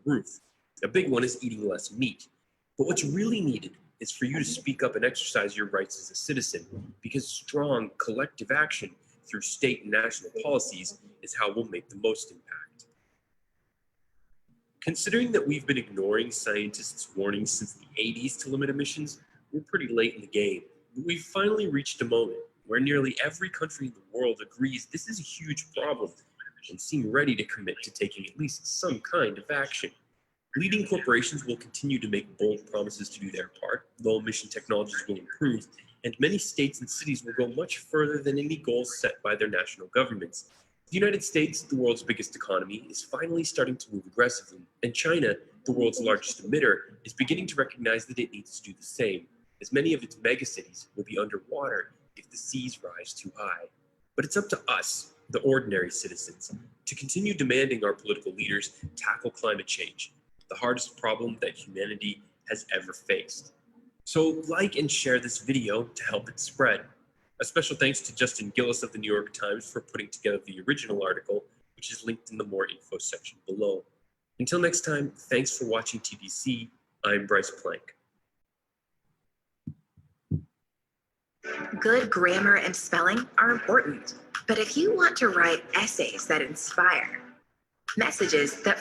roof. A big one is eating less meat. But what's really needed is for you to speak up and exercise your rights as a citizen, because strong collective action through state and national policies is how we'll make the most impact. Considering that we've been ignoring scientists' warnings since the 80s to limit emissions, we're pretty late in the game. But we've finally reached a moment where nearly every country in the world agrees this is a huge problem and seem ready to commit to taking at least some kind of action. Leading corporations will continue to make bold promises to do their part, low-emission technologies will improve, and many states and cities will go much further than any goals set by their national governments. The United States, the world's biggest economy, is finally starting to move aggressively, and China, the world's largest emitter, is beginning to recognize that it needs to do the same, as many of its megacities will be underwater if the seas rise too high. But it's up to us, the ordinary citizens, to continue demanding our political leaders tackle climate change, the hardest problem that humanity has ever faced. So like and share this video to help it spread. A special thanks to Justin Gillis of the New York Times for putting together the original article, which is linked in the more info section below. Until next time, thanks for watching TDC. I'm Bryce Plank. Good grammar and spelling are important, but if you want to write essays that inspire, messages that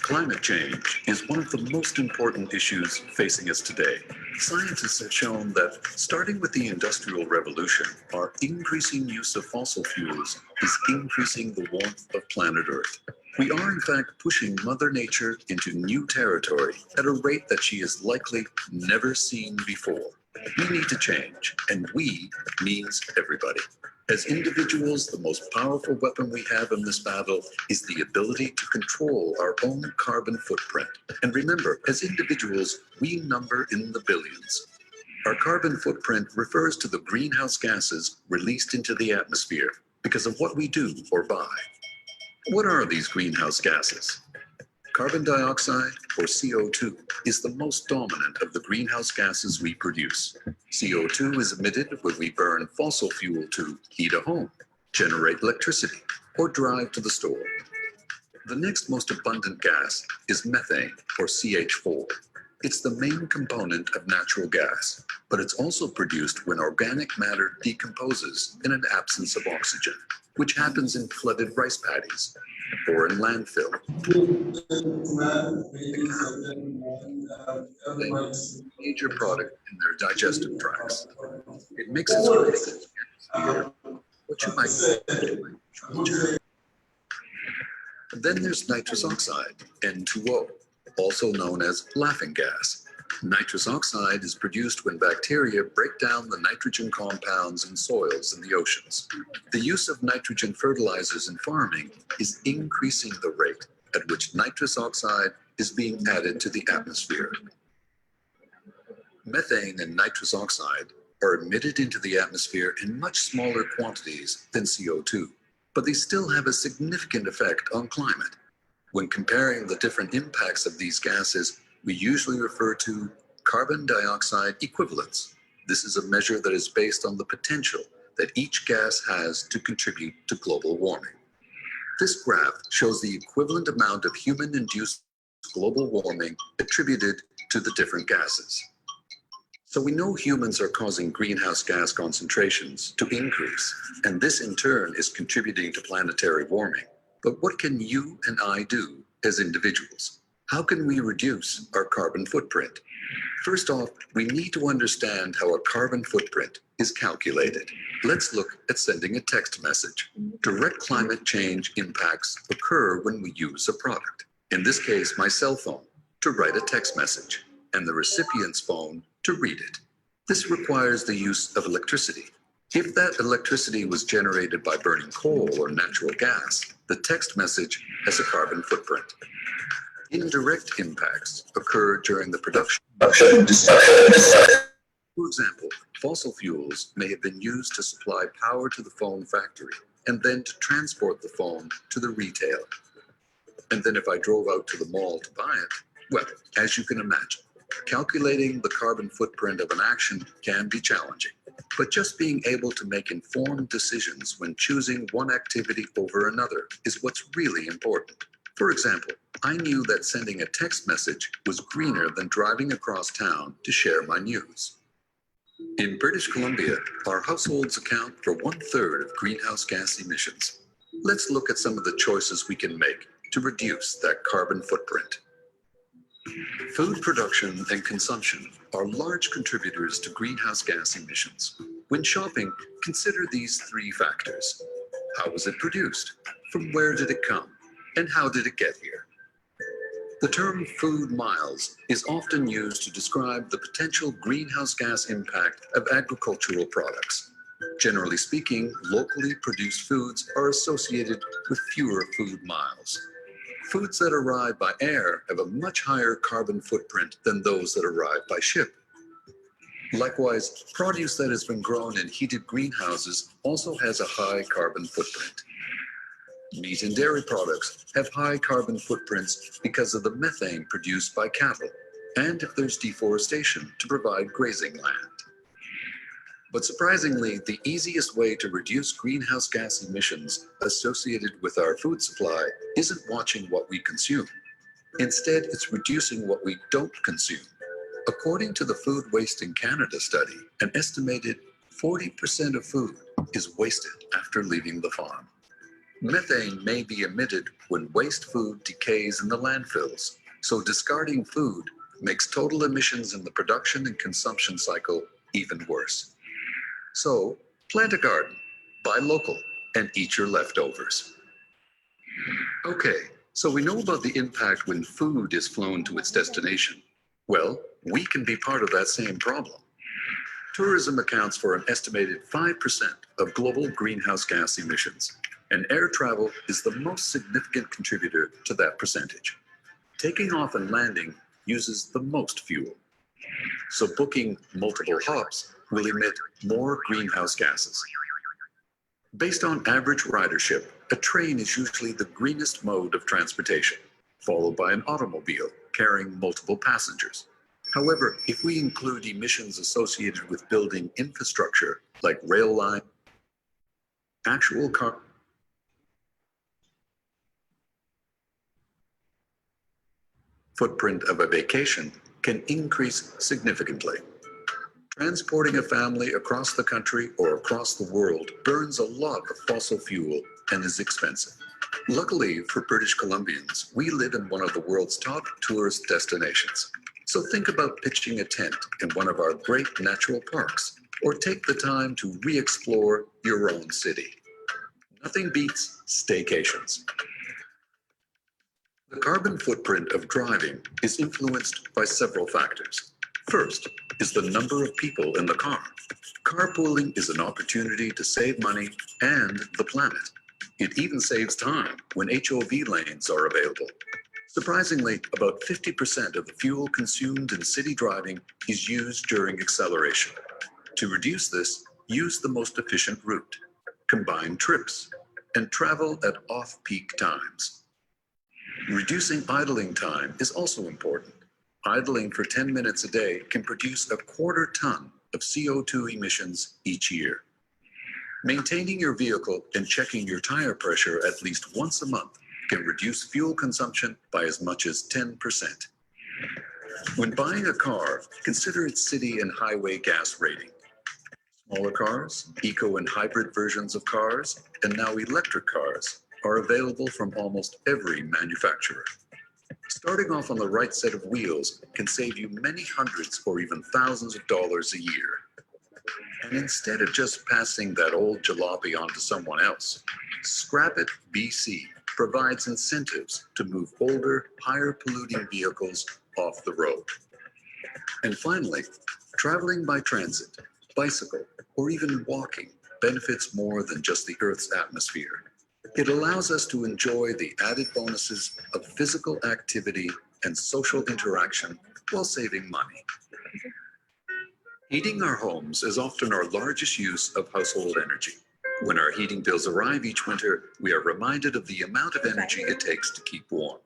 Climate change is one of the most important issues facing us today. Scientists have shown that, starting with the Industrial Revolution, our increasing use of fossil fuels is increasing the warmth of planet Earth. We are, in fact, pushing Mother Nature into new territory at a rate that she has likely never seen before. We need to change, and we means everybody. As individuals, the most powerful weapon we have in this battle is the ability to control our own carbon footprint. And remember, as individuals, we number in the billions. Our carbon footprint refers to the greenhouse gases released into the atmosphere because of what we do or buy. What are these greenhouse gases? Carbon dioxide, or CO2, is the most dominant of the greenhouse gases we produce. CO2 is emitted when we burn fossil fuel to heat a home, generate electricity, or drive to the store. The next most abundant gas is methane, or CH4. It's the main component of natural gas, but it's also produced when organic matter decomposes in an absence of oxygen, which happens in flooded rice paddies or in landfill. Major product in their digestive tracts. It mixes with what you might. Then there's nitrous oxide, N2O, also known as laughing gas. Nitrous oxide is produced when bacteria break down the nitrogen compounds in soils in the oceans. The use of nitrogen fertilizers in farming is increasing the rate at which nitrous oxide is being added to the atmosphere. Methane and nitrous oxide are emitted into the atmosphere in much smaller quantities than CO2, but they still have a significant effect on climate. When comparing the different impacts of these gases, we usually refer to carbon dioxide equivalence. This is a measure that is based on the potential that each gas has to contribute to global warming. This graph shows the equivalent amount of human-induced global warming attributed to the different gases. So we know humans are causing greenhouse gas concentrations to increase, and this in turn is contributing to planetary warming. But what can you and I do as individuals? How can we reduce our carbon footprint? First off, we need to understand how a carbon footprint is calculated. Let's look at sending a text message. Direct climate change impacts occur when we use a product. In this case, my cell phone, to write a text message, and the recipient's phone to read it. This requires the use of electricity. If that electricity was generated by burning coal or natural gas, the text message has a carbon footprint. Indirect impacts occur during the production. For example, fossil fuels may have been used to supply power to the phone factory and then to transport the phone to the retailer. And then if I drove out to the mall to buy it, well, as you can imagine, Calculating the carbon footprint of an action can be challenging, but just being able to make informed decisions when choosing one activity over another is what's really important. For example, I knew that sending a text message was greener than driving across town to share my news. In British Columbia, our households account for 1/3 of greenhouse gas emissions. Let's look at some of the choices we can make to reduce that carbon footprint. Food production and consumption are large contributors to greenhouse gas emissions. When shopping, consider these 3 factors. How was it produced? From where did it come? And how did it get here? The term food miles is often used to describe the potential greenhouse gas impact of agricultural products. Generally speaking, locally produced foods are associated with fewer food miles. Foods that arrive by air have a much higher carbon footprint than those that arrive by ship. Likewise, produce that has been grown in heated greenhouses also has a high carbon footprint. Meat and dairy products have high carbon footprints because of the methane produced by cattle, and if there's deforestation to provide grazing land. But surprisingly, the easiest way to reduce greenhouse gas emissions associated with our food supply isn't watching what we consume. Instead, it's reducing what we don't consume. According to the Food Waste in Canada study, an estimated 40% of food is wasted after leaving the farm. Methane may be emitted when waste food decays in the landfills, so discarding food makes total emissions in the production and consumption cycle even worse. So, plant a garden, buy local, and eat your leftovers. Okay, so we know about the impact when food is flown to its destination. Well, we can be part of that same problem. Tourism accounts for an estimated 5% of global greenhouse gas emissions, and air travel is the most significant contributor to that percentage. Taking off and landing uses the most fuel. So booking multiple hops will emit more greenhouse gases. Based on average ridership, a train is usually the greenest mode of transportation, followed by an automobile carrying multiple passengers. However, if we include emissions associated with building infrastructure like rail line, actual car footprint of a vacation can increase significantly. Transporting a family across the country or across the world burns a lot of fossil fuel and is expensive. Luckily for British Columbians, we live in one of the world's top tourist destinations. So think about pitching a tent in one of our great natural parks, or take the time to re-explore your own city. Nothing beats staycations. The carbon footprint of driving is influenced by several factors. First is the number of people in the car. Carpooling is an opportunity to save money and the planet. It even saves time when HOV lanes are available. Surprisingly, about 50% of the fuel consumed in city driving is used during acceleration. To reduce this, use the most efficient route, combine trips, and travel at off-peak times. Reducing idling time is also important. Idling for 10 minutes a day can produce 1/4 ton of CO2 emissions each year. Maintaining your vehicle and checking your tire pressure at least once a month can reduce fuel consumption by as much as 10%. When buying a car, consider its city and highway gas rating. Smaller cars, eco and hybrid versions of cars, and now electric cars are available from almost every manufacturer. Starting off on the right set of wheels can save you many hundreds or even thousands of dollars a year. And instead of just passing that old jalopy on to someone else, Scrap It BC provides incentives to move older, higher polluting vehicles off the road. And finally, traveling by transit, bicycle, or even walking benefits more than just the Earth's atmosphere. It allows us to enjoy the added bonuses of physical activity and social interaction while saving money. Heating our homes is often our largest use of household energy. When our heating bills arrive each winter, we are reminded of the amount of energy it takes to keep warm.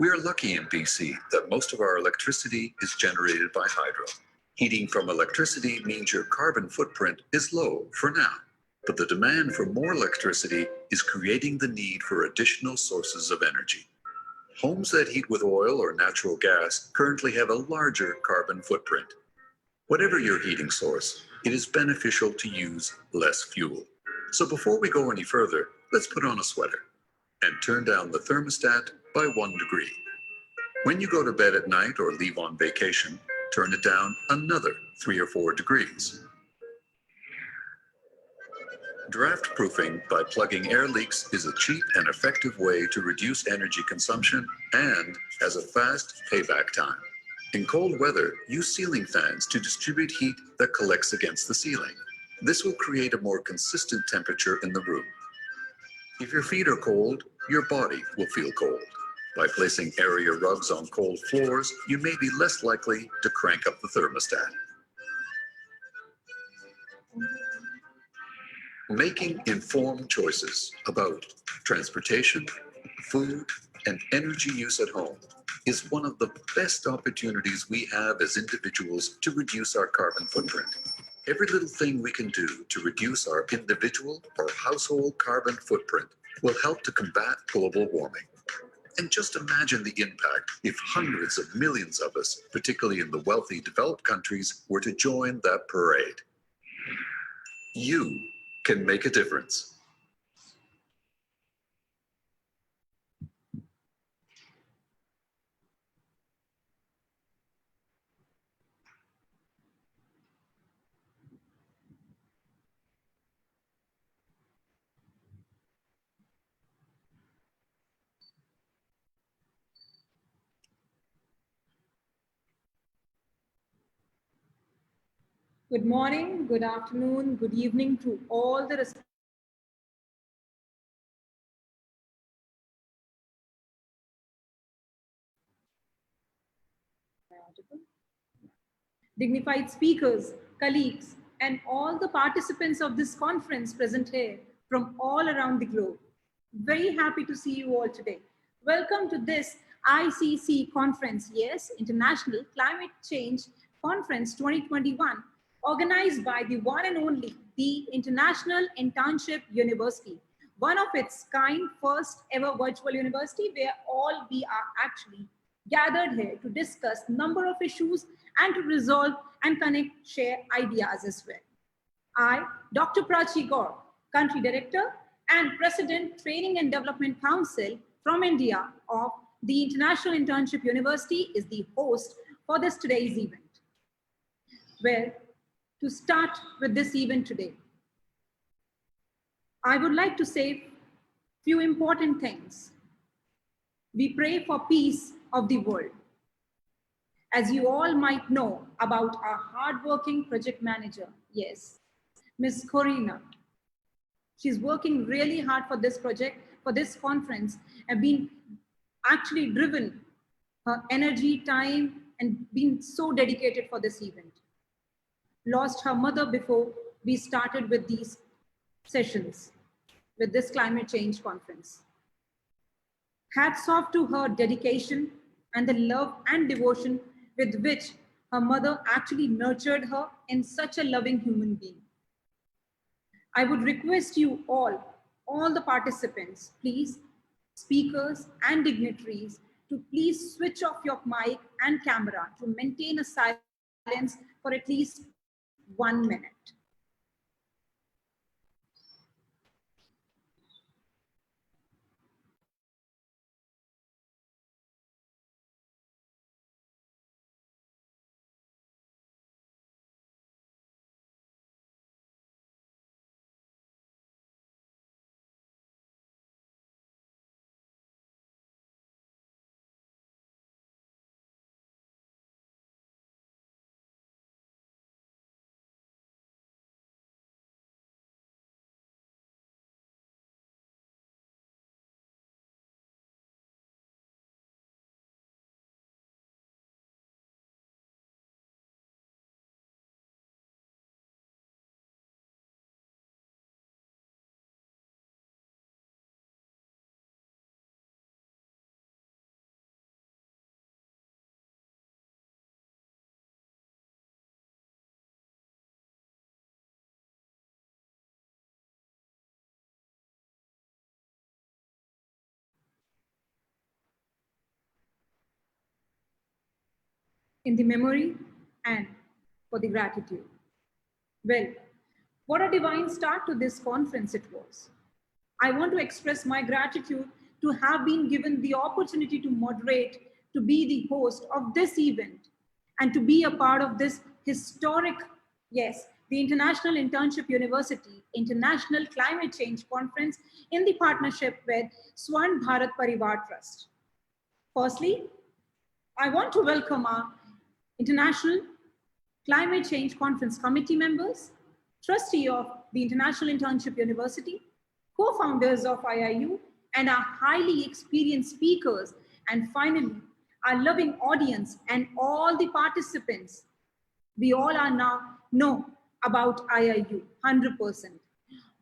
We are lucky in BC that most of our electricity is generated by hydro. Heating from electricity means your carbon footprint is low for now, but the demand for more electricity is creating the need for additional sources of energy. Homes that heat with oil or natural gas currently have a larger carbon footprint. Whatever your heating source, it is beneficial to use less fuel. So before we go any further, let's put on a sweater and turn down the thermostat by 1 degree. When you go to bed at night or leave on vacation, turn it down another 3 or 4 degrees. Draft proofing by plugging air leaks is a cheap and effective way to reduce energy consumption and has a fast payback time. In cold weather, use ceiling fans to distribute heat that collects against the ceiling. This will create a more consistent temperature in the room. If your feet are cold, your body will feel cold. By placing area rugs on cold floors, you may be less likely to crank up the thermostat. Making informed choices about transportation, food, and energy use at home is one of the best opportunities we have as individuals to reduce our carbon footprint. Every little thing we can do to reduce our individual or household carbon footprint will help to combat global warming. And just imagine the impact if hundreds of millions of us, particularly in the wealthy developed countries, were to join that parade. You can make a difference. Good morning, good afternoon, good evening to all the dignified speakers, colleagues, and all the participants of this conference present here from all around the globe. Very happy to see you all today. Welcome to this ICC conference, yes, International Climate Change Conference 2021, organized by the one and only, the International Internship University, one of its kind first ever virtual university where all we are actually gathered here to discuss number of issues and to resolve and connect, share ideas as well. I, Dr. Prachi Gaur, Country Director and President, Training and Development Council from India of the International Internship University, is the host for this today's event. Well, to start with this event today, I would like to say few important things. We pray for peace of the world. As you all might know about our hardworking project manager, yes, Ms. Corina. She's working really hard for this project, for this conference, and been actually driven her energy, time, and been so dedicated for this event. Lost her mother before we started with these sessions, with this climate change conference. Hats off to her dedication and the love and devotion with which her mother actually nurtured her in such a loving human being. I would request you all the participants, please, speakers and dignitaries, to please switch off your mic and camera to maintain a silence for at least 1 minute. in the memory and for the gratitude. Well, what a divine start to this conference it was. I want to express my gratitude to have been given the opportunity to moderate, to be the host of this event, and to be a part of this historic, yes, the International Internship University International Climate Change Conference in the partnership with Swan Bharat Parivar Trust. Firstly, I want to welcome our International Climate Change Conference Committee members, trustee of the International Internship University, co-founders of IIU, and our highly experienced speakers, and finally, our loving audience and all the participants. We all are now know about IIU 100%.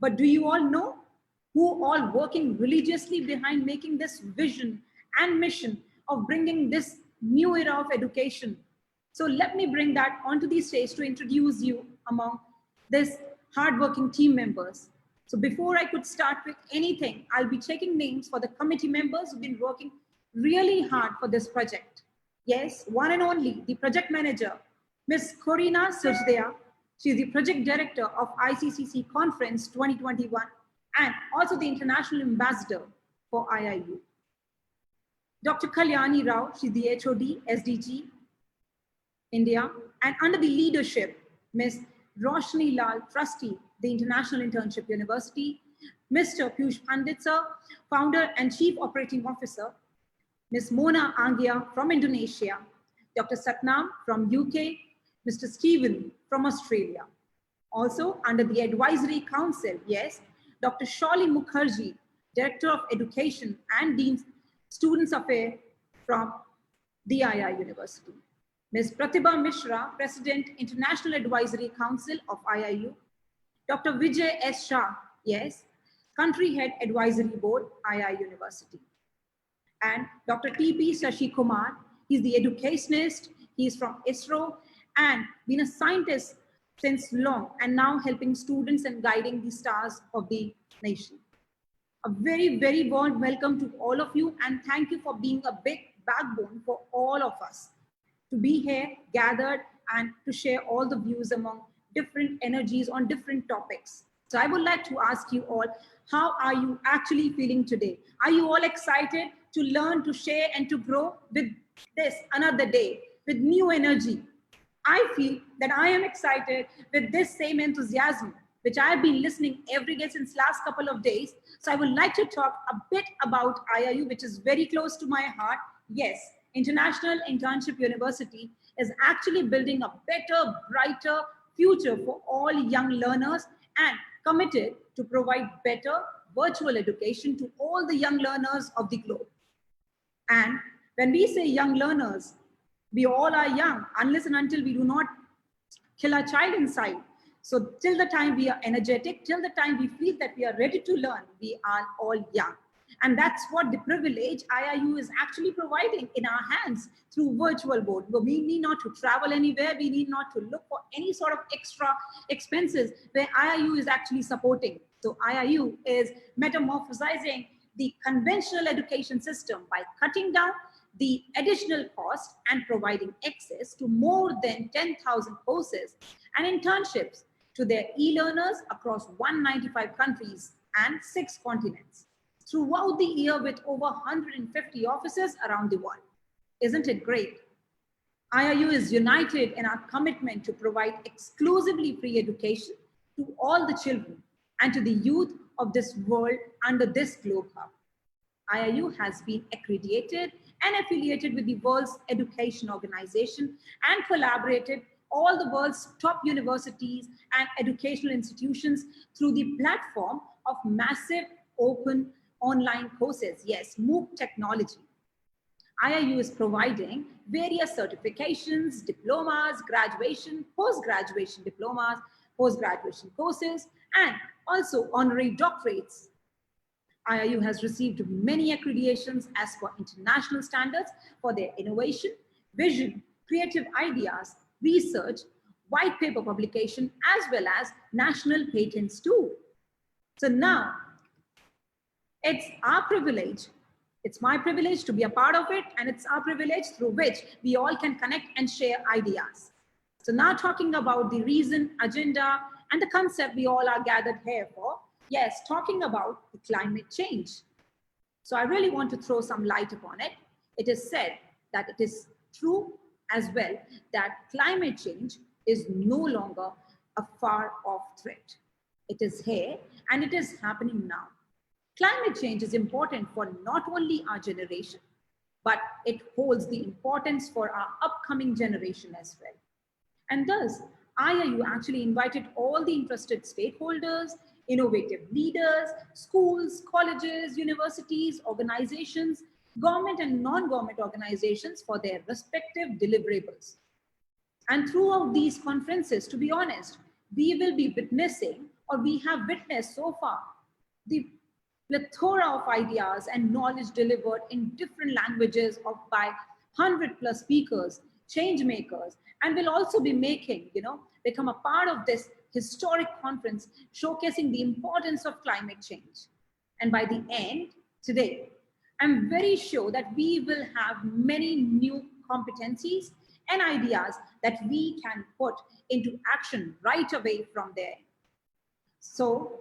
But do you all know who all working religiously behind making this vision and mission of bringing this new era of education? So let me bring that onto the stage to introduce you among this hardworking team members. So before I could start with anything, I'll be checking names for the committee members who've been working really hard for this project. Yes, one and only, the project manager, Ms. Corina Sujdeya. She's the project director of ICCC Conference 2021 and also the international ambassador for IIU. Dr. Kalyani Rao, she's the HOD, SDG, India, and under the leadership, Ms. Roshni Lal, trustee, the International Internship University, Mr. Piyush Pandit, sir, founder and chief operating officer, Ms. Mona Angia from Indonesia, Dr. Satnam from UK, Mr. Stephen from Australia. Also under the advisory council, yes, Dr. Shali Mukherjee, Director of Education and Dean Students Affairs from the IIU University. Ms. Pratibha Mishra, President, International Advisory Council of IIU. Dr. Vijay S. Shah, yes, Country Head Advisory Board, IIU University. And Dr. T.P. Shashi Kumar, he's the educationist, he's from ISRO and been a scientist since long and now helping students and guiding the stars of the nation. A very, very warm welcome to all of you and thank you for being a big backbone for all of us to be here gathered and to share all the views among different energies on different topics. So I would like to ask you all, how are you actually feeling today? Are you all excited to learn, to share and to grow with this another day with new energy? I feel that I am excited with this same enthusiasm, which I have been listening every day since last couple of days. So I would like to talk a bit about IIU, which is very close to my heart. Yes, International Internship University is actually building a better, brighter future for all young learners and committed to provide better virtual education to all the young learners of the globe. And when we say young learners, we all are young unless and until we do not kill our child inside. So till the time we are energetic, till the time we feel that we are ready to learn, we are all young. And that's what the privilege IIU is actually providing in our hands through virtual board. We need not to travel anywhere. We need not to look for any sort of extra expenses where IIU is actually supporting. So IIU is metamorphosizing the conventional education system by cutting down the additional cost and providing access to more than 10,000 courses and internships to their e-learners across 195 countries and 6 continents throughout the year with over 150 offices around the world. Isn't it great? IIU is united in our commitment to provide exclusively free education to all the children and to the youth of this world under this Globe Hub. IIU has been accredited and affiliated with the World's Education Organization and collaborated all the world's top universities and educational institutions through the platform of massive open online courses, yes, MOOC technology. IIU is providing various certifications, diplomas, graduation, post-graduation diplomas, post-graduation courses, and also honorary doctorates. IIU has received many accreditations as per international standards for their innovation, vision, creative ideas, research, white paper publication, as well as national patents too. So now, it's our privilege It's my privilege to be a part of it, and it's our privilege through which we all can connect and share ideas. So now talking about the reason, agenda, and the concept we all are gathered here for, yes, talking about the climate change. So I really want to throw some light upon it. It is said that it is true as well that climate change is no longer a far off threat. It is here and it is happening now. Climate change is important for not only our generation, but it holds the importance for our upcoming generation as well. And thus, IIU actually invited all the interested stakeholders, innovative leaders, schools, colleges, universities, organizations, government and non-government organizations for their respective deliverables. And throughout these conferences, to be honest, we will be witnessing, or we have witnessed so far, the plethora of ideas and knowledge delivered in different languages by 100+ speakers, change makers, and will also be become a part of this historic conference showcasing the importance of climate change. And by the end, today, I'm very sure that we will have many new competencies and ideas that we can put into action right away from there. So,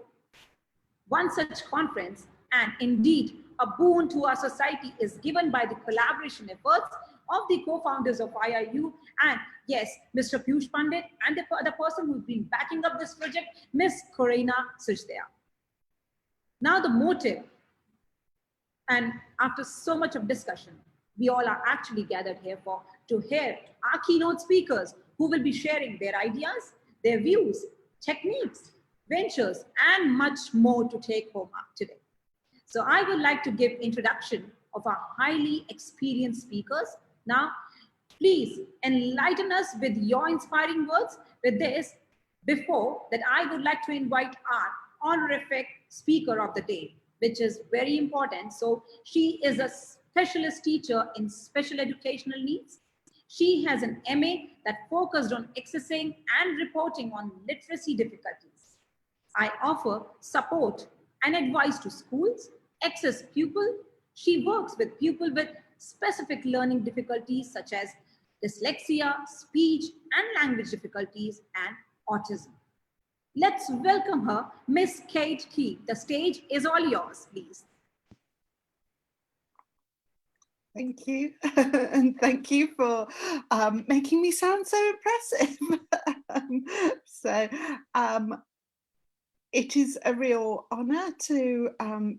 one such conference, and indeed a boon to our society, is given by the collaboration efforts of the co-founders of IIU, and yes, Mr. Piyush Pandit, and the person who's been backing up this project, Ms. Corina Sachdea. Now the motive, and after so much of discussion, we all are actually gathered here to hear our keynote speakers who will be sharing their ideas, their views, techniques, ventures, and much more to take home up today. So I would like to give introduction of our highly experienced speakers. Now, please enlighten us with your inspiring words with this. Before that, I would like to invite our honorific speaker of the day, which is very important. So she is a specialist teacher in special educational needs. She has an MA that focused on accessing and reporting on literacy difficulties. I offer support and advice to schools, access pupil. She works with pupils with specific learning difficulties such as dyslexia, speech and language difficulties, and autism. Let's welcome her, Miss Kate Key. The stage is all yours, please. Thank you. And thank you for making me sound so impressive. It is a real honour to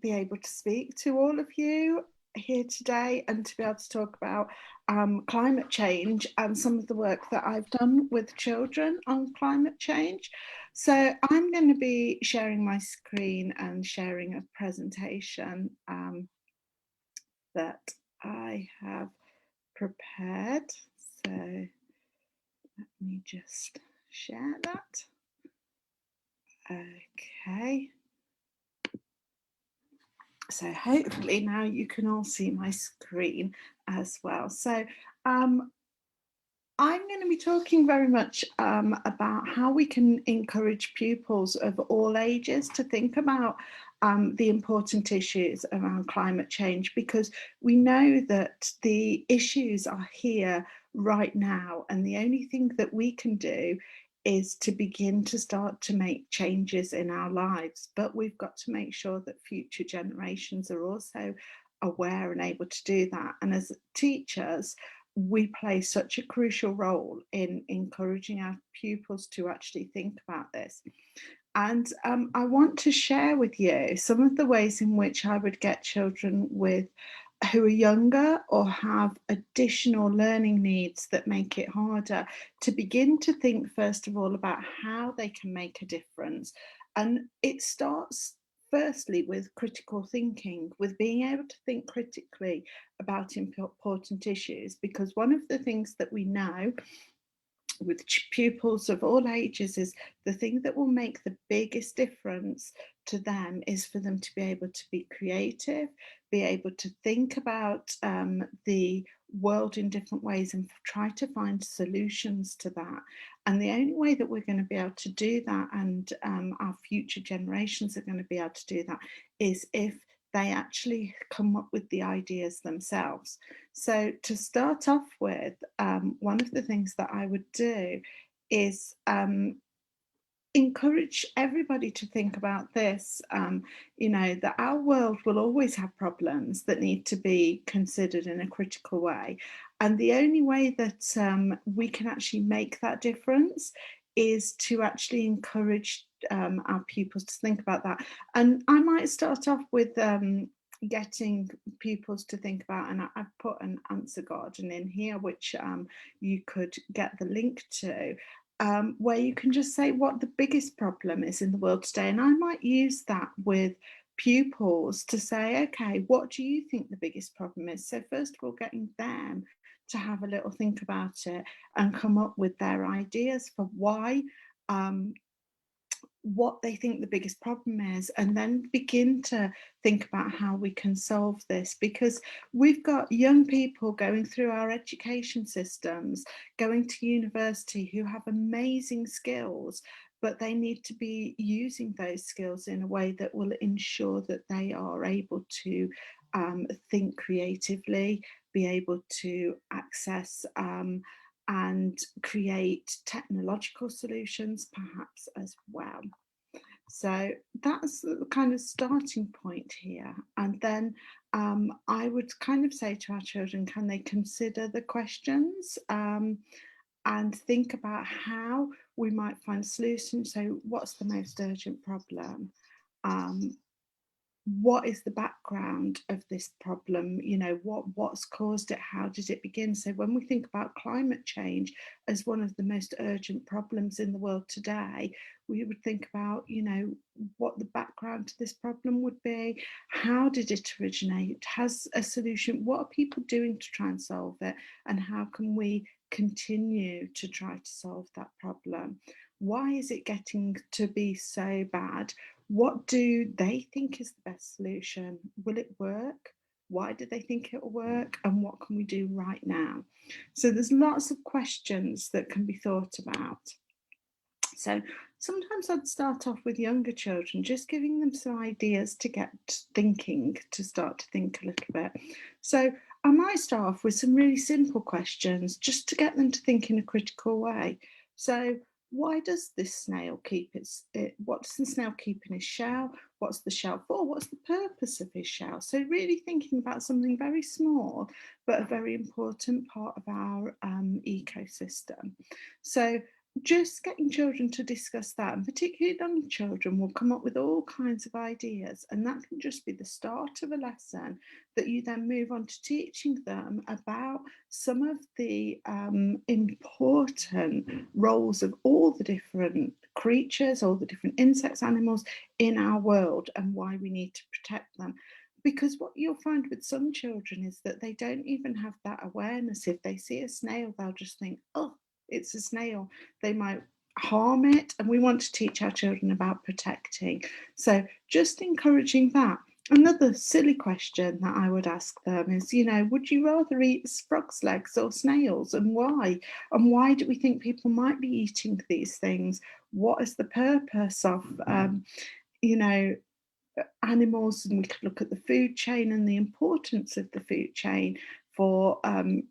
be able to speak to all of you here today and to be able to talk about climate change and some of the work that I've done with children on climate change. So I'm going to be sharing my screen and sharing a presentation that I have prepared. So let me just share that. Okay. So hopefully now you can all see my screen as well. So I'm going to be talking very much about how we can encourage pupils of all ages to think about the important issues around climate change, because we know that the issues are here right now, and the only thing that we can do is to begin to start to make changes in our lives. But we've got to make sure that future generations are also aware and able to do that. And as teachers, we play such a crucial role in encouraging our pupils to actually think about this. And I want to share with you some of the ways in which I would get children who are younger or have additional learning needs that make it harder to begin to think, first of all, about how they can make a difference. And it starts firstly with critical thinking, with being able to think critically about important issues, because one of the things that we know with pupils of all ages is the thing that will make the biggest difference to them is for them to be able to be creative, be able to think about the world in different ways and try to find solutions to that. And the only way that we're going to be able to do that, and our future generations are going to be able to do that, is if they actually come up with the ideas themselves. So to start off with, one of the things that I would do is encourage everybody to think about this, that our world will always have problems that need to be considered in a critical way. And the only way that we can actually make that difference is to actually encourage our pupils to think about that. And I might start off with getting pupils to think about, and I've put an answer garden in here, which you could get the link to, where you can just say what the biggest problem is in the world today. And I might use that with pupils to say, okay, what do you think the biggest problem is? So first of all, getting them to have a little think about it and come up with their ideas for why, what they think the biggest problem is, and then begin to think about how we can solve this, because we've got young people going through our education systems, going to university, who have amazing skills, but they need to be using those skills in a way that will ensure that they are able to think creatively, be able to access and create technological solutions perhaps as well. So that's the kind of starting point here. And then I would kind of say to our children, can they consider the questions and think about how we might find solutions? So what's the most urgent problem? What is the background of this problem? What's caused it? How did it begin? So when we think about climate change as one of the most urgent problems in the world today, we would think about, what the background to this problem would be. How did it originate? Has a solution? What are people doing to try and solve it? And how can we continue to try to solve that problem? Why is it getting to be so bad? What do they think is the best solution? Will it work? Why do they think it will work? And what can we do right now? So there's lots of questions that can be thought about. So sometimes I'd start off with younger children, just giving them some ideas to get thinking, to start to think a little bit. So I might start off with some really simple questions just to get them to think in a critical way. So why does this snail keep what does the snail keep in his shell? What's the shell for? What's the purpose of his shell? So really thinking about something very small, but a very important part of our ecosystem. So just getting children to discuss that, and particularly young children, will come up with all kinds of ideas, and that can just be the start of a lesson that you then move on to teaching them about some of the important roles of all the different creatures, all the different insects, animals in our world, and why we need to protect them. Because what you'll find with some children is that they don't even have that awareness. If they see a snail, they'll just think, oh, it's a snail. They might harm it, and we want to teach our children about protecting. So just encouraging that. Another silly question that I would ask them is, would you rather eat frogs' legs or snails, and why? And why do we think people might be eating these things? What is the purpose of, animals? And we could look at the food chain and the importance of the food chain for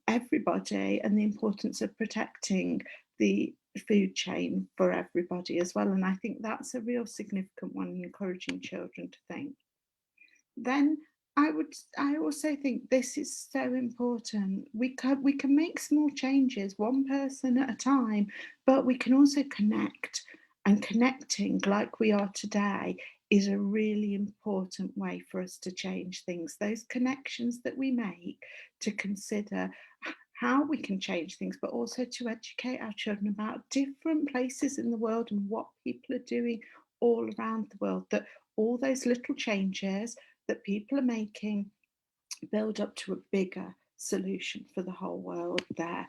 everybody, and the importance of protecting the food chain for everybody as well. And I think that's a real significant one, encouraging children to think. Then I also think this is so important. We can make small changes, one person at a time, but we can also connect, and connecting like we are today is a really important way for us to change things. Those connections that we make, to consider how we can change things, but also to educate our children about different places in the world and what people are doing all around the world, that all those little changes that people are making build up to a bigger solution for the whole world there.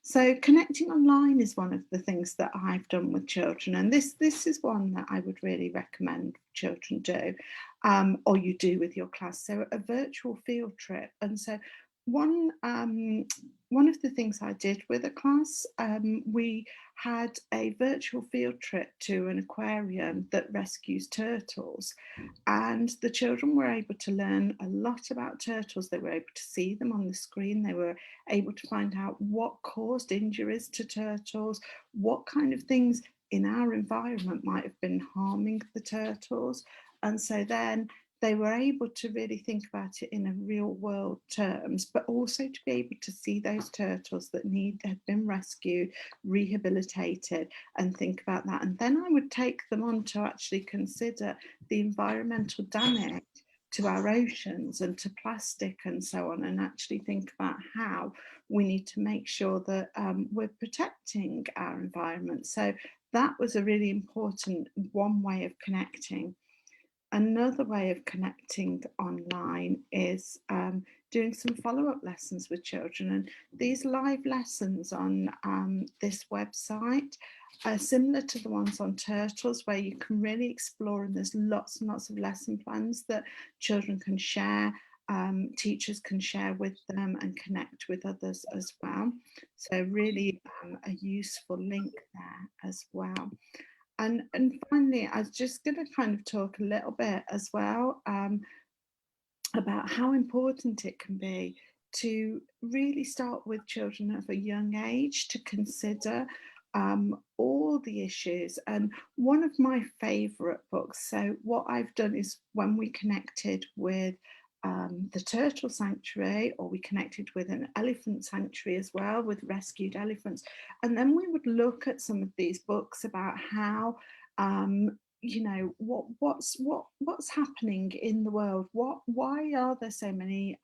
So connecting online is one of the things that I've done with children, and this is one that I would really recommend children do, or you do with your class. So a virtual field trip. And so one of the things I did with a class, we had a virtual field trip to an aquarium that rescues turtles, and the children were able to learn a lot about turtles. They were able to see them on the screen. They were able to find out what caused injuries to turtles, what kind of things in our environment might have been harming the turtles. And so then they were able to really think about it in a real world terms, but also to be able to see those turtles that had been rescued, rehabilitated, and think about that. And then I would take them on to actually consider the environmental damage to our oceans and to plastic and so on, and actually think about how we need to make sure that we're protecting our environment. So that was a really important one way of connecting. Another way of connecting online is doing some follow-up lessons with children, and these live lessons on this website are similar to the ones on turtles, where you can really explore, and there's lots and lots of lesson plans that children can share, teachers can share with them and connect with others as well. So really a useful link there as well. And finally, I was just going to kind of talk a little bit as well about how important it can be to really start with children at a young age to consider all the issues. And one of my favourite books, so what I've done is when we connected with the turtle sanctuary, or we connected with an elephant sanctuary as well, with rescued elephants, and then we would look at some of these books about how you know, what's happening in the world, why are there so many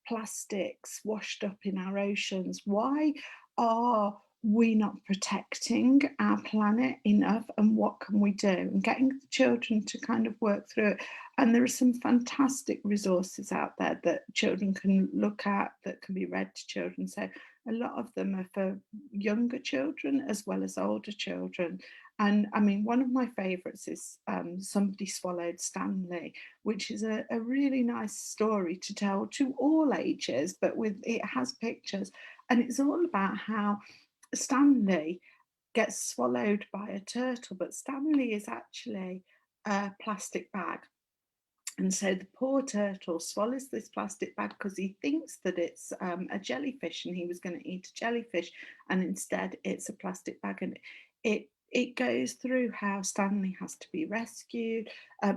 plastics washed up in our oceans, why are we not protecting our planet enough, and what can we do, and getting the children to kind of work through it. And there are some fantastic resources out there that children can look at, that can be read to children. So a lot of them are for younger children as well as older children. And I mean, one of my favourites is Somebody Swallowed Stanley, which is a really nice story to tell to all ages, but it has pictures, and it's all about how Stanley gets swallowed by a turtle, but Stanley is actually a plastic bag. And so the poor turtle swallows this plastic bag because he thinks that it's a jellyfish, and he was going to eat a jellyfish, and instead it's a plastic bag. And it goes through how Stanley has to be rescued,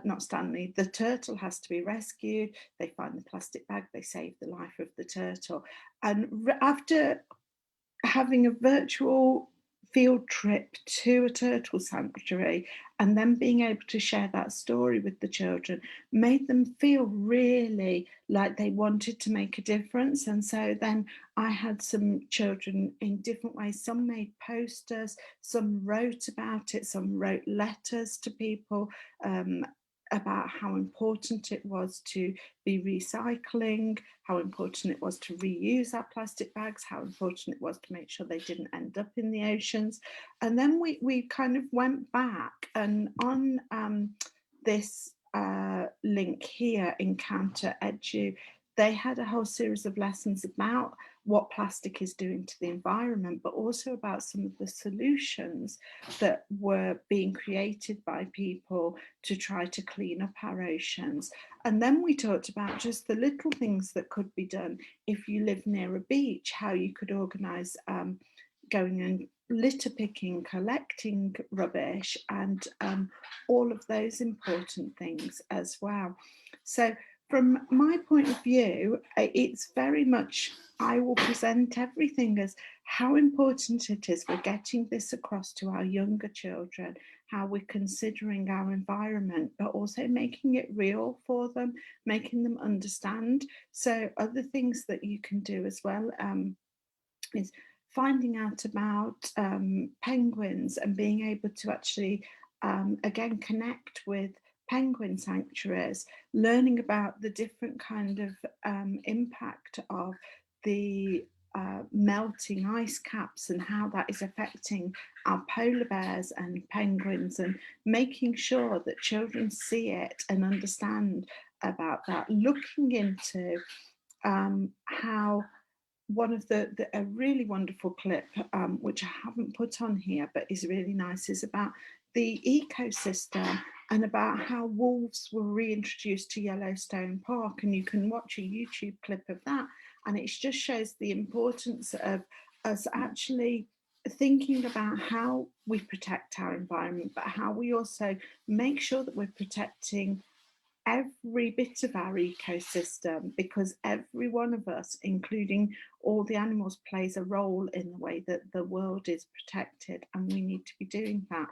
not Stanley, the turtle has to be rescued. They find the plastic bag, they save the life of the turtle. And after having a virtual field trip to a turtle sanctuary, and then being able to share that story with the children, made them feel really like they wanted to make a difference. And so then I had some children in different ways. Some made posters, some wrote about it, some wrote letters to people about how important it was to be recycling, how important it was to reuse our plastic bags, how important it was to make sure they didn't end up in the oceans. And then we kind of went back, and on this link here, Encounter Edu, they had a whole series of lessons about what plastic is doing to the environment, but also about some of the solutions that were being created by people to try to clean up our oceans. And then we talked about just the little things that could be done if you live near a beach, how you could organise going and litter picking, collecting rubbish, and all of those important things as well. So from my point of view, it's very much, I will present everything as how important it is for getting this across to our younger children, how we're considering our environment, but also making it real for them, making them understand. So other things that you can do as well is finding out about penguins, and being able to actually, again, connect with penguin sanctuaries, learning about the different kind of impact of the melting ice caps and how that is affecting our polar bears and penguins, and making sure that children see it and understand about that, looking into how one of a really wonderful clip, which I haven't put on here, but is really nice, is about the ecosystem and about how wolves were reintroduced to Yellowstone Park. And you can watch a YouTube clip of that. And it just shows the importance of us actually thinking about how we protect our environment, but how we also make sure that we're protecting every bit of our ecosystem, because every one of us, including all the animals, plays a role in the way that the world is protected, and we need to be doing that.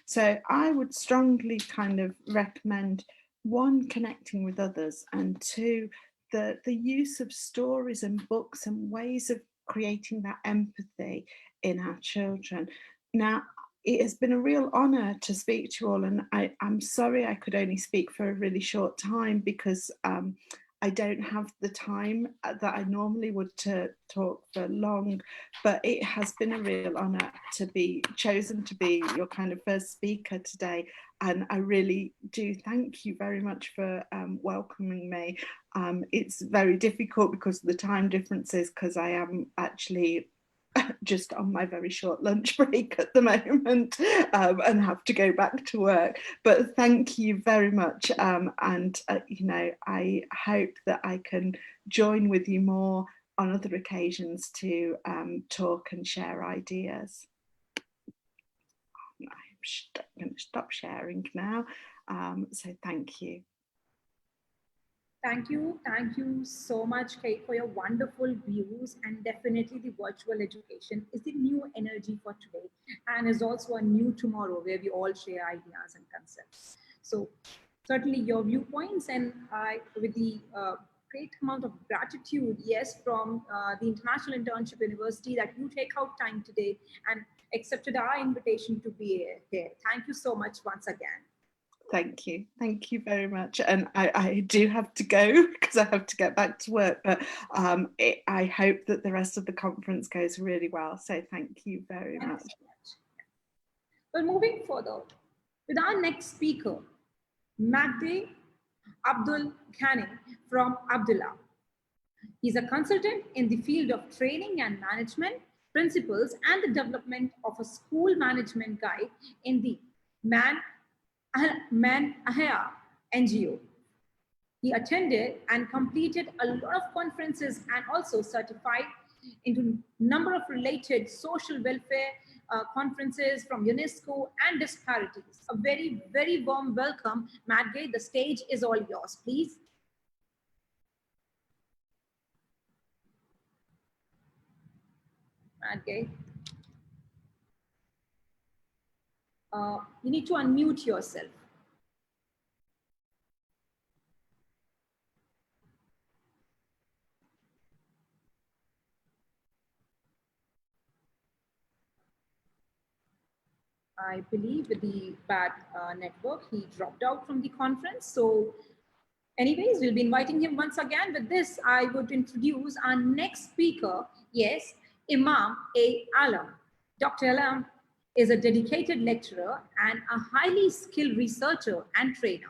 So I would strongly kind of recommend, one, connecting with others, and two, the use of stories and books and ways of creating that empathy in our children. Now, it has been a real honour to speak to you all, and I'm sorry I could only speak for a really short time, because I don't have the time that I normally would to talk for long, but it has been a real honour to be chosen to be your kind of first speaker today, and I really do thank you very much for welcoming me. It's very difficult because of the time differences, because I am actually just on my very short lunch break at the moment, and have to go back to work. But thank you very much, and you know, I hope that I can join with you more on other occasions to talk and share ideas. I'm going to stop sharing now, so thank you. Thank you so much, Kate, for your wonderful views. And definitely the virtual education is the new energy for today, and is also a new tomorrow where we all share ideas and concepts. So certainly your viewpoints, and with the great amount of gratitude, yes, from the International Internship University, that you take out time today and accepted our invitation to be here. Thank you so much once again. Thank you very much. And I do have to go because I have to get back to work, but I hope that the rest of the conference goes really well. So thank you very much. Well, moving further with our next speaker, Magdi Abdul Ghani from Abdullah. He's a consultant in the field of training and management principles and the development of a school management guide in the Man Ahya NGO. He attended and completed a lot of conferences and also certified into a number of related social welfare conferences from UNESCO and disparities. A very, very warm welcome, Magdi. The stage is all yours, please. Magdi. You need to unmute yourself. I believe with the bad network, he dropped out from the conference. So anyways, we'll be inviting him once again. With this, I would introduce our next speaker. Yes, Imam A. Alam. Dr. Alam is a dedicated lecturer and a highly skilled researcher and trainer.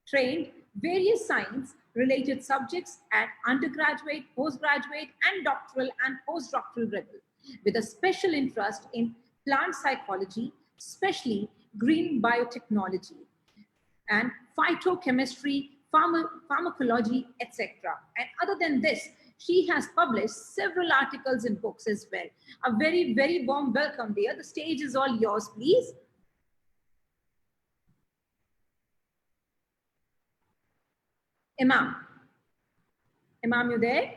Trained various science-related subjects at undergraduate, postgraduate, and doctoral and postdoctoral level, with a special interest in plant psychology, especially green biotechnology, and phytochemistry, pharmacology, etc. And other than this, she has published several articles and books as well. A very, very warm welcome, dear. The stage is all yours, please. Imam, you there?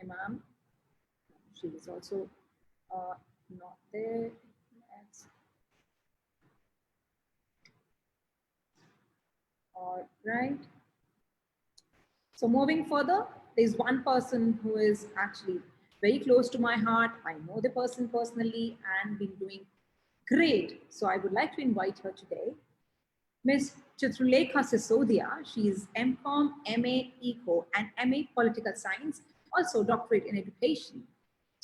Imam, she is also not there. All right. So moving further, there's one person who is actually very close to my heart. I know the person personally and been doing great. So I would like to invite her today. Ms. Chitrulekha Sisodia. She is MCOM, MA Eco, and MA Political Science, also doctorate in education.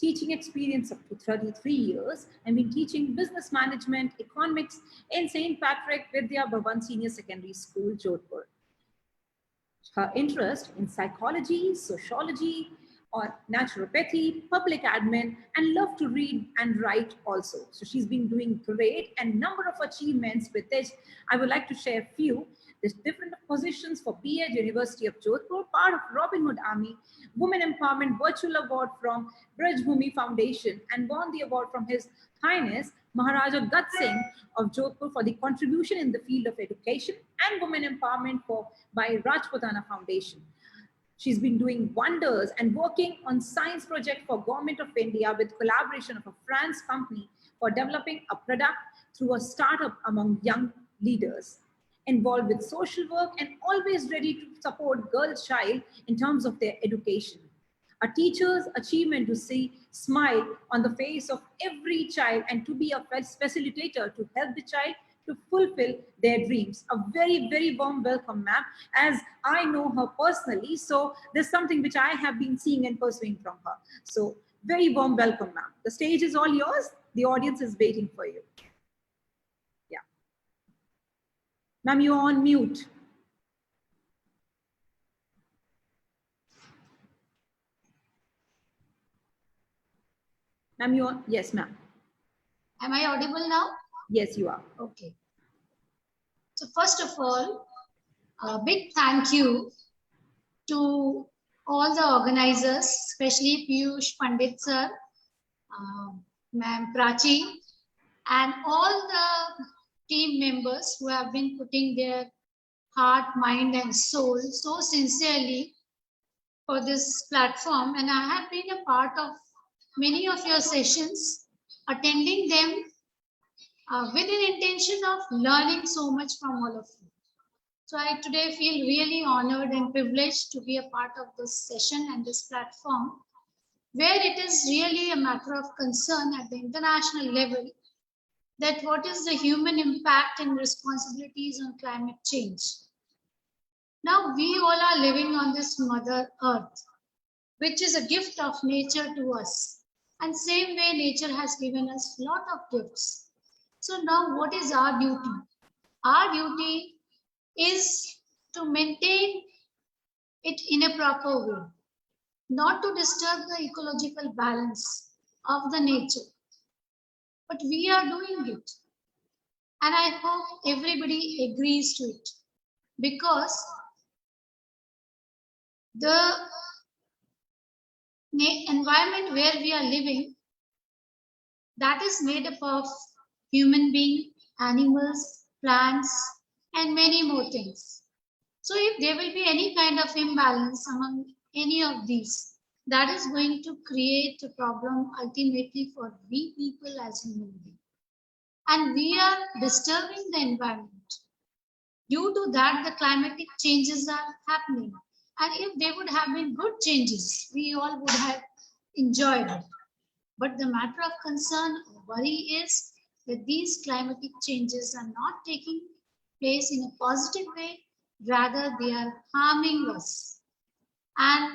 teaching experience up to 33 years, and been teaching business management, economics in St. Patrick Vidya Bhavan Senior Secondary School, Jodhpur. Her interest in psychology, sociology, or naturopathy, public admin, and love to read and write also. So she's been doing great and number of achievements with this. I would like to share a few. There's different positions for BEd University of Jodhpur, part of Robin Hood Army, Women Empowerment Virtual Award from Braj Bhumi Foundation, and won the award from His Highness Maharaja Gat Singh of Jodhpur for the contribution in the field of education and women empowerment by Rajputana Foundation. She's been doing wonders and working on science project for Government of India with collaboration of a France company for developing a product through a startup among young leaders. Involved with social work and always ready to support girl child in terms of their education. A teacher's achievement to see smile on the face of every child and to be a facilitator to help the child to fulfill their dreams. A very, very warm welcome, ma'am, as I know her personally. So there's something which I have been seeing and pursuing from her. So very warm welcome, ma'am. The stage is all yours. The audience is waiting for you. Yeah. Ma'am, you're on mute. Ma'am, you are, yes, ma'am. Am I audible now? Yes, you are. Okay. So first of all, a big thank you to all the organizers, especially Piyush Pandit sir, Ma'am Prachi, and all the team members who have been putting their heart, mind, and soul so sincerely for this platform. And I have been a part of many of your sessions, attending them with an intention of learning so much from all of you. So I today feel really honored and privileged to be a part of this session and this platform, where it is really a matter of concern at the international level that what is the human impact and responsibilities on climate change. Now we all are living on this Mother Earth, which is a gift of nature to us. And same way nature has given us a lot of gifts. So now what is our duty? Our duty is to maintain it in a proper way, not to disturb the ecological balance of the nature. But we are doing it. And I hope everybody agrees to it, because the environment where we are living, that is made up of human beings, animals, plants, and many more things. So if there will be any kind of imbalance among any of these, that is going to create a problem ultimately for we people as human beings. And we are disturbing the environment. Due to that, the climatic changes are happening. And if they would have been good changes, we all would have enjoyed it. But the matter of concern or worry is that these climatic changes are not taking place in a positive way, rather they are harming us. And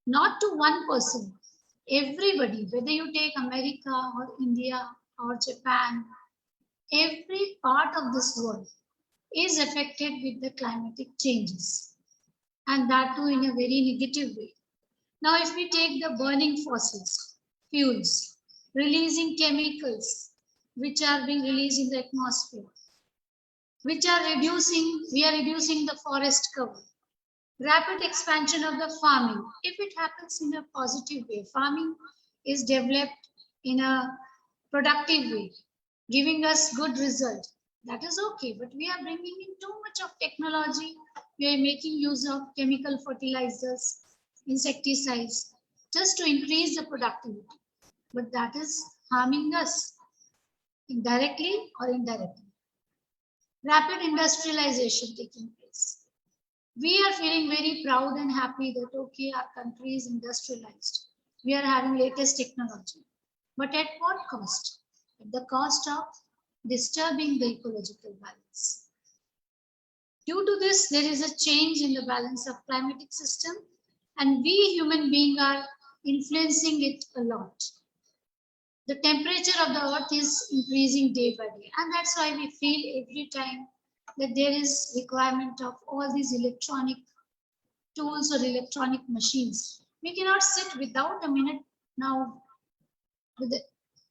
not to one person, everybody, whether you take America or India or Japan, every part of this world is affected with the climatic changes, and that too in a very negative way. Now, if we take the burning fossils, fuels, releasing chemicals which are being released in the atmosphere, which are reducing, we are reducing the forest cover, rapid expansion of the farming. If it happens in a positive way, farming is developed in a productive way, giving us good result, that is okay. But we are bringing in too much of technology. We are making use of chemical fertilizers, insecticides, just to increase the productivity. But that is harming us, indirectly or indirectly. Rapid industrialization taking place. We are feeling very proud and happy that, okay, our country is industrialized. We are having latest technology. But at what cost? At the cost of disturbing the ecological balance. Due to this, there is a change in the balance of climatic system, and we human beings are influencing it a lot. The temperature of the earth is increasing day by day, and that's why we feel every time that there is requirement of all these electronic tools or electronic machines. We cannot sit without a minute now with the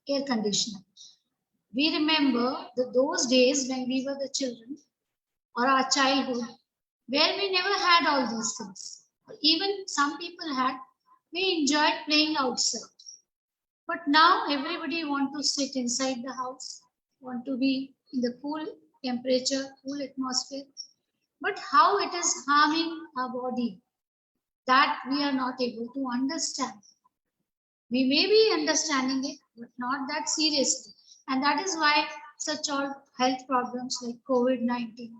air conditioner. We remember those days when we were the children or our childhood where we never had all these things. Or even some people had, we enjoyed playing outside. But now everybody want to sit inside the house, want to be in the cool temperature, cool atmosphere. But how it is harming our body, that we are not able to understand. We may be understanding it, but not that seriously. And that is why such all health problems like COVID-19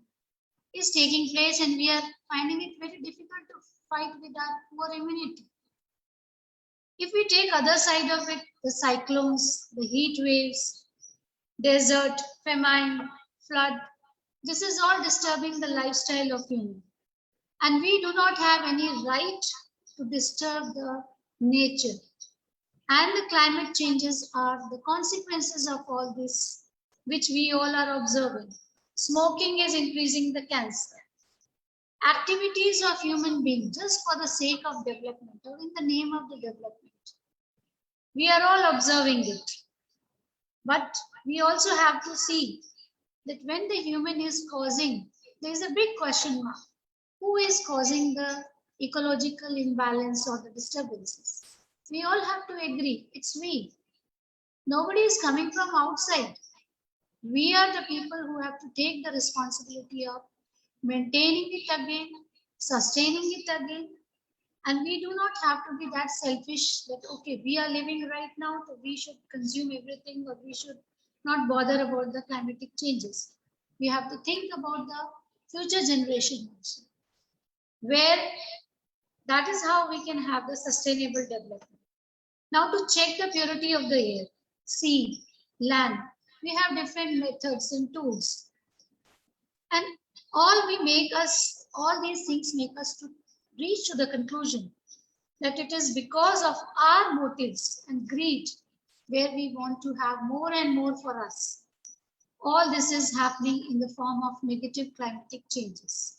is taking place, and we are finding it very difficult to fight with our poor immunity. If we take other side of it, the cyclones, the heat waves, desert, famine, flood, this is all disturbing the lifestyle of human. And we do not have any right to disturb the nature. And the climate changes are the consequences of all this, which we all are observing. Smoking is increasing the cancer. Activities of human beings just for the sake of development or in the name of the development. We are all observing it. But we also have to see that when the human is causing, there is a big question mark. Who is causing the ecological imbalance or the disturbances? We all have to agree, it's we. Nobody is coming from outside. We are the people who have to take the responsibility of maintaining it again, sustaining it again. And we do not have to be that selfish that, okay, we are living right now, so we should consume everything or we should not bother about the climatic changes. We have to think about the future generation also, where that is how we can have the sustainable development. Now to check the purity of the air, sea, land, we have different methods and tools. And all these things make us to reach to the conclusion that it is because of our motives and greed where we want to have more and more for us. All this is happening in the form of negative climatic changes.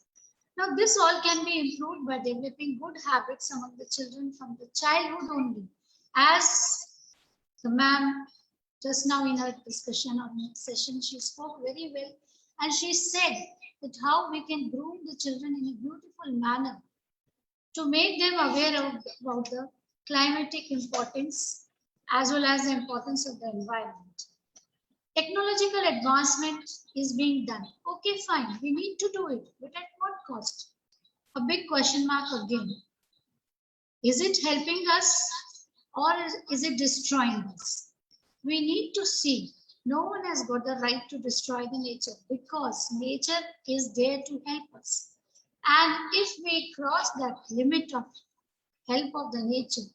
Now this all can be improved by developing good habits among the children from the childhood only. As the ma'am just now in her discussion or session, she spoke very well, and she said that how we can groom the children in a beautiful manner to make them aware about the climatic importance as well as the importance of the environment. Technological advancement is being done. Okay, fine, we need to do it, but at what cost? A big question mark again. Is it helping us or is it destroying us? We need to see. No one has got the right to destroy the nature because nature is there to help us. And if we cross that limit of help of the nature,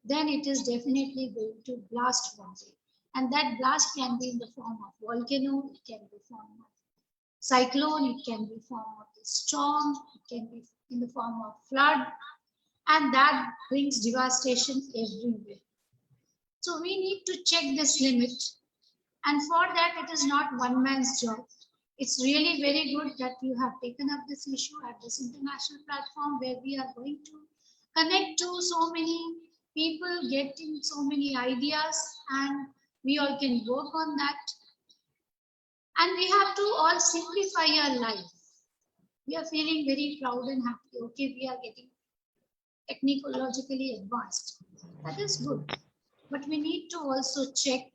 then it is definitely going to blast one day. And that blast can be in the form of volcano, it can be form of cyclone, it can be form of the storm, it can be in the form of flood, and that brings devastation everywhere. So we need to check this limit, and for that it is not one man's job. It's really very good that you have taken up this issue at this international platform where we are going to connect to so many people, getting so many ideas, and we all can work on that. And we have to all simplify our life. We are feeling very proud and happy. Okay, we are getting technologically advanced. That is good. But we need to also check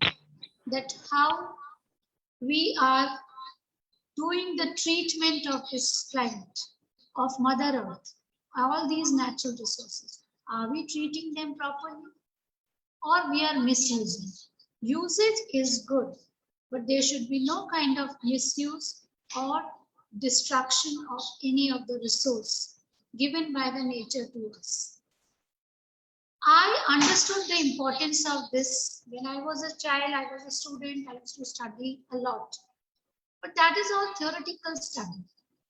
that how we are doing the treatment of this climate, of Mother Earth, all these natural resources. Are we treating them properly or we are misusing? Usage is good, but there should be no kind of misuse or destruction of any of the resource given by the nature to us. I understood the importance of this when I was a child, I was a student, I used to study a lot. But that is all theoretical study,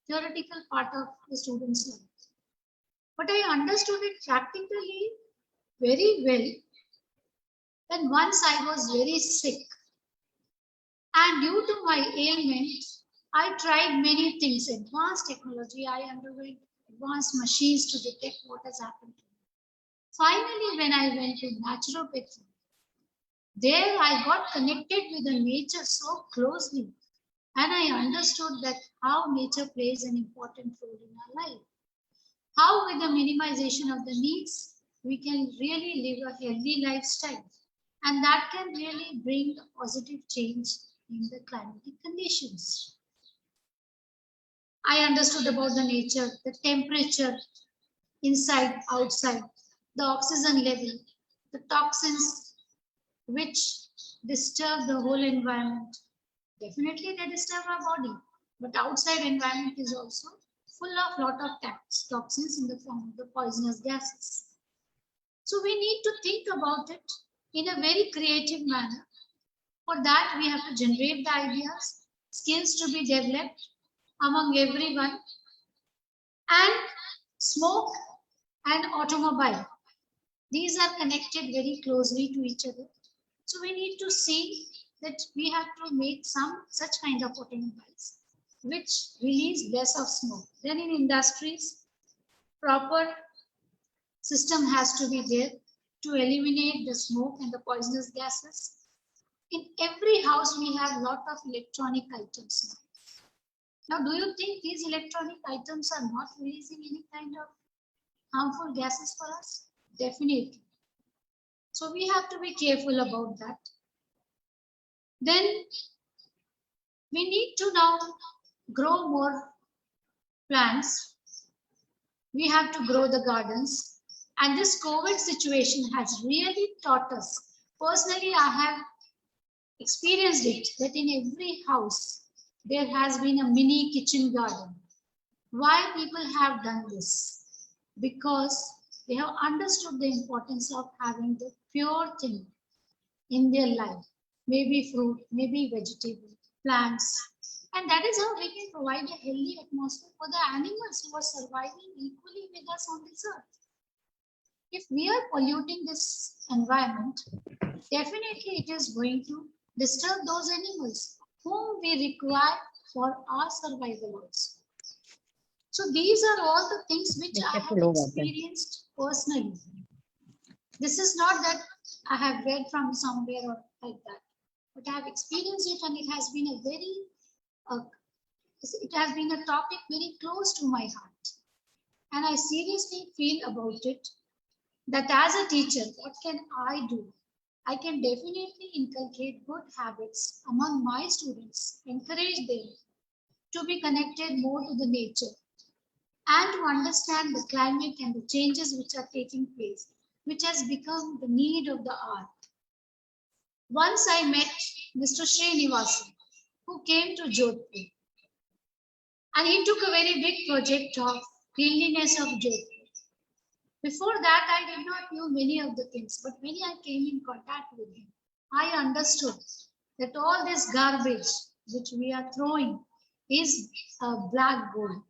theoretical part of the student's life. But I understood it practically very well Then once I was very sick, and due to my ailment, I tried many things, advanced technology, I underwent advanced machines to detect what has happened to me. Finally, when I went to naturopathy, there I got connected with the nature so closely, and I understood that how nature plays an important role in our life. How with the minimization of the needs, we can really live a healthy lifestyle. And that can really bring a positive change in the climatic conditions. I understood about the nature, the temperature, inside, outside, the oxygen level, the toxins which disturb the whole environment. Definitely they disturb our body, but outside environment is also full of lot of toxins in the form of the poisonous gases. So we need to think about it in a very creative manner. For that, we have to generate the ideas, skills to be developed among everyone, and smoke and automobile. These are connected very closely to each other. So we need to see that we have to make some such kind of automobiles which release less of smoke. Then in industries, proper system has to be there to eliminate the smoke and the poisonous gases. In every house, we have a lot of electronic items now. Now, do you think these electronic items are not releasing any kind of harmful gases for us? Definitely. So we have to be careful about that. Then we need to now grow more plants. We have to grow the gardens. And this COVID situation has really taught us. Personally, I have experienced it that in every house there has been a mini kitchen garden. Why people have done this? Because they have understood the importance of having the pure thing in their life. Maybe fruit, maybe vegetable, plants. And that is how we can provide a healthy atmosphere for the animals who are surviving equally with us on this earth. If we are polluting this environment, definitely it is going to disturb those animals whom we require for our survival also. So these are all the things which I have experienced personally. This is not that I have read from somewhere or like that, but I have experienced it, and it has been a topic very close to my heart. And I seriously feel about it that as a teacher, what can I do? I can definitely inculcate good habits among my students, encourage them to be connected more to the nature and to understand the climate and the changes which are taking place, which has become the need of the hour. Once I met Mr. Srinivasan, who came to Jodhpur, and he took a very big project of cleanliness of Jodhpur. Before that, I did not know many of the things, but when I came in contact with him, I understood that all this garbage which we are throwing is a black gold,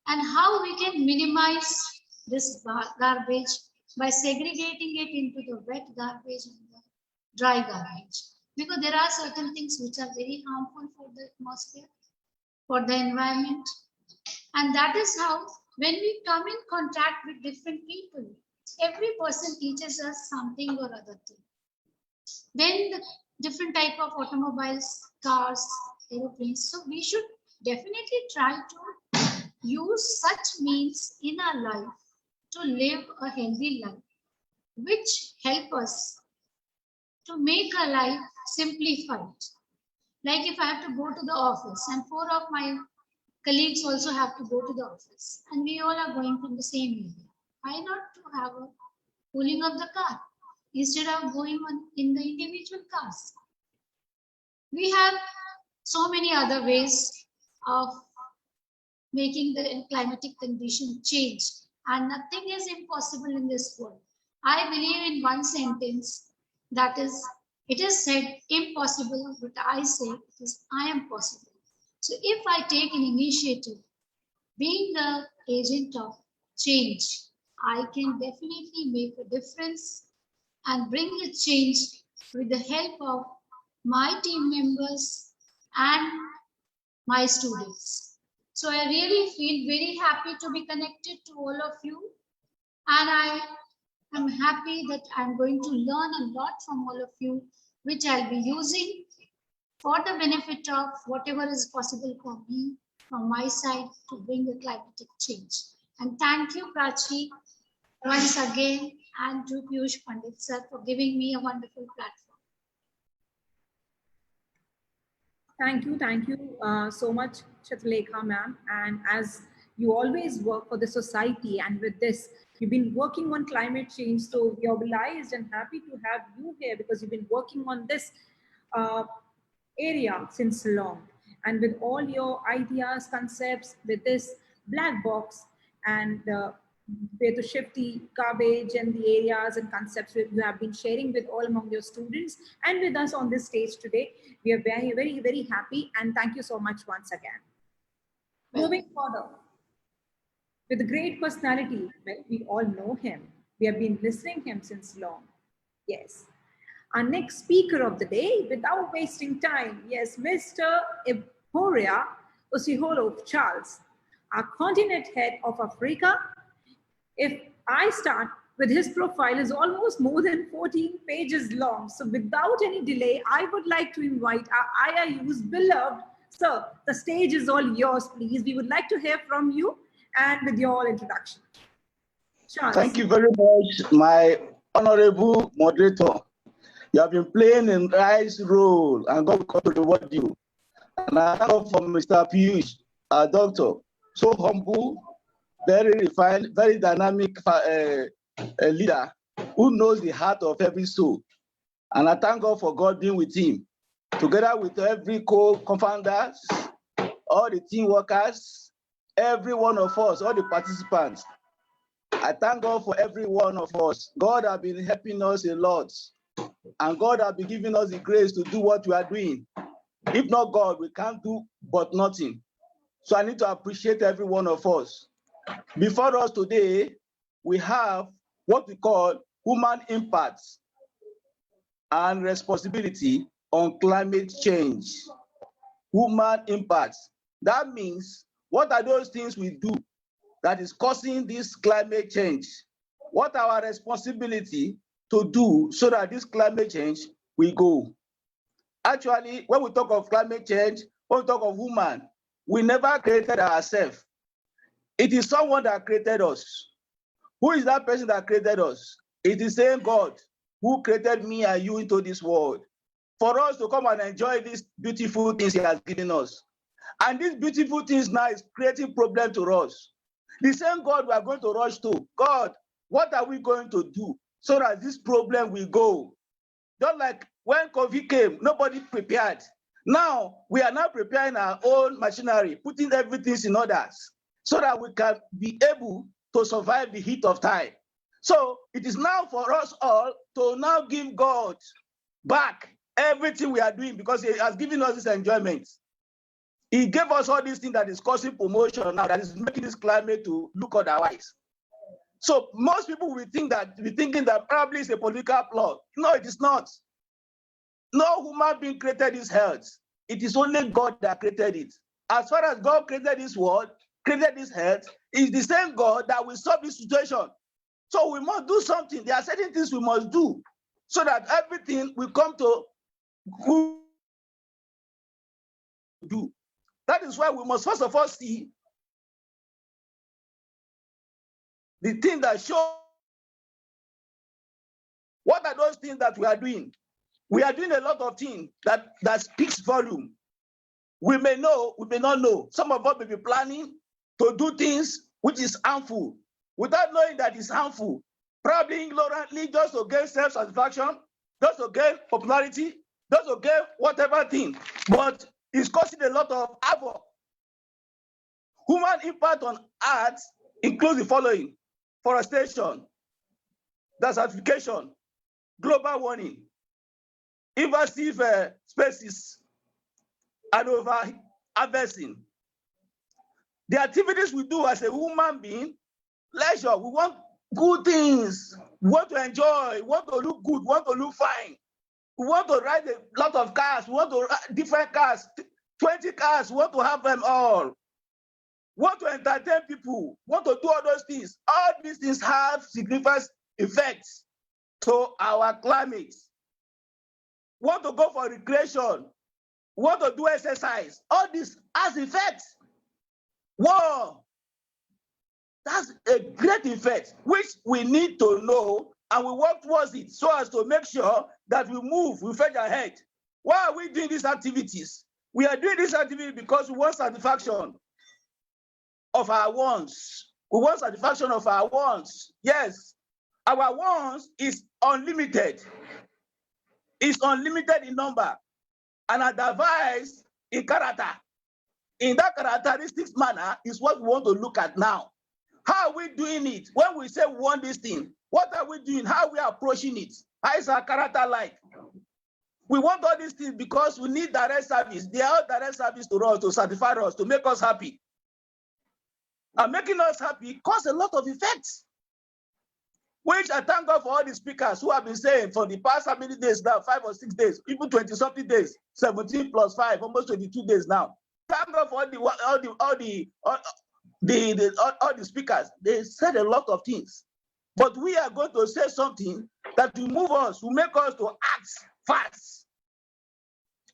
and how we can minimize this garbage by segregating it into the wet garbage and the dry garbage. Because there are certain things which are very harmful for the atmosphere, for the environment. And that is how, when we come in contact with different people, every person teaches us something or other thing. Then the different type of automobiles, cars, aeroplanes. So we should definitely try to use such means in our life to live a healthy life, which help us to make our life simplified. Like if I have to go to the office and 4 of my colleagues also have to go to the office and we all are going from the same area, why not to have a pooling of the car instead of going on in the individual cars? We have so many other ways of making the climatic condition change, and nothing is impossible in this world. I believe in one sentence, that is, it is said impossible, but I say it is I am possible. So if I take an initiative, being the agent of change, I can definitely make a difference and bring a change with the help of my team members and my students. So I really feel very happy to be connected to all of you, and I am happy that I'm going to learn a lot from all of you, which I'll be using for the benefit of whatever is possible for me from my side to bring the climatic change. And thank you, Prachi, once again, and to Piyush Pandit sir for giving me a wonderful platform. Thank you so much, Chitralekha ma'am. And as you always work for the society, and with this, you've been working on climate change. So we are obliged and happy to have you here because you've been working on this uh, area since long. And with all your ideas, concepts, with this black box, and where to shift the garbage and the areas and concepts that you have been sharing with all among your students and with us on this stage today. We are very, very, very happy, and thank you so much once again. Moving further, with a great personality, well, we all know him. We have been listening him since long. Yes. Our next speaker of the day, without wasting time, yes, Mr. Euphoria Osiholo Charles, our continent head of Africa. If I start with his profile is almost more than 14 pages long. So without any delay, I would like to invite our IIU's beloved, sir, the stage is all yours, please. We would like to hear from you and with your introduction. Charles. Thank you very much, my honorable moderator. You have been playing a nice role, and God will reward you. And I thank God for Mr. Piyush, our doctor, so humble, very refined, very dynamic leader who knows the heart of every soul. And I thank God for God being with him, together with every co-founders, all the team workers, every one of us, all the participants. I thank God for every one of us. God has been helping us a lot. And God has been giving us the grace to do what we are doing. If not God, we can't do but nothing. So I need to appreciate every one of us. Before us today, we have what we call human impact and responsibility on climate change. Human impact. That means, what are those things we do that is causing this climate change? What are our responsibility to do so that this climate change will go? Actually, when we talk of climate change, when we talk of human, we never created ourselves. It is someone that created us. Who is that person that created us? It is the same God who created me and you into this world for us to come and enjoy these beautiful things he has given us. And these beautiful things now is creating problem to us. The same God we are going to rush to. God, what are we going to do so that this problem will go? Just like when COVID came, nobody prepared. Now, we are now preparing our own machinery, putting everything in order so that we can be able to survive the heat of time. So it is now for us all to now give God back everything we are doing because he has given us this enjoyment. He gave us all these things that is causing promotion now, that is making this climate to look otherwise. So most people will think that, be thinking that probably it's a political plot. No, it is not. No human being created this health. It is only God that created it. As far as God created this world, created this health, it's the same God that will solve this situation. So we must do something. There are certain things we must do so that everything will come to who do. That is why we must first of all see the thing that show. What are those things that we are doing? We are doing a lot of things that speaks volume. We may know, we may not know. Some of us may be planning to do things which is harmful without knowing that it's harmful. Probably ignorantly, just to gain self-satisfaction, just to gain popularity, just to gain whatever thing. But it's causing a lot of havoc. Human impact on Earth includes the following: forestation, desertification, global warming, invasive species, and over-harvesting. The activities we do as a human being, leisure, we want good things, we want to enjoy, we want to look good, we want to look fine. We want to ride a lot of cars. We want to ride different cars, 20 cars. We want to have them all. We want to entertain people. We want to do all those things. All these things have significant effects to our climate. We want to go for recreation. We want to do exercise. All this has effects. Wow. That's a great effect, which we need to know, and we work towards it so as to make sure that we move, we fetch ahead. Why are we doing these activities? We are doing this activity because we want satisfaction of our wants. We want satisfaction of our wants. Yes, our wants is unlimited. It's unlimited in number and are diverse in character. In that characteristics manner is what we want to look at now. How are we doing it? When we say we want this thing, what are we doing? How are we approaching it? How is our character like? We want all these things because we need direct service. They are direct service to us, to satisfy us, to make us happy. And making us happy causes a lot of effects, which I thank God for all the speakers who have been saying for the past how many days now, 5 or 6 days, even 20-something days, 17 plus 5, almost 22 days now. Thank God for all the speakers. They said a lot of things, but we are going to say something that will move us, will make us to act fast.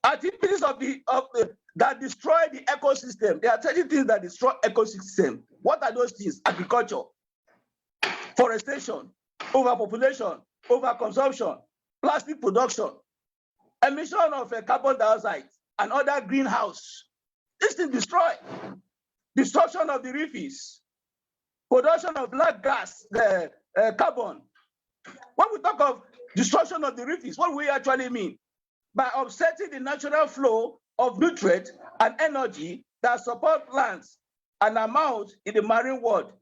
Activities that destroy the ecosystem. There are certain things that destroy ecosystem. What are those things? Agriculture, forestation, overpopulation, overconsumption, plastic production, emission of carbon dioxide and other greenhouse. This thing destroy. Destruction of the reefs, production of black gas, carbon. When we talk of destruction of the reefs, what do we actually mean? By upsetting the natural flow of nutrients and energy that support plants and amount in the marine world.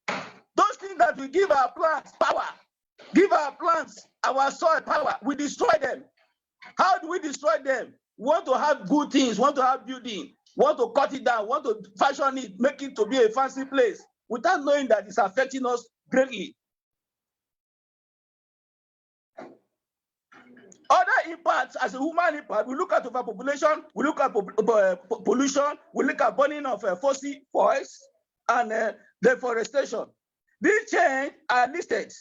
Those things that we give our plants power, give our plants our soil power, we destroy them. How do we destroy them? We want to have good things, want to have building, want to cut it down, want to fashion it, make it to be a fancy place, without knowing that it's affecting us greatly. Other impacts, as a human impact, we look at overpopulation, we look at pollution, we look at burning of fossil fuels and deforestation. These changes are listed.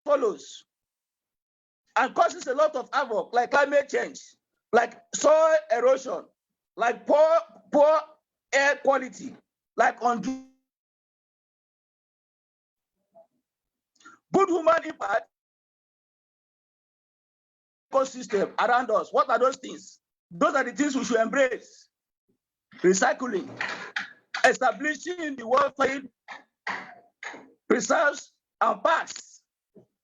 Follows and causes a lot of havoc, like climate change, like soil erosion, like poor air quality, like undue. Good human impact ecosystem around us. What are those things? Those are the things we should embrace. Recycling, establishing the World Trade reserves and parks,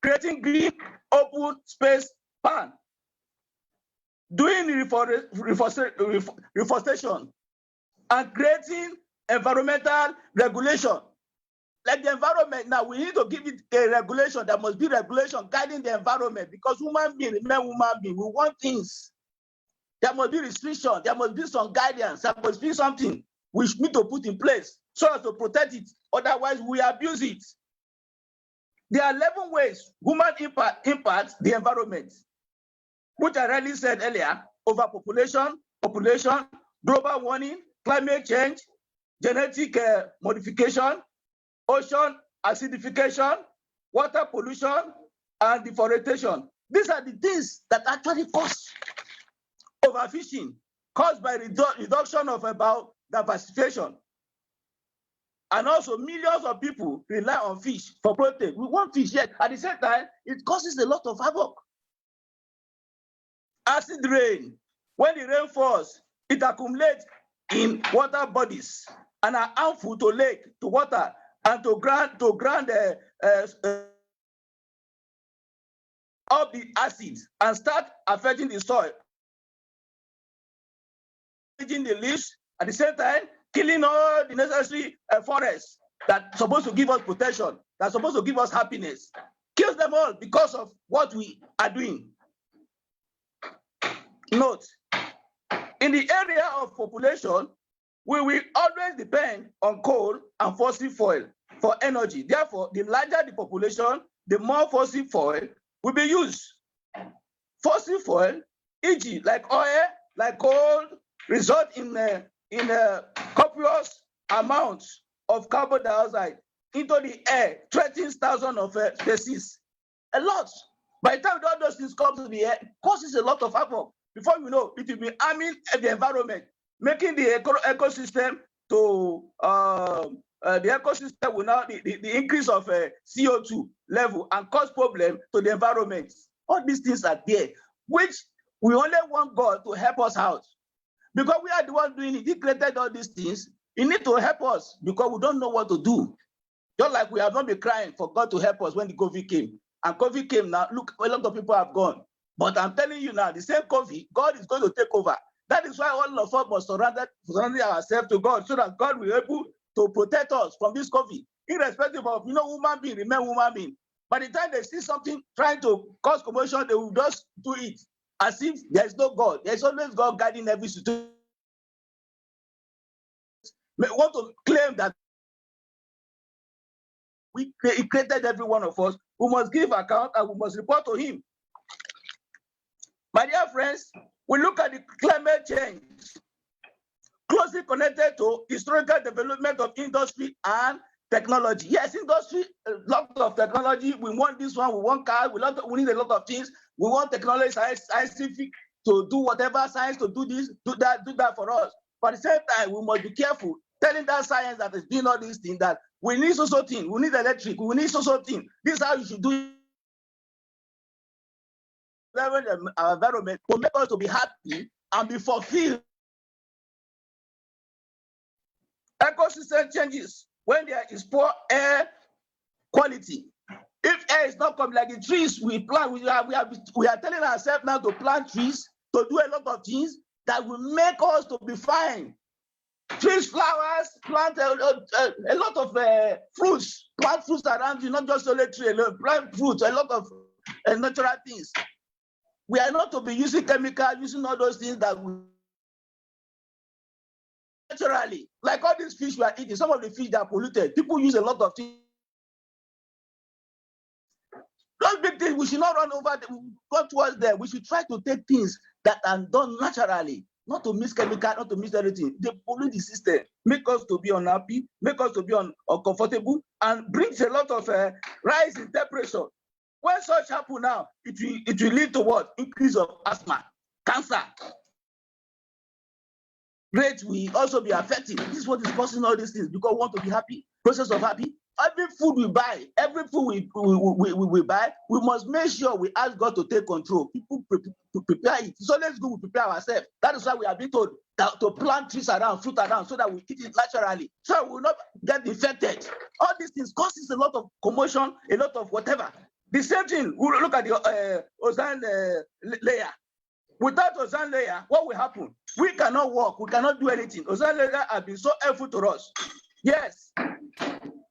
creating green open space plan, doing reforestation, and creating environmental regulation. Like the environment now, we need to give it a regulation. There must be regulation guiding the environment, because human beings remain human beings. We want things. There must be restriction. There must be some guidance. There must be something we need to put in place so as to protect it. Otherwise, we abuse it. There are 11 ways human impacts the environment, which I already said earlier: overpopulation, population, global warming, climate change, genetic modification, ocean acidification, water pollution, and deforestation. These are the things that actually cause overfishing, caused by reduction of biodiversification. And also, millions of people rely on fish for protein. We want fish, yet at the same time, it causes a lot of havoc. Acid rain. When the rain falls, it accumulates in water bodies and are harmful to lake, to water, and to ground of the acids and start affecting the soil, changing the leaves, at the same time killing all the necessary forests that's supposed to give us protection, that's supposed to give us happiness. Kills them all because of what we are doing. Note, in the area of population, we will always depend on coal and fossil fuel for energy. Therefore, the larger the population, the more fossil fuel will be used. Fossil fuel, e.g., like oil, like coal, result in copious amounts of carbon dioxide into the air, threatens thousands of species. A lot. By the time all those things come to the air, it causes a lot of havoc. Before you know, it will be harming the environment, making the ecosystem to the ecosystem will now the increase of CO2 level and cause problem to the environment. All these things are there, which we only want God to help us out. Because we are the ones doing it. He created all these things. He needs to help us because we don't know what to do. Just like we have not been crying for God to help us when the COVID came. And COVID came now, look, a lot of people have gone. But I'm telling you now, the same COVID, God is going to take over. That is why all of us must surrender ourselves to God so that God will be able to protect us from this COVID. Irrespective of, human being, remain human being. By the time they see something trying to cause commotion, they will just do it as if there's no God. There's always God guiding every situation. We want to claim that He created every one of us. We must give account and we must report to Him. My dear friends, we look at the climate change closely connected to historical development of industry and technology. Yes, industry, a lot of technology. We want this one, we want cars, we need a lot of things. We want technology, scientific to do whatever, science to do this, do that for us. But at the same time, we must be careful telling that science that is doing all these things that we need so thing, we need electric, we need so thing. This is how you should do it. Our environment will make us to be happy and be fulfilled. Ecosystem changes when there is poor air quality. If air is not coming, like the trees we plant, we are telling ourselves now to plant trees, to do a lot of things that will make us to be fine. Trees, flowers, plant a lot of fruits, plant fruits around you, not just only tree alone, plant fruits, a lot of natural things. We are not to be using chemicals, using all those things that we naturally, like all these fish we are eating, some of the fish that are polluted, people use a lot of things. Those big things, we should not run over them, go towards them. We should try to take things that are done naturally, not to mix chemical, not to mix everything. They pollute the system, make us to be unhappy, make us to be uncomfortable, and brings a lot of rise in temperature. When such happen now, it will lead to what? Increase of asthma, cancer. Rate will also be affected. This is what is causing all these things because we want to be happy, process of happy. Every food we buy, every food we buy, we must make sure we ask God to take control. People prepare it. It's always good we prepare ourselves. That is why we have been told that to plant trees around, fruit around, so that we eat it naturally, so we will not get infected. All these things causes a lot of commotion, a lot of whatever. The same thing, we look at the ozone layer. Without ozone layer, what will happen? We cannot walk, we cannot do anything. Ozone layer has been so helpful to us. Yes.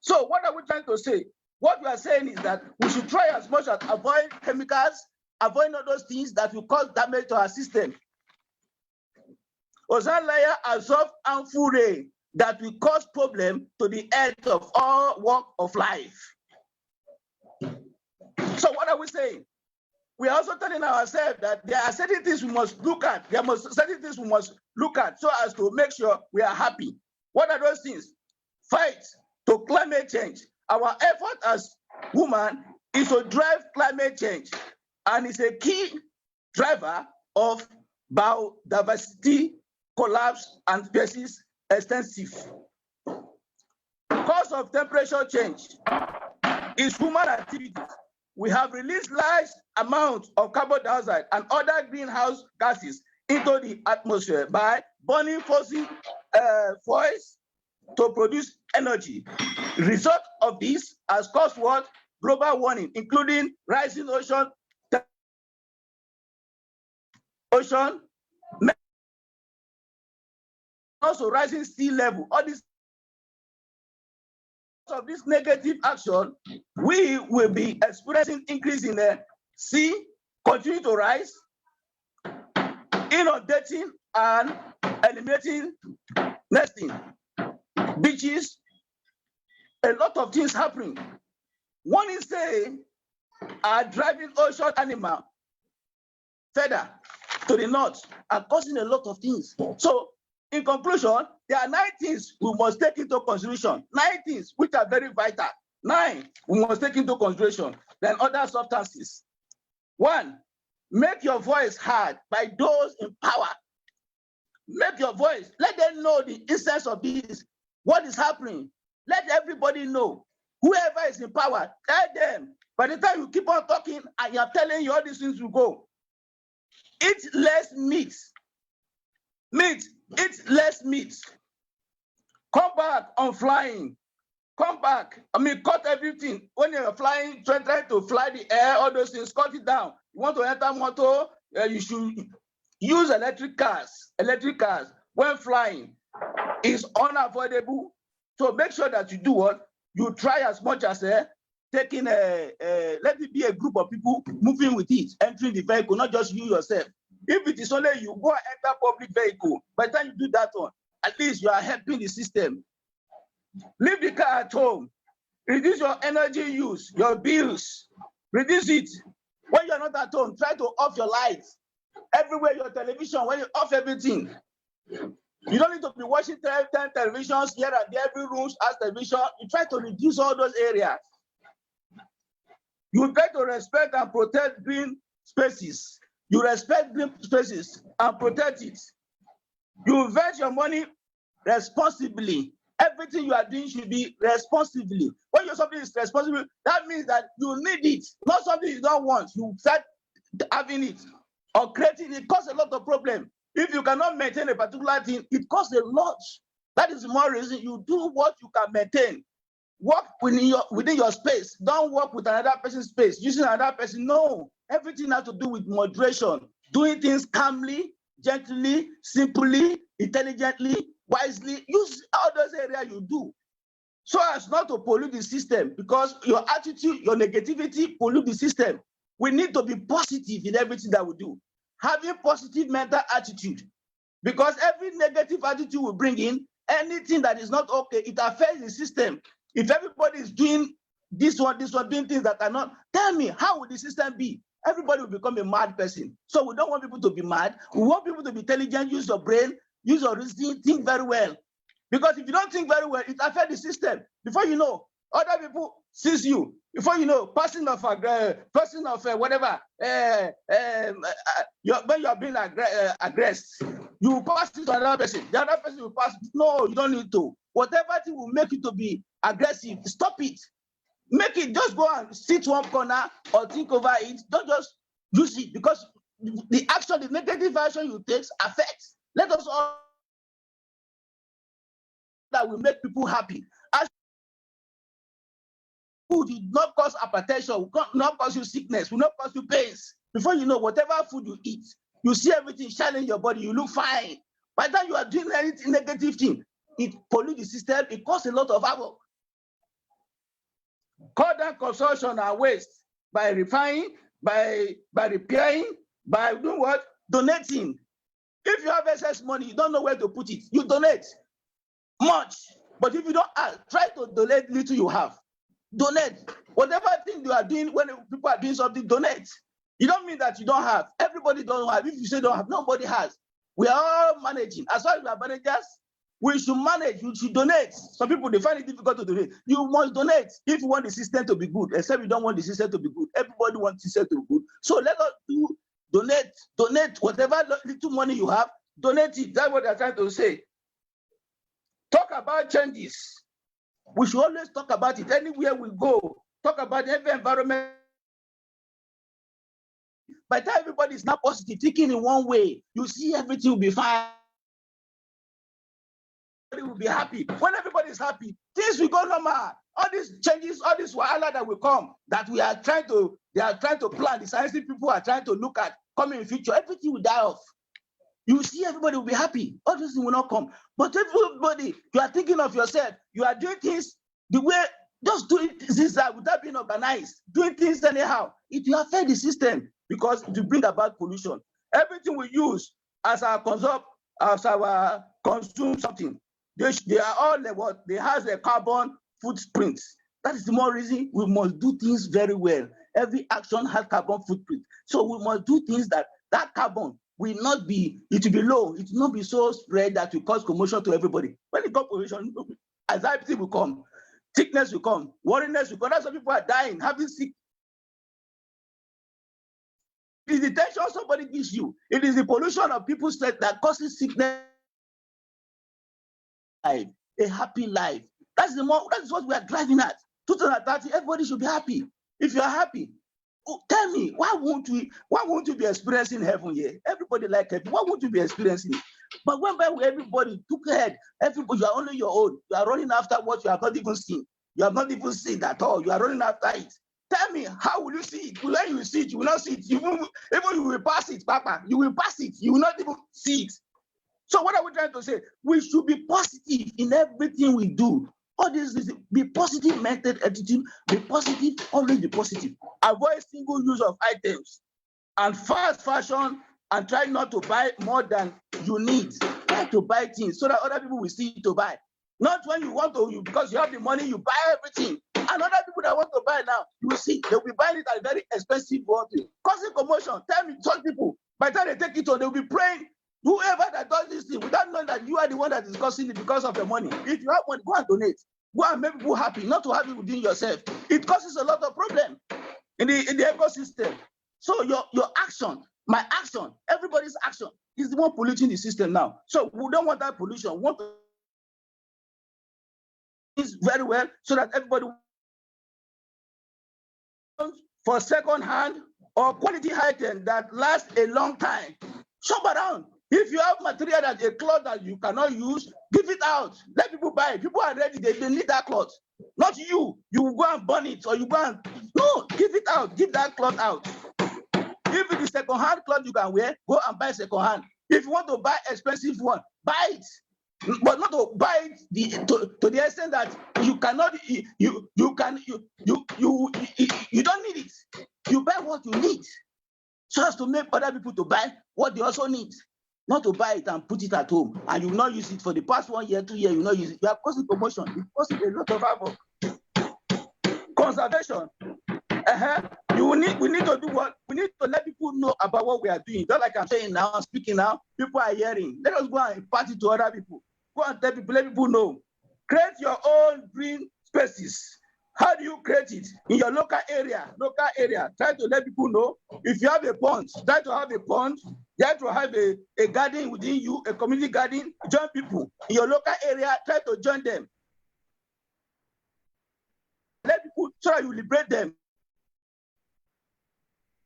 So what are we trying to say? What we are saying is that we should try as much as avoid chemicals, avoid all those things that will cause damage to our system. Ozone layer absorbs harmful rays that will cause problem to the health of all walk of life. So what are we saying? We are also telling ourselves that there are certain things we must look at. There are certain things we must look at so as to make sure we are happy. What are those things? Fight to climate change. Our effort as women is to drive climate change, and it's a key driver of biodiversity collapse and species extensive. Cause of temperature change is human activities. We have released large amounts of carbon dioxide and other greenhouse gases into the atmosphere by burning fossil fuels to produce energy. The result of this has caused what? Global warming, including rising ocean, also rising sea level. All this of this negative action, we will be experiencing increase in the sea, continue to rise, inundating and eliminating nesting, beaches, a lot of things happening. One is saying, driving ocean animal further to the north are causing a lot of things. So, in conclusion, there are 9 things we must take into consideration. 9 things which are very vital. 9 we must take into consideration. Then other substances. 1, make your voice heard by those in power. Make your voice. Let them know the essence of this. What is happening? Let everybody know. Whoever is in power, tell them. By the time you keep on talking, I am telling you all these things will go. Eat less meat. Eat less meat. Come back on flying. Come back. Cut everything. When you're flying, trying to fly the air, all those things, cut it down. You want to enter motor, you should use electric cars. Electric cars, when flying, is unavoidable. So make sure that you do what? You try as much as taking let it be a group of people moving with it, entering the vehicle, not just you yourself. If it is only you, go and enter public vehicle. By the time you do that one, at least you are helping the system. Leave the car at home. Reduce your energy use, your bills. Reduce it. When you're not at home, try to off your lights. Everywhere, your television, when you off everything. You don't need to be watching 10 televisions here and there, every room has television. You try to reduce all those areas. You try to respect and protect green spaces. You respect green spaces and protect it. You invest your money responsibly. Everything you are doing should be responsibly. When you're something is responsible, that means that you need it, not something you don't want. You start having it or creating it. Causes a lot of problems. If you cannot maintain a particular thing, it costs a lot. That is more reason you do what you can maintain. Work within your space. Don't work with another person's space. Using another person. No. Everything has to do with moderation. Doing things calmly, gently, simply, intelligently, wisely. Use all those areas you do. So as not to pollute the system, because your attitude, your negativity pollute the system. We need to be positive in everything that we do. Having positive mental attitude. Because every negative attitude we bring in, anything that is not okay, it affects the system. If everybody is doing this one, doing things that are not, tell me, how would the system be? Everybody will become a mad person. So we don't want people to be mad. We want people to be intelligent, use your brain, use your reasoning, think very well. Because if you don't think very well, it affects the system. Before you know, other people sees you. Before you know, person of whatever, when you are being aggressed, you will pass it to another person. The other person will pass. No, you don't need to. Whatever thing will make you to be aggressive, stop it. Make it, just go and sit one corner or think over it. Don't just use it, because the action, the negative action you take affects. Let us all that will make people happy. As food will not cause hypertension, will not cause you sickness, will not cause you pains. Before you know, whatever food you eat, you see everything shining in your body, you look fine. By the time you are doing anything negative thing, it pollutes the system, it causes a lot of havoc. Cut down consumption and waste by refining, by repairing, by doing what? Donating. If you have excess money, you don't know where to put it, you donate much. But if you don't try to donate little you have. Donate. Whatever thing you are doing, when people are doing something, donate. You don't mean that you don't have. Everybody don't have. If you say don't have, nobody has. We are all managing. As far as we are managers, we should manage. You should donate. Some people, they find it difficult to donate. You must donate if you want the system to be good, except you don't want the system to be good. Everybody wants the system to be good. So let us donate whatever little money you have, donate it. That's what they're trying to say. Talk about changes. We should always talk about it. Anywhere we go, talk about every environment. By the time everybody is not positive, thinking in one way, you see everything will be fine. Everybody will be happy. When everybody is happy, things will go normal. All these changes, all this wahala that will come, that they are trying to plan, the scientific people are trying to look at coming in future, everything will die off. You see, everybody will be happy. All this will not come. But everybody, you are thinking of yourself. You are doing things the way, just doing things without being organized, doing things anyhow. It will affect the system because it will bring about pollution. Everything we use as our consume something, they are all what they have the carbon footprint. That is the more reason we must do things very well. Every action has carbon footprint. So we must do things that carbon will not be, it will be low, it will not be so spread that will cause commotion to everybody. When it comes to commotion, anxiety will come, sickness will come, worriness will come. That's why people are dying, having sick. It is the tension somebody gives you. It is the pollution of people's sweat that causes sickness. A happy life. That is what we are driving at. 2030, everybody should be happy. If you are happy, tell me, why won't you be experiencing heaven here? Everybody like heaven. Why won't you be experiencing it? But when everybody took ahead, everybody, you are only your own. You are running after what you have not even seen. You have not even seen at all. You are running after it. Tell me, how will you see it? When you will see it, you will not see it. Even you will pass it, Papa. You will pass it. You will not even see it. So what are we trying to say? We should be positive in everything we do. All this is be positive mental attitude, be positive, always be positive. Avoid single use of items and fast fashion, and try not to buy more than you need. Try to buy things so that other people will see to buy. Not when you want to, because you have the money, you buy everything. And other people that want to buy now, you will see, they'll be buying it at a very expensive one, causing commotion. Tell me, such people, by the time they take it on, they'll be praying. Whoever that does this thing, without knowing that you are the one that is causing it because of the money. If you have money, go and donate. Go and make people happy, not to have it within yourself. It causes a lot of problem in the ecosystem. So your action, my action, everybody's action is the one polluting the system now. So we don't want that pollution. We want to do this very well so that everybody for second hand or quality item that lasts a long time. Shop around. If you have material that a cloth that you cannot use, give it out. Let people buy it. People are ready. They need that cloth. Not you. You will go and burn it, or you go and no, give it out. Give that cloth out. If it is second-hand cloth you can wear, go and buy second-hand. If you want to buy expensive one, buy it. But not to buy it to the extent that you cannot, you don't need it. You buy what you need, so as to make other people to buy what they also need. Not to buy it and put it at home, and you will not use it for the past 1 year, 2 years, you will not use it. You are causing commotion. It causes a lot of havoc. Conservation. We need to do what? We need to let people know about what we are doing. Just like I'm saying now, I'm speaking now, people are hearing. Let us go and impart it to other people. Go and tell people, let people know. Create your own green spaces. How do you create it? In your local area. Try to let people know. If you have a pond, try to have a pond. You have to have a garden within you, a community garden. Join people. In your local area, try to join them. Let people try to liberate them.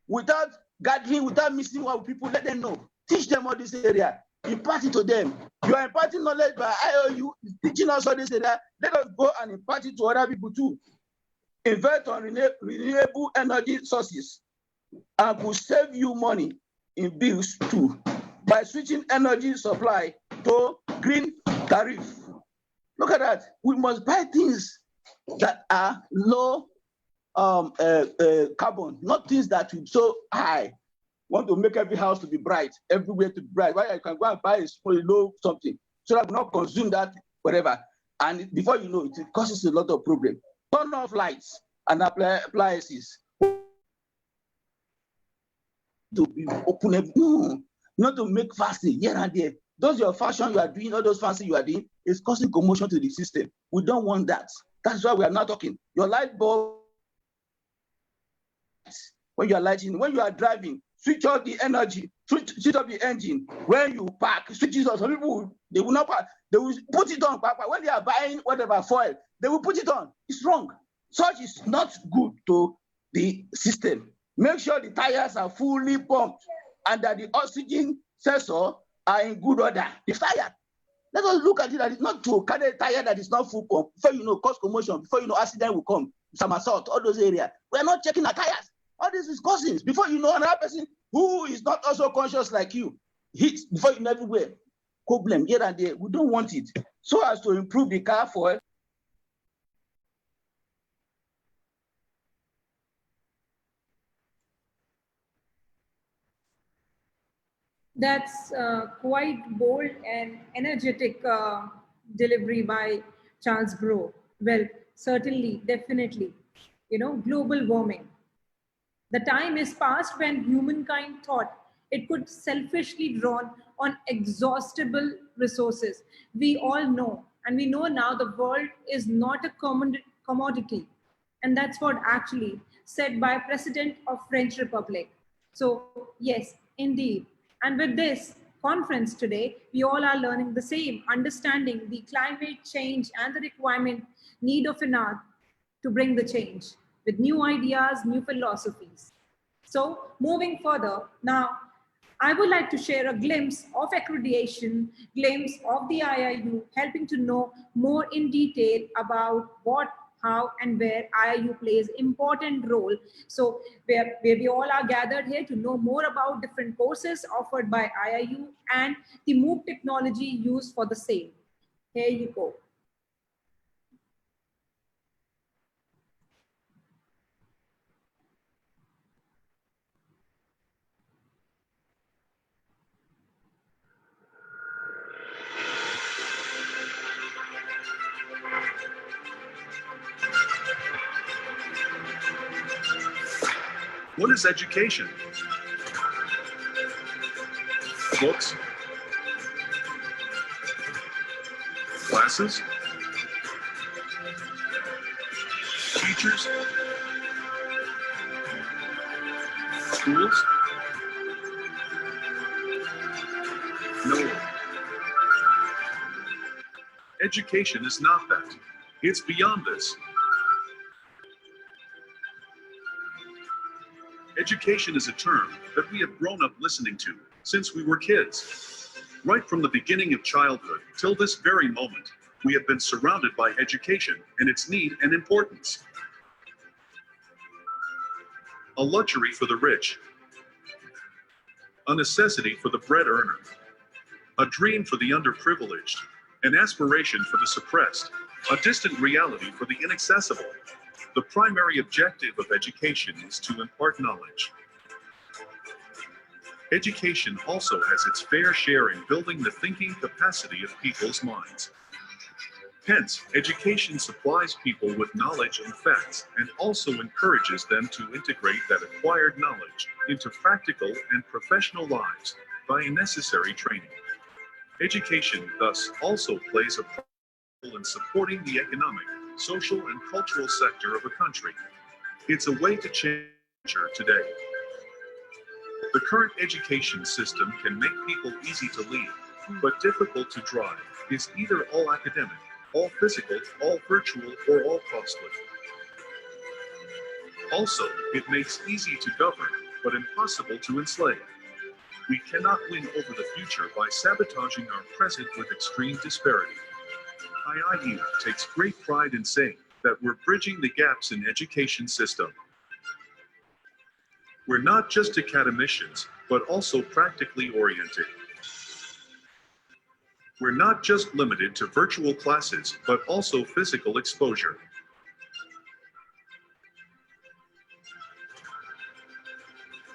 Without gathering, without missing what people, let them know. Teach them all this area. Impart it to them. You are imparting knowledge by IIU, teaching us all this area. Let us go and impart it to other people too. Invest on renewable energy sources and will save you money in bills too by switching energy supply to green tariff. Look at that. We must buy things that are low carbon, not things that will be so high. Want to make every house to be bright, everywhere to be bright. Why you can go and buy a small low something so that we not consume that whatever. And before you know it, it causes a lot of problem. Turn off lights and appliances. To be open everything, not to make fasting here and there. Those your fashion you are doing, all those fasting you are doing, is causing commotion to the system. We don't want that. That's why we are not talking. Your light bulb, when you are lighting, when you are driving, switch off the energy, switch off the engine. When you park, switch it off. Some people, they will not park, they will put it on. When they are buying whatever foil, they will put it on. It's wrong. Such is not good to the system. Make sure the tires are fully pumped and that the oxygen sensor are in good order. The tire. Let us look at it that it's not to carry a tire that is not full pump. Before you know, cause commotion. Before you know, accident will come. Some assault, all those areas. We are not checking our tires. All this is causing. Before you know, another person who is not also conscious like you hits before you know everywhere. Problem here and there. We don't want it. So as to improve the car for. That's quite bold and energetic delivery by Charles Grove. Well, certainly, definitely, global warming. The time is past when humankind thought it could selfishly draw on exhaustible resources. We all know, and we know now the world is not a commodity. And that's what actually said by President of French Republic. So yes, indeed. And with this conference today, we all are learning the same, understanding the climate change and the requirement need of an art to bring the change with new ideas, new philosophies. So, moving further, now I would like to share a glimpse of accreditation, glimpse of the IIU, helping to know more in detail about what, how, and where IIU plays important role. So, where we all are gathered here to know more about different courses offered by IIU and the MOOC technology used for the same. Here you go. What is education? Books? Classes? Teachers? Schools? No. Education is not that. It's beyond this. Education is a term that we have grown up listening to since we were kids. Right from the beginning of childhood till this very moment, we have been surrounded by education and its need and importance. A luxury for the rich, a necessity for the bread earner, a dream for the underprivileged, an aspiration for the suppressed, a distant reality for the inaccessible. The primary objective of education is to impart knowledge. Education also has its fair share in building the thinking capacity of people's minds. Hence, education supplies people with knowledge and facts and also encourages them to integrate that acquired knowledge into practical and professional lives by necessary training. Education thus also plays a role in supporting the economic, social, and cultural sector of a country. It's a way to change culture today. The current education system can make people easy to lead, but difficult to drive. It's either all academic, all physical, all virtual, or all costly. Also, it makes easy to govern, but impossible to enslave. We cannot win over the future by sabotaging our present with extreme disparity. IIU takes great pride in saying that we're bridging the gaps in education system. We're not just academicians, but also practically oriented. We're not just limited to virtual classes, but also physical exposure.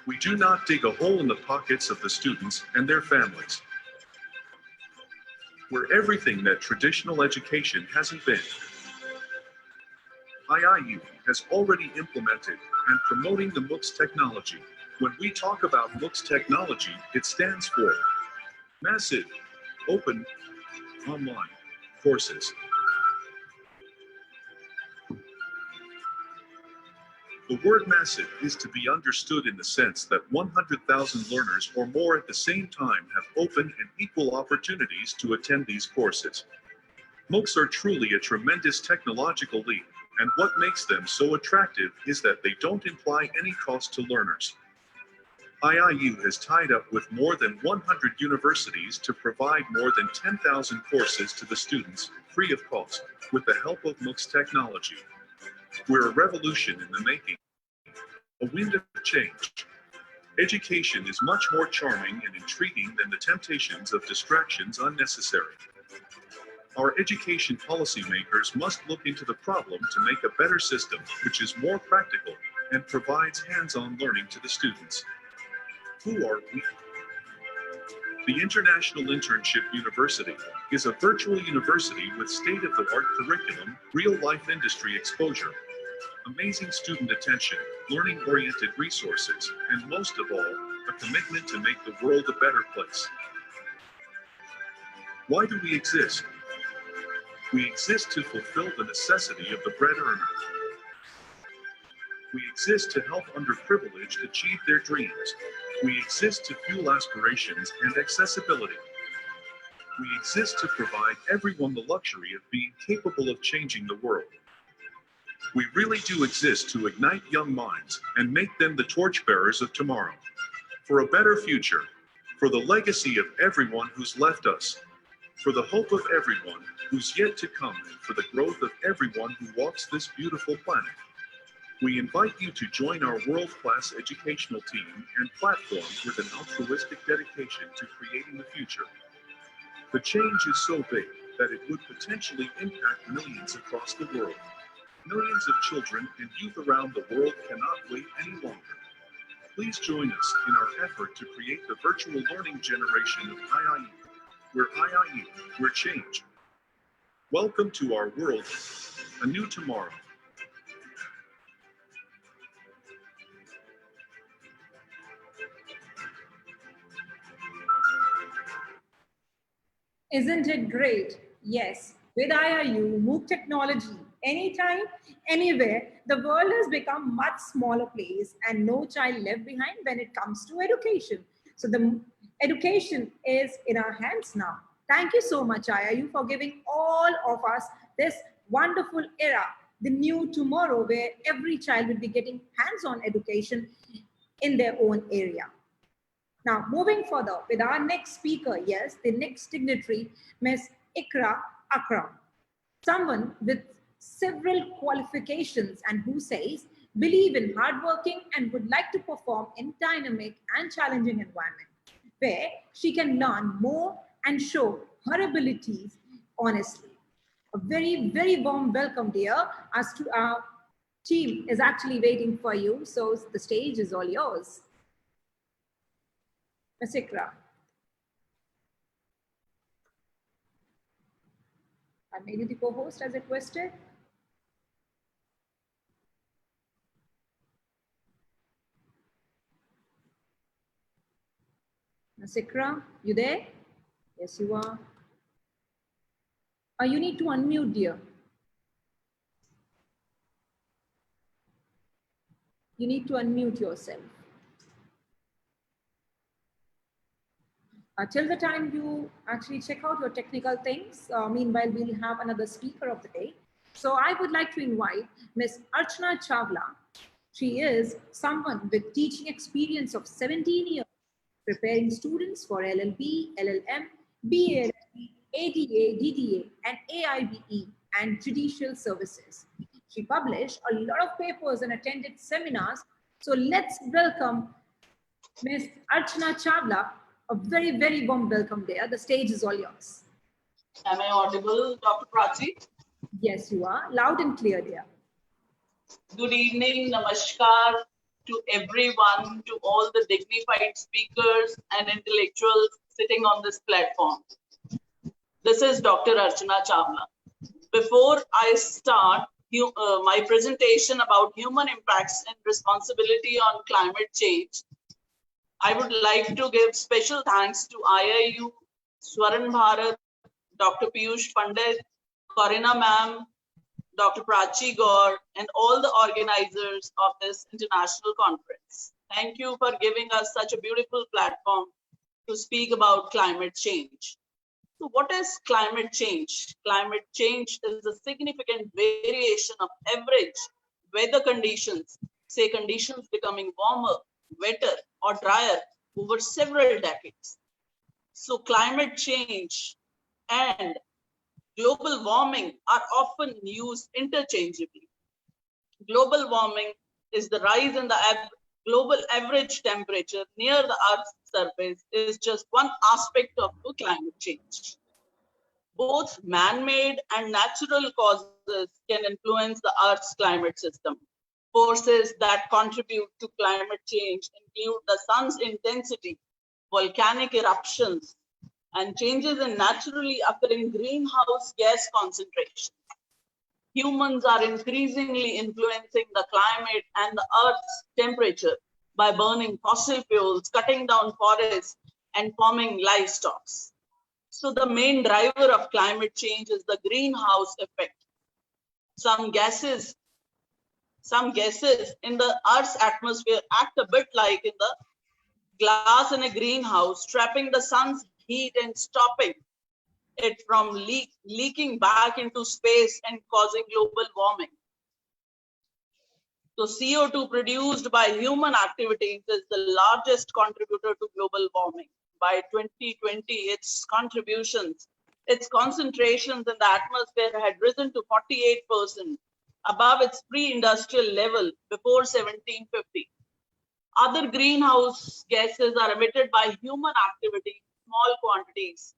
We do not dig a hole in the pockets of the students and their families. We're everything that traditional education hasn't been. IIU has already implemented and promoting the MOOCs technology. When we talk about MOOCs technology, it stands for Massive Open Online Courses. The word massive is to be understood in the sense that 100,000 learners or more at the same time have open and equal opportunities to attend these courses. MOOCs are truly a tremendous technological leap, and what makes them so attractive is that they don't imply any cost to learners. IIU has tied up with more than 100 universities to provide more than 10,000 courses to the students, free of cost, with the help of MOOCs technology. We're a revolution in the making, a wind of change. Education is much more charming and intriguing than the temptations of distractions unnecessary. Our education policymakers must look into the problem to make a better system which is more practical and provides hands-on learning to the students. Who are we? The International Internship University is a virtual university with state-of-the-art curriculum, real-life industry exposure, amazing student attention, learning-oriented resources, and most of all, a commitment to make the world a better place. Why do we exist? We exist to fulfill the necessity of the bread earner. We exist to help underprivileged achieve their dreams. We exist to fuel aspirations and accessibility. We exist to provide everyone the luxury of being capable of changing the world. We really do exist to ignite young minds and make them the torchbearers of tomorrow. For a better future, for the legacy of everyone who's left us, for the hope of everyone who's yet to come, and for the growth of everyone who walks this beautiful planet. We invite you to join our world-class educational team and platform with an altruistic dedication to creating the future. The change is so big that it would potentially impact millions across the world. Millions of children and youth around the world cannot wait any longer. Please join us in our effort to create the virtual learning generation of IIU. We're IIU, we're change. Welcome to our world, a new tomorrow. Isn't it great? Yes, with IIU, MOOC technology, anytime, anywhere, the world has become much smaller place and no child left behind when it comes to education. So the education is in our hands now. Thank you so much, IIU, for giving all of us this wonderful era, the new tomorrow where every child will be getting hands-on education in their own area. Now, moving further with our next speaker, yes, the next dignitary, Ms. Ikra Akram, someone with several qualifications and who says, believe in hardworking and would like to perform in dynamic and challenging environment, where she can learn more and show her abilities honestly. A very, very warm welcome, dear. Our team is actually waiting for you, so the stage is all yours. Ms. Ikra. I made you the co-host as requested. Ms. Ikra, you there? Yes, you are. You need to unmute, dear. You need to unmute yourself. Till the time you actually check out your technical things, meanwhile, we'll have another speaker of the day. So I would like to invite Ms. Archana Chawla. She is someone with teaching experience of 17 years, preparing students for LLB, LLM, BA, ADA, DDA, and AIBE, and judicial services. She published a lot of papers and attended seminars. So let's welcome Ms. Archana Chawla. A very, very warm welcome there. The stage is all yours. Am I audible, Dr. Prachi? Yes, you are. Loud and clear there. Good evening, namaskar to everyone, to all the dignified speakers and intellectuals sitting on this platform. This is Dr. Archana Chawla. Before I start my presentation about human impacts and responsibility on climate change, I would like to give special thanks to IIU, Swaran Bharat, Dr. Piyush Pandit, Corina ma'am, Dr. Prachi Gaur, and all the organizers of this international conference. Thank you for giving us such a beautiful platform to speak about climate change. So what is climate change? Climate change is a significant variation of average weather conditions, say conditions becoming warmer, wetter, or drier over several decades. So climate change and global warming are often used interchangeably. Global warming is the rise in the global average temperature near the Earth's surface is just one aspect of climate change. Both man-made and natural causes can influence the Earth's climate system. Forces that contribute to climate change include the sun's intensity, volcanic eruptions, and changes in naturally occurring greenhouse gas concentration. Humans are increasingly influencing the climate and the Earth's temperature by burning fossil fuels, cutting down forests, and farming livestock. So the main driver of climate change is the greenhouse effect. Some gases in the Earth's atmosphere act a bit like in the glass in a greenhouse, trapping the sun's heat and stopping it from leaking back into space and causing global warming. So CO2 produced by human activities is the largest contributor to global warming. By 2020, its concentrations in the atmosphere had risen to 48%, above its pre-industrial level before 1750. Other greenhouse gases are emitted by human activity in small quantities.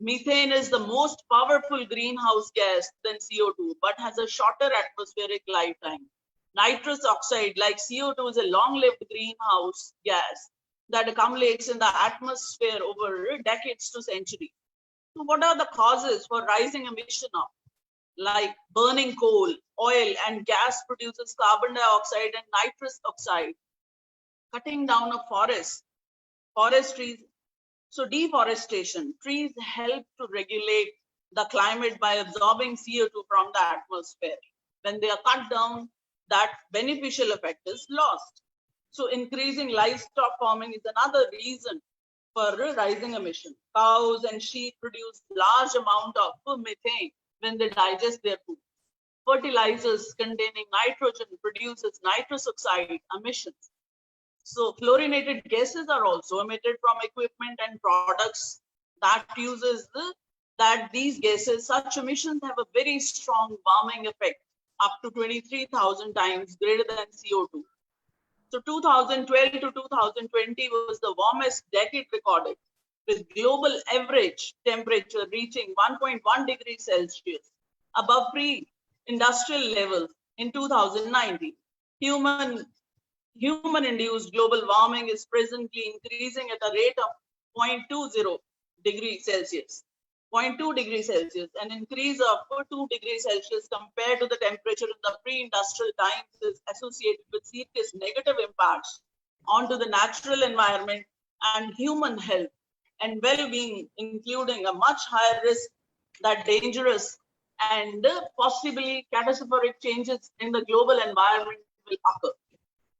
Methane is the most powerful greenhouse gas than CO2, but has a shorter atmospheric lifetime. Nitrous oxide, like CO2, is a long-lived greenhouse gas that accumulates in the atmosphere over decades to centuries. So what are the causes for rising emission of? Like burning coal, oil, and gas produces carbon dioxide and nitrous oxide. Cutting down of forestries. So deforestation, trees help to regulate the climate by absorbing CO2 from the atmosphere. When they are cut down, that beneficial effect is lost. So increasing livestock farming is another reason for rising emission. Cows and sheep produce large amount of methane when they digest their food. Fertilizers containing nitrogen produces nitrous oxide emissions. So fluorinated gases are also emitted from equipment and products that uses these gases. Such emissions have a very strong warming effect, up to 23,000 times greater than CO2. So 2012 to 2020 was the warmest decade recorded, with global average temperature reaching 1.1 degrees Celsius, above pre-industrial levels in 2019. Human-induced global warming is presently increasing at a rate of 0.20 degrees Celsius. 0.2 degrees Celsius, an increase of 2 degrees Celsius compared to the temperature in the pre-industrial times is associated with serious negative impacts onto the natural environment and human health and well-being, including a much higher risk that dangerous and possibly catastrophic changes in the global environment will occur.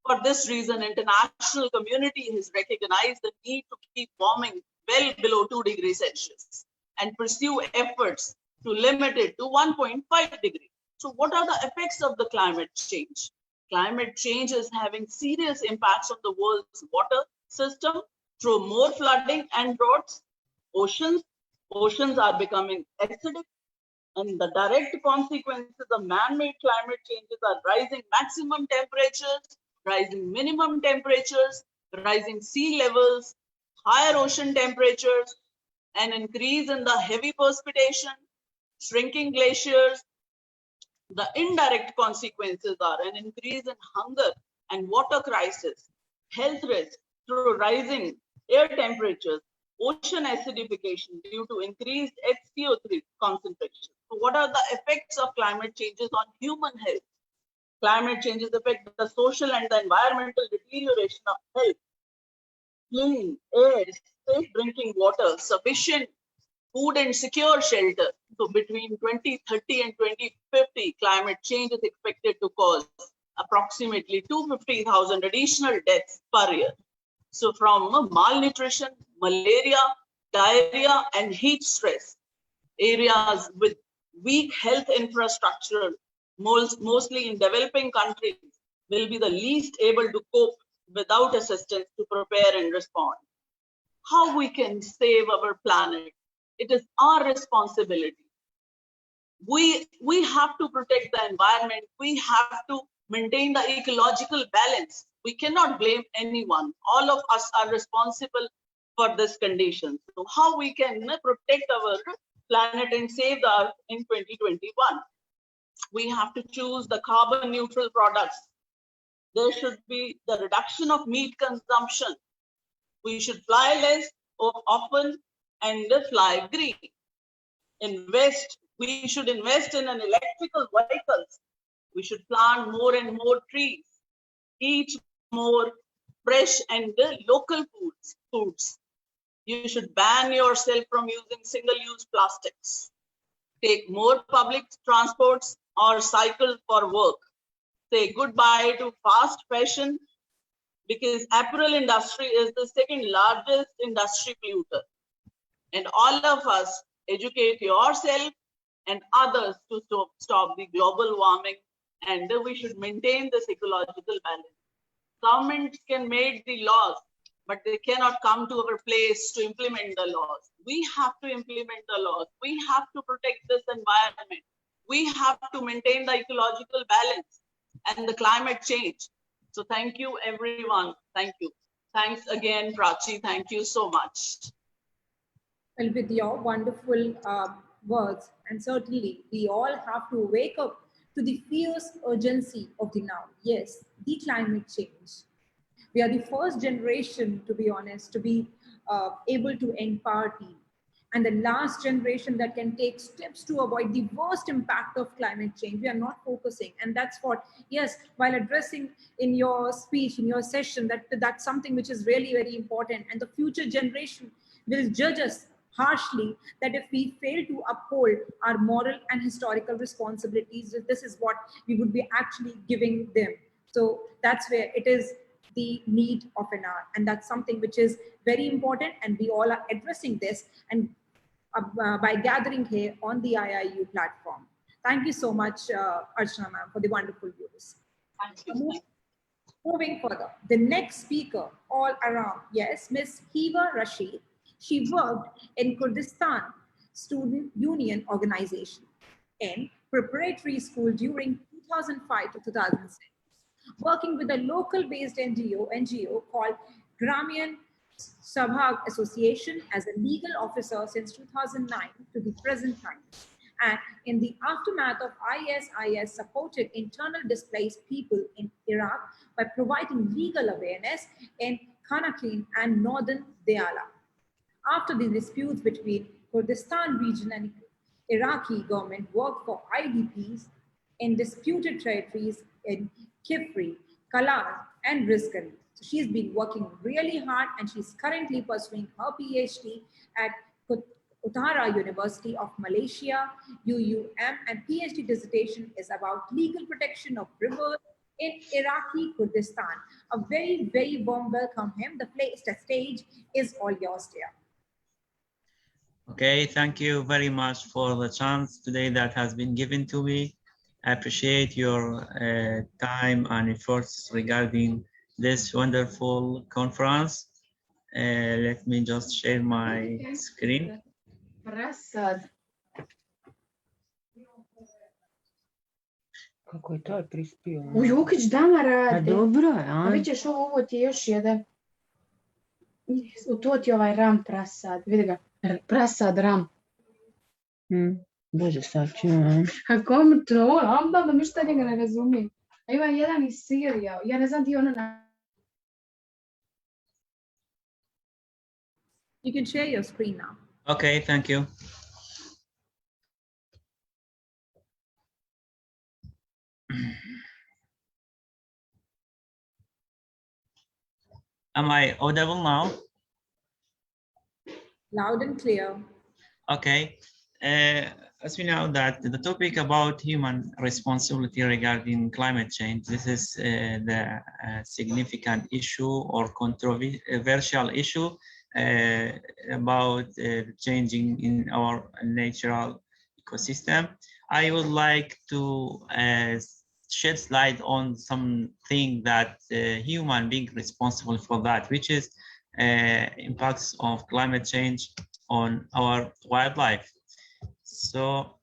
For this reason, international community has recognized the need to keep warming well below 2 degrees Celsius and pursue efforts to limit it to 1.5 degrees. So what are the effects of the climate change? Climate change is having serious impacts on the world's water system through more flooding and droughts. Oceans are becoming acidic, and the direct consequences of man-made climate changes are rising maximum temperatures, rising minimum temperatures, rising sea levels, higher ocean temperatures, an increase in the heavy precipitation, shrinking glaciers. The indirect consequences are an increase in hunger and water crisis, health risks through rising air temperatures, ocean acidification due to increased HCO3 concentration. So what are the effects of climate changes on human health? Climate changes affect the social and the environmental deterioration of health. Clean air, safe drinking water, sufficient food and secure shelter. So between 2030 and 2050, climate change is expected to cause approximately 250,000 additional deaths per year. So from malnutrition, malaria, diarrhea, and heat stress, areas with weak health infrastructure, mostly in developing countries, will be the least able to cope without assistance to prepare and respond. How we can save our planet? It is our responsibility. We have to protect the environment. We have to maintain the ecological balance. We cannot blame anyone. All of us are responsible for this condition. So how we can protect our planet and save the earth in 2021? We have to choose the carbon neutral products. There should be the reduction of meat consumption. We should fly less or often and fly green. We should invest in an electrical vehicles. We should plant more and more trees, eat more fresh and local foods. You should ban yourself from using single-use plastics. Take more public transports or cycle for work. Say goodbye to fast fashion, because apparel industry is the second largest industry polluter. And all of us educate yourself and others to stop the global warming, and we should maintain this ecological balance. Governments can make the laws, but they cannot come to our place to implement the laws. We have to implement the laws. We have to protect this environment. We have to maintain the ecological balance and the climate change. So thank you, everyone. Thank you. Thanks again, Prachi. Thank you so much. Well, with your wonderful words, and certainly we all have to wake up to the fierce urgency of the now. Yes, the climate change. We are the first generation, to be honest, to be able to end poverty, and the last generation that can take steps to avoid the worst impact of climate change. We are not focusing, and that's what, yes, while addressing in your speech, in your session, that's something which is really very important, and the future generation will judge us harshly that if we fail to uphold our moral and historical responsibilities, this is what we would be actually giving them. So that's where it is the need of an hour, and that's something which is very important, and we all are addressing this and by gathering here on the IIU platform. Thank you so much, Archana ma'am, for the wonderful views. Thank you. Moving further, the next speaker all around, yes, Miss Hiba Rashid. She worked in Kurdistan Student Union Organization in preparatory school during 2005 to 2006, working with a local-based NGO called Gramian Sabha Association as a legal officer since 2009 to the present time. And in the aftermath of ISIS supported internal displaced people in Iraq by providing legal awareness in Kanakin and northern Diyala. After the disputes between Kurdistan region and Iraqi government worked for IDPs in disputed territories in Kifri, Kalan, and Rizqali. So she's been working really hard, and she's currently pursuing her PhD at Utara University of Malaysia, UUM, and PhD dissertation is about legal protection of rivers in Iraqi Kurdistan. A very, very warm welcome him. The stage is all yours, dear. Okay, thank you very much for the chance today that has been given to me. I appreciate your time and efforts regarding this wonderful conference. Let me just share my screen. Kako je to prispio? U Jukić dama radi. A dobro, a vidiš ovo ti je još jedan. To ti je ovaj ram prasad. Vidi ga. Prasad ram. Bože, sad čujem. A kom to? Onda da mi šta njega ne razumijem. A ima jedan iz Sirija. Ja ne znam ti ono na... You can share your screen now. Okay, thank you. Am I audible now? Loud and clear. Okay. As we know that the topic about human responsibility regarding climate change, this is the significant issue or controversial issue about changing in our natural ecosystem. I would like to shed light on something that human being responsible for that, which is impacts of climate change on our wildlife. So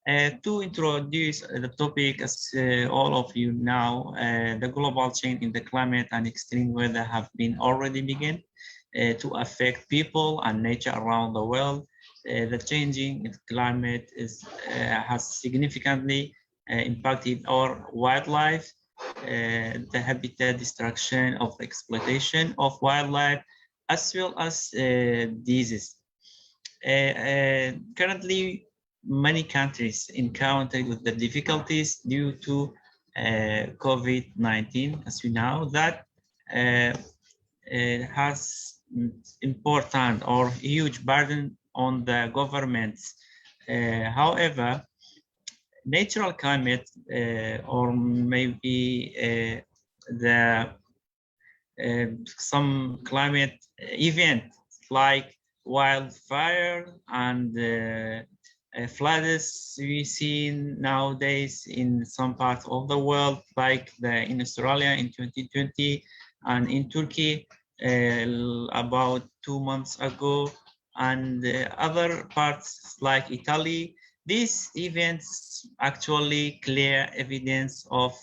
to introduce the topic, as all of you know, the global change in the climate and extreme weather have been already begun to affect people and nature around the world. The changing climate has significantly impacted our wildlife, the habitat destruction of exploitation of wildlife, as well as diseases. Currently, many countries encountered with the difficulties due to COVID-19, as we know, that has important or huge burden on the governments. However, natural climate or maybe some climate event like wildfire and floods we see nowadays in some parts of the world, like in Australia in 2020 and in Turkey about 2 months ago, and other parts like Italy. These events actually clear evidence of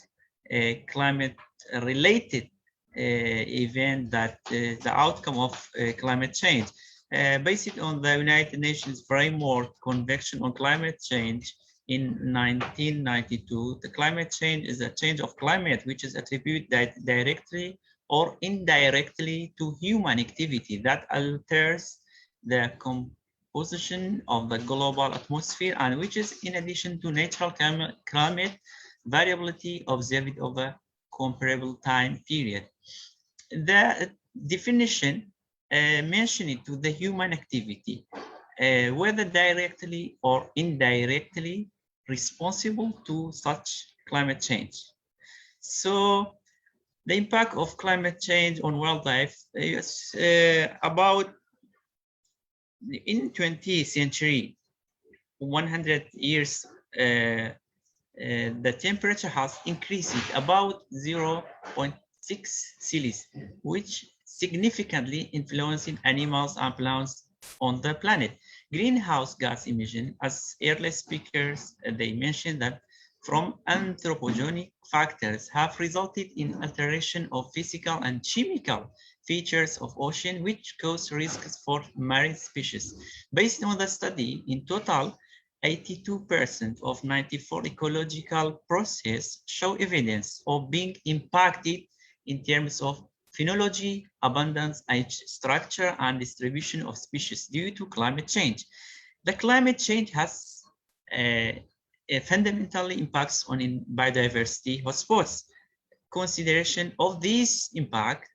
a climate-related event that is the outcome of climate change. Based on the United Nations Framework Convention on Climate Change in 1992, the climate change is a change of climate which is attributed directly or indirectly to human activity that alters the composition of the global atmosphere, and which is in addition to natural climate variability observed over comparable time period. The definition mentioned to the human activity, whether directly or indirectly responsible to such climate change. So the impact of climate change on wildlife is about in 20th century, 100 years, the temperature has increased about 0.6 Celsius, which significantly influencing animals and plants on the planet. Greenhouse gas emission, as earlier speakers, they mentioned that from anthropogenic factors have resulted in alteration of physical and chemical features of ocean, which cause risks for marine species. Based on the study, in total, 82% of 94 ecological processes show evidence of being impacted in terms of phenology, abundance, age structure, and distribution of species due to climate change. The climate change has fundamentally impacts on biodiversity hotspots. Consideration of this impact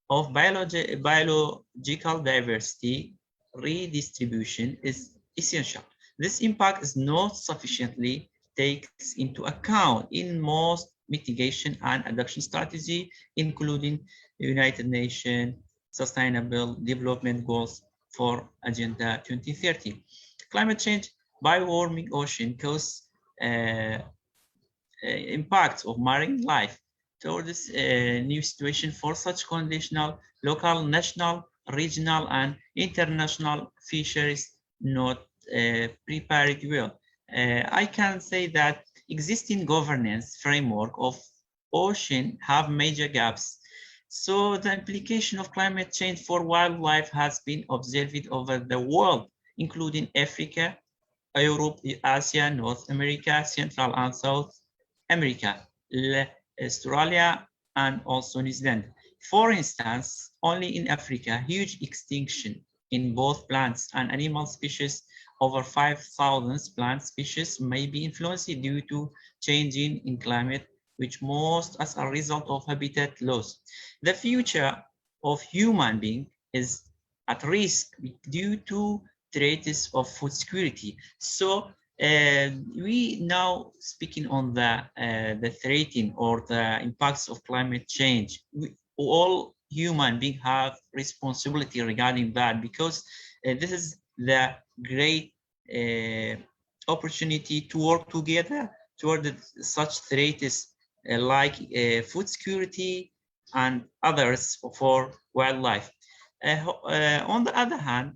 of biological diversity redistribution is essential. This impact is not sufficiently taken into account in most mitigation and adaptation strategy, including the United Nations Sustainable Development Goals for Agenda 2030. Climate change by warming ocean cause impacts of marine life. Toward this new situation for such conditional, local, national, regional, and international fisheries not prepared well. I can say that existing governance framework of ocean have major gaps. So the implication of climate change for wildlife has been observed over the world, including Africa, Europe, Asia, North America, Central and South America, Australia, and also New Zealand. For instance, only in Africa, huge extinction in both plants and animal species, over 5,000 plant species may be influenced due to changing in climate, which most as a result of habitat loss. The future of human being is at risk due to threats of food security. So we now speaking on the threatening or the impacts of climate change. All human beings have responsibility regarding that, because this is the great opportunity to work together toward such threats like food security and others for wildlife. On the other hand,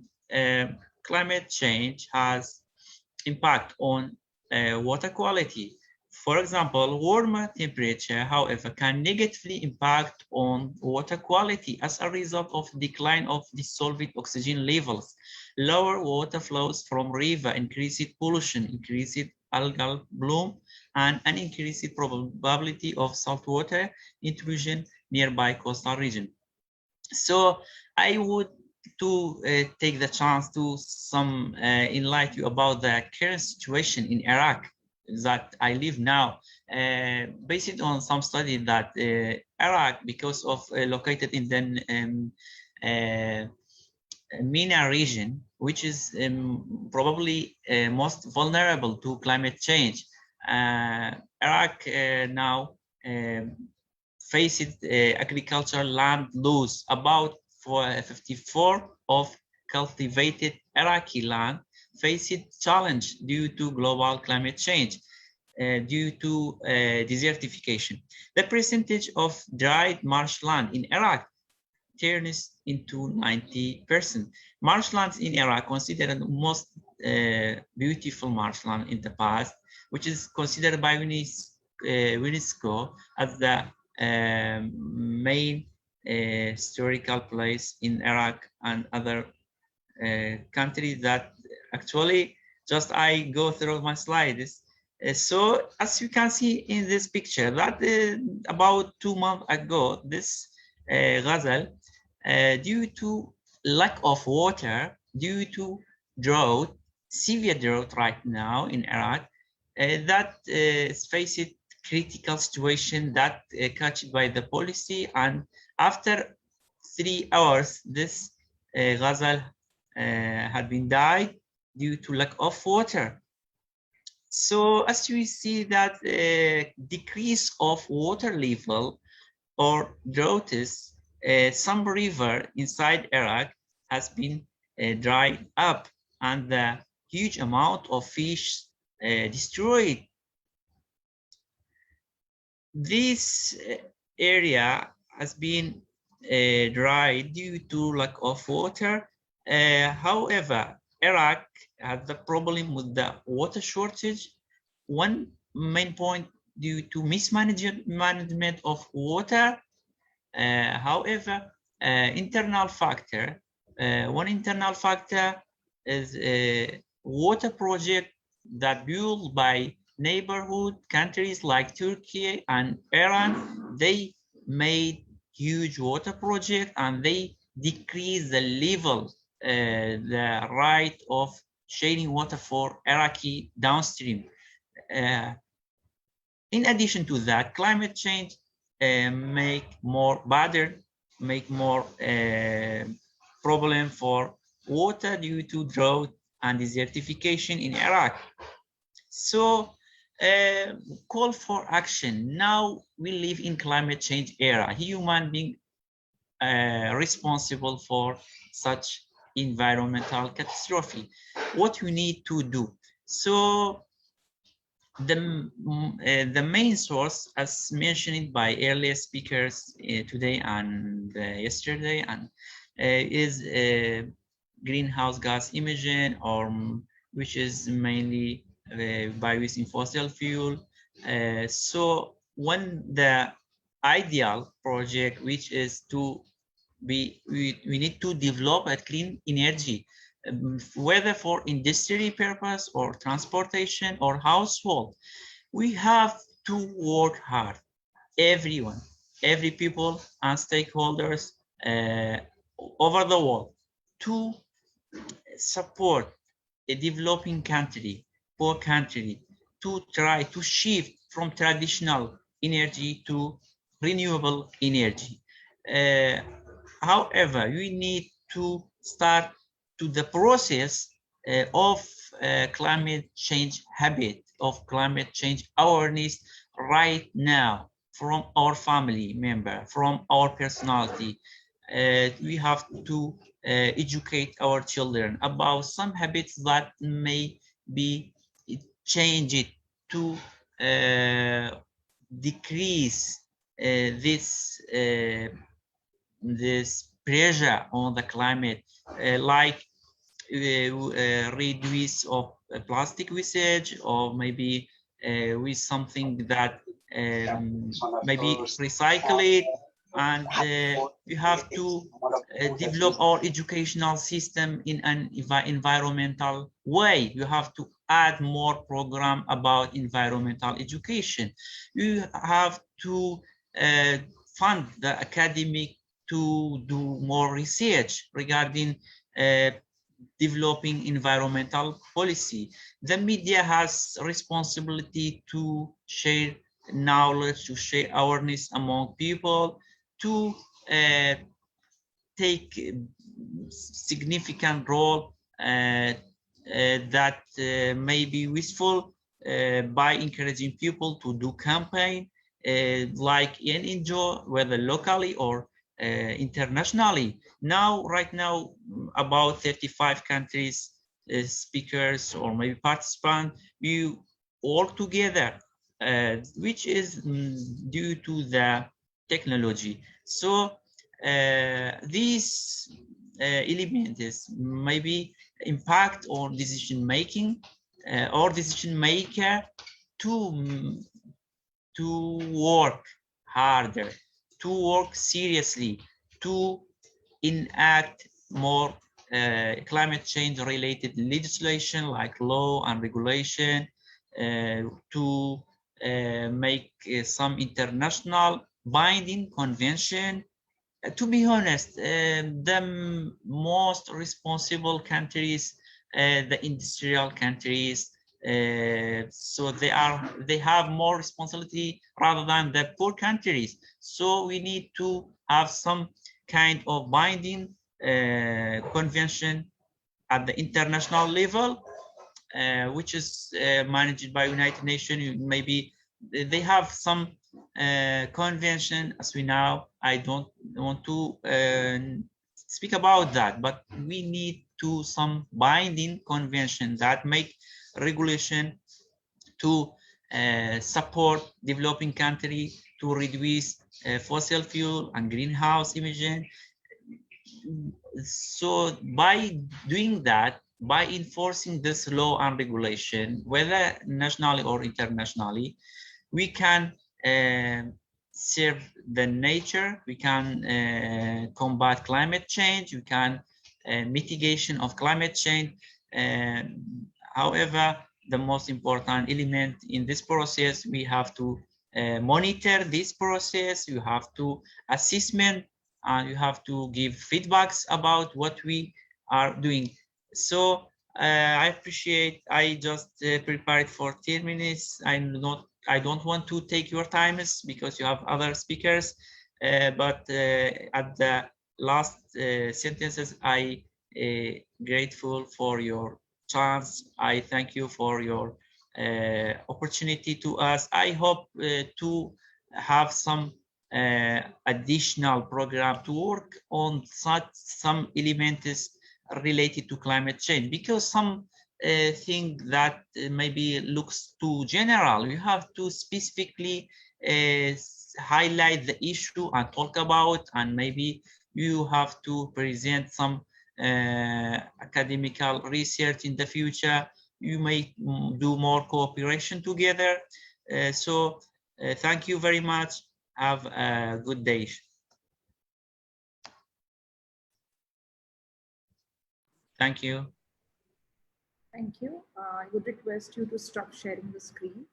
climate change has impact on water quality. For example, warmer temperature, however, can negatively impact on water quality as a result of decline of dissolved oxygen levels, lower water flows from river, increased pollution, increased algal bloom, and an increased probability of saltwater intrusion nearby coastal region. So I would to take the chance to some enlighten you about the current situation in Iraq that I live now, based on some study that Iraq, because of located in the MENA region, which is probably most vulnerable to climate change. Iraq now faced agricultural land loss. About 54 of cultivated Iraqi land faced challenge due to global climate change, due to desertification. The percentage of dried marshland in Iraq turns into 90%. Marshlands in Iraq considered the most beautiful marshland in the past, which is considered by UNESCO as the main historical place in Iraq and other countries that actually just I go through my slides. So as you can see in this picture, that about 2 months ago, this ghazal, due to lack of water, due to drought, severe drought right now in Iraq, that is faced critical situation that catched by the policy, and after 3 hours, this ghazal had been died due to lack of water. So as we see that decrease of water level or drought is some river inside Iraq has been dried up, and the huge amount of fish destroyed. This area has been dried due to lack of water. However, Iraq has the problem with the water shortage. One main point due to mismanagement of water. However, internal factor, one internal factor is a water project that built by neighborhood countries like Turkey and Iran. They made huge water project and they decreased the level, the right of sharing water for Iraqi downstream. In addition to that, climate change make more problem for water due to drought and desertification in Iraq. So call for action. Now we live in climate change era. Human being responsible for such environmental catastrophe. What we need to do? So the main source, as mentioned by earlier speakers today and yesterday, and is greenhouse gas emission, or which is mainly by using fossil fuel. So when the ideal project, which is to we need to develop a clean energy, whether for industry purpose or transportation or household, we have to work hard. Everyone, every people and stakeholders over the world to support a developing country, poor country, to try to shift from traditional energy to renewable energy. However, we need to start to the process of climate change habit, of climate change awareness right now, from our family member, from our personality. We have to educate our children about some habits that may be changed to decrease this pressure on the climate, like reduce of plastic usage, or maybe with something that maybe recycle it. And we have to develop our educational system in an environmental way. You have to add more program about environmental education. You have to fund the academic to do more research regarding developing environmental policy. The media has responsibility to share knowledge, to share awareness among people, to take significant role that may be useful by encouraging people to do campaign like in NGO, whether locally or internationally. Now, right now, about 35 countries, speakers or maybe participants, we all together, which is due to the technology. So these elements maybe impact on decision making or decision maker to work harder, to work seriously, to enact more climate change related legislation like law and regulation, to make some international binding convention. To be honest, the most responsible countries, the industrial countries, so they have more responsibility rather than the poor countries. So we need to have some kind of binding convention at the international level, which is managed by United Nations. Maybe they have some convention as we know. I don't want to speak about that, but we need to some binding convention that make regulation to support developing country to reduce fossil fuel and greenhouse emission. So by doing that, by enforcing this law and regulation, whether nationally or internationally, we can serve the nature, we can combat climate change, we can mitigation of climate change. However, the most important element in this process, we have to monitor this process, you have to assessment, and you have to give feedbacks about what we are doing. So I appreciate, I just prepared for 10 minutes. I don't want to take your times because you have other speakers, but at the last sentences, I grateful for your chance. I thank you for your opportunity to us. I hope to have some additional program to work on some elements related to climate change, because some thing that maybe looks too general, you have to specifically highlight the issue and talk about, and maybe you have to present some academical research in the future. You may do more cooperation together. So thank you very much. Have a good day. Thank you. Thank you. I would request you to stop sharing the screen.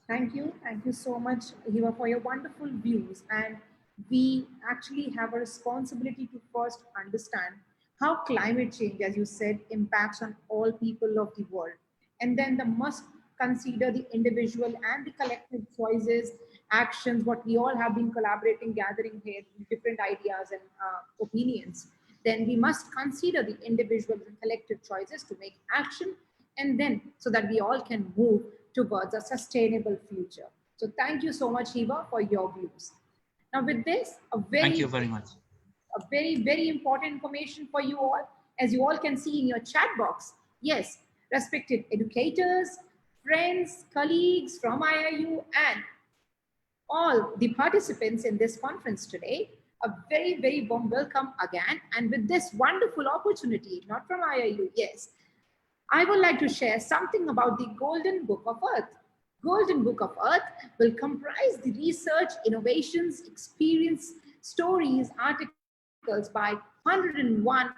Thank you. Thank you so much, Hiva, for your wonderful views. And we actually have a responsibility to first understand how climate change, as you said, impacts on all people of the world. And then the must consider the individual and the collective choices, actions, what we all have been collaborating, gathering here, different ideas and opinions. Then we must consider the individual and collective choices to make action, and then so that we all can move towards a sustainable future. So thank you so much, Hiva, for your views. Now with this, thank you very much. A very, very important information for you all, as you all can see in your chat box. Yes, respected educators, friends, colleagues from IIU, and all the participants in this conference today, a very, very warm welcome again. And with this wonderful opportunity, not from IIU, yes, I would like to share something about the Golden Book of Earth. Golden Book of Earth will comprise the research, innovations, experience, stories, articles by 101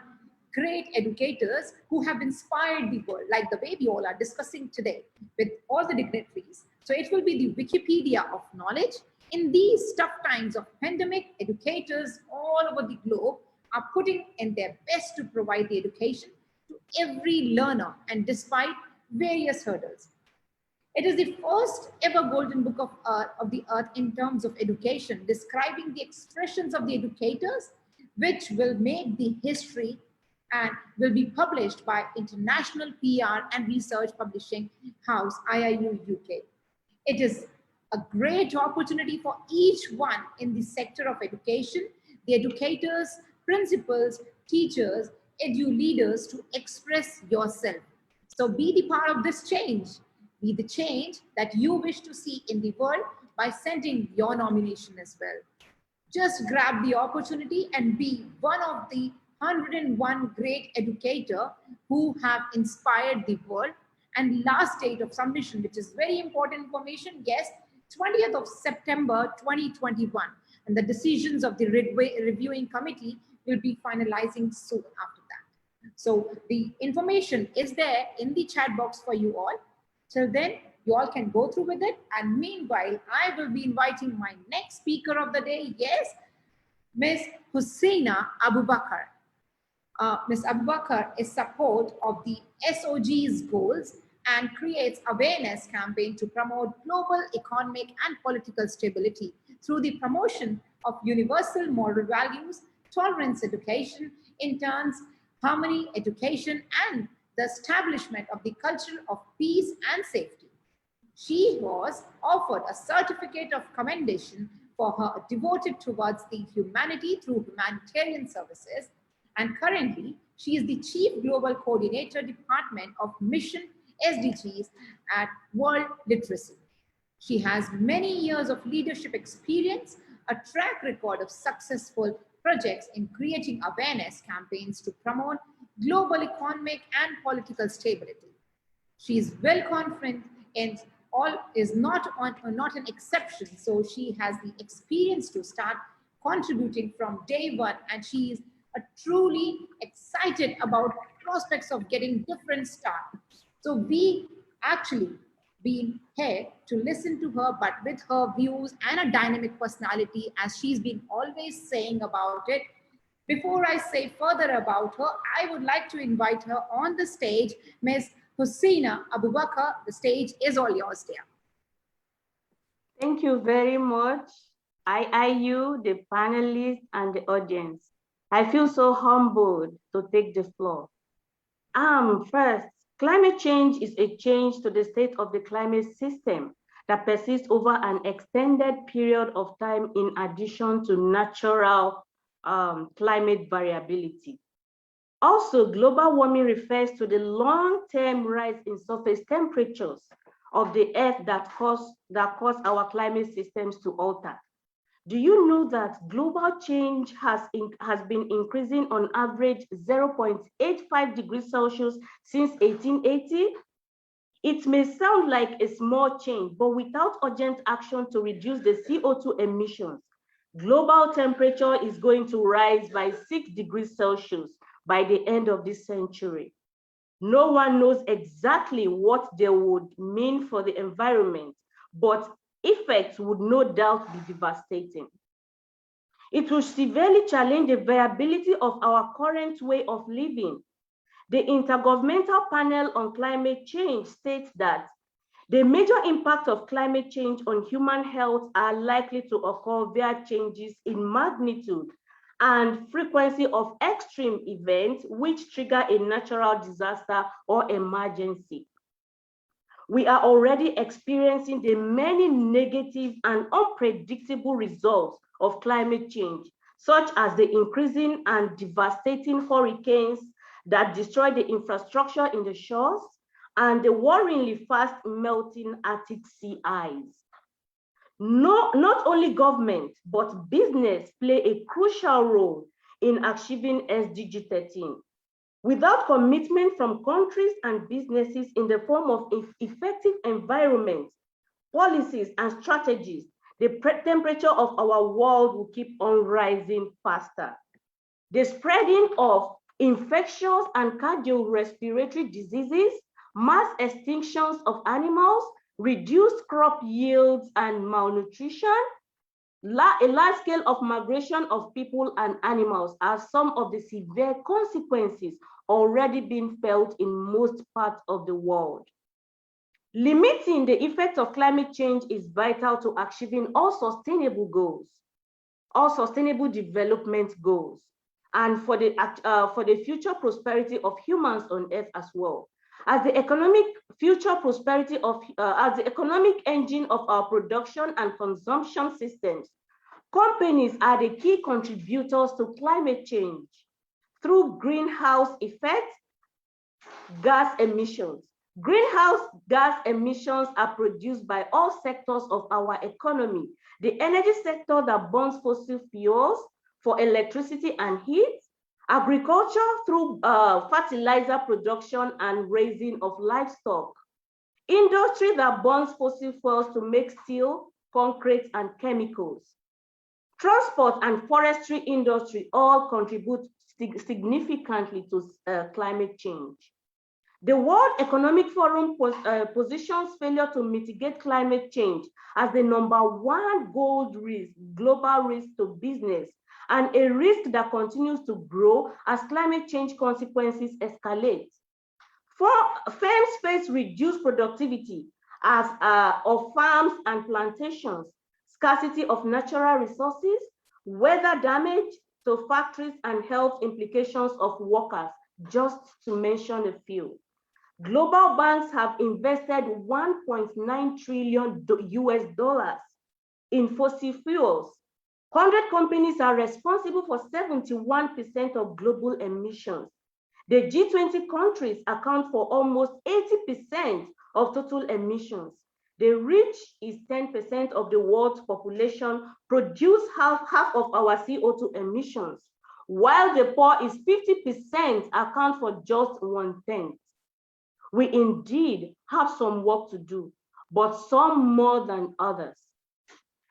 great educators who have inspired the world, like the way we all are discussing today with all the dignitaries. So it will be the Wikipedia of knowledge. In these tough times of pandemic, educators all over the globe are putting in their best to provide the education to every learner, and despite various hurdles. It is the first ever golden book of the earth in terms of education, describing the expressions of the educators, which will make the history and will be published by International PR and Research Publishing House, IIU UK. It is a great opportunity for each one in the sector of education, the educators, principals, teachers, edu leaders to express yourself. So be the part of this change. Be the change that you wish to see in the world by sending your nomination as well. Just grab the opportunity and be one of the 101 great educators who have inspired the world. And last date of submission, which is very important information, yes, 20th of September 2021. And the decisions of the reviewing committee will be finalizing soon after that. So the information is there in the chat box for you all. Till then, you all can go through with it. And meanwhile, I will be inviting my next speaker of the day. Yes, Ms. Husseina Abubakar. Ms. Abubakar is support of the SOG's goals and creates awareness campaign to promote global economic and political stability through the promotion of universal moral values, tolerance education, interns, harmony education, and the establishment of the culture of peace and safety. She was offered a certificate of commendation for her devoted towards the humanity through humanitarian services, and currently she is the Chief Global Coordinator Department of Mission SDGs at World Literacy. She has many years of leadership experience, a track record of successful projects in creating awareness campaigns to promote global economic and political stability. She is well confident in all is not an exception. So she has the experience to start contributing from day one, and she is truly excited about prospects of getting different start. So we actually been here to listen to her, but with her views and a dynamic personality, as she's been always saying about it. Before I say further about her, I would like to invite her on the stage, Ms. Husseina Abubakar. The stage is all yours, dear. Thank you very much, IIU, the panelists, and the audience. I feel so humbled to take the floor. First, climate change is a change to the state of the climate system that persists over an extended period of time in addition to natural climate variability. Also, global warming refers to the long-term rise in surface temperatures of the Earth that cause our climate systems to alter. Do you know that global change has been increasing on average 0.85 degrees Celsius since 1880? It may sound like a small change, but without urgent action to reduce the CO2 emissions, global temperature is going to rise by 6 degrees Celsius by the end of this century. No one knows exactly what they would mean for the environment, but effects would no doubt be devastating. It will severely challenge the viability of our current way of living. The Intergovernmental Panel on Climate Change states that the major impact of climate change on human health are likely to occur via changes in magnitude and frequency of extreme events which trigger a natural disaster or emergency. We are already experiencing the many negative and unpredictable results of climate change, such as the increasing and devastating hurricanes that destroy the infrastructure in the shores and the worryingly fast melting Arctic sea ice. Not only government, but business play a crucial role in achieving SDG 13. Without commitment from countries and businesses in the form of effective environment, policies, and strategies, the temperature of our world will keep on rising faster. The spreading of infectious and cardiorespiratory diseases, mass extinctions of animals, reduced crop yields and malnutrition, a large scale of migration of people and animals are some of the severe consequences already being felt in most parts of the world. Limiting the effects of climate change is vital to achieving all sustainable goals, all sustainable development goals, and for the future prosperity of humans on Earth as well. As the economic engine of our production and consumption systems, companies are the key contributors to climate change through greenhouse effect gas emissions. Greenhouse gas emissions are produced by all sectors of our economy. The energy sector that burns fossil fuels for electricity and heat, agriculture through fertilizer production and raising of livestock, industry that burns fossil fuels to make steel, concrete, and chemicals, transport and forestry industry all contribute significantly to climate change. The World Economic Forum positions failure to mitigate climate change as the #1 global risk to business, and a risk that continues to grow as climate change consequences escalate. Firms face reduced productivity of farms and plantations, scarcity of natural resources, weather damage to factories, and health implications of workers, just to mention a few. Global banks have invested $1.9 trillion in fossil fuels. 100 companies are responsible for 71% of global emissions. The G20 countries account for almost 80% of total emissions. The rich is 10% of the world's population, produce half of our CO2 emissions, while the poor is 50%, account for just 1/10. We indeed have some work to do, but some more than others.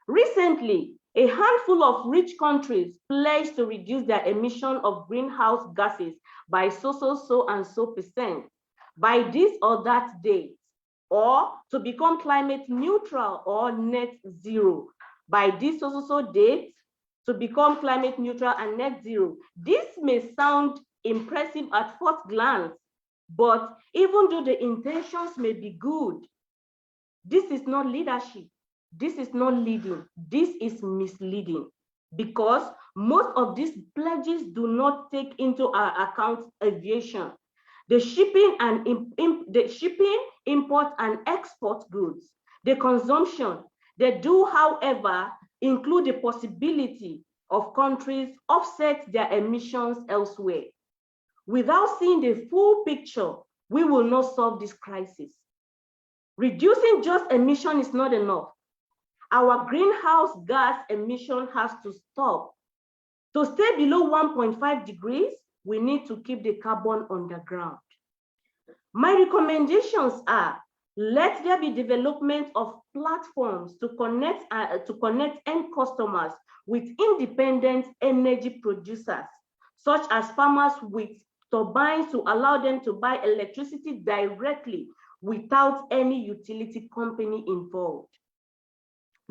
Recently, a handful of rich countries pledged to reduce their emission of greenhouse gases by so and so percent by this or that date, or to become climate neutral or net zero by this so date, to become climate neutral and net zero. This may sound impressive at first glance, but even though the intentions may be good, this is not leadership. This is not leading. This is misleading, because most of these pledges do not take into account aviation, the shipping, import and export goods, the consumption. They do, however, include the possibility of countries offset their emissions elsewhere. Without seeing the full picture, we will not solve this crisis. Reducing just emission is not enough. Our greenhouse gas emission has to stop. To stay below 1.5 degrees, we need to keep the carbon underground. My recommendations are, let there be development of platforms to connect end customers with independent energy producers, such as farmers with turbines, to allow them to buy electricity directly without any utility company involved.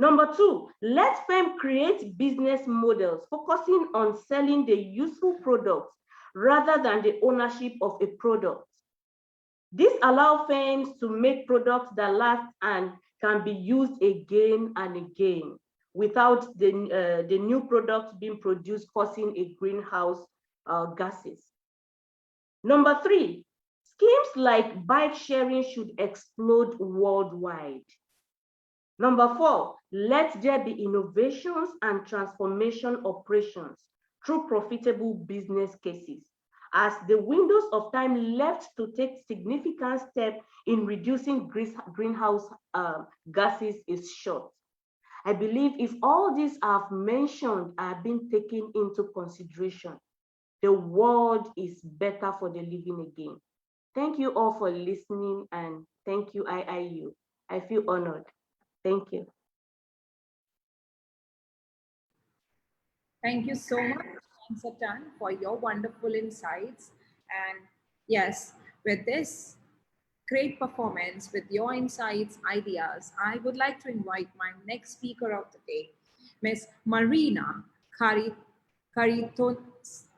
Number 2, let firms create business models focusing on selling the useful products rather than the ownership of a product. This allows firms to make products that last and can be used again and again without the new products being produced causing a greenhouse gases. Number 3, schemes like bike sharing should explode worldwide. Number 4, let there be innovations and transformation operations through profitable business cases, as the windows of time left to take significant steps in reducing greenhouse gases is short. I believe if all these I've mentioned are being taken into consideration, the world is better for the living again. Thank you all for listening, and thank you, IIU. I feel honored. Thank you. Thank you so much. Satan, for your wonderful insights. And yes, with this great performance, with your insights, ideas, I would like to invite my next speaker of the day, Miss Marina Cariton.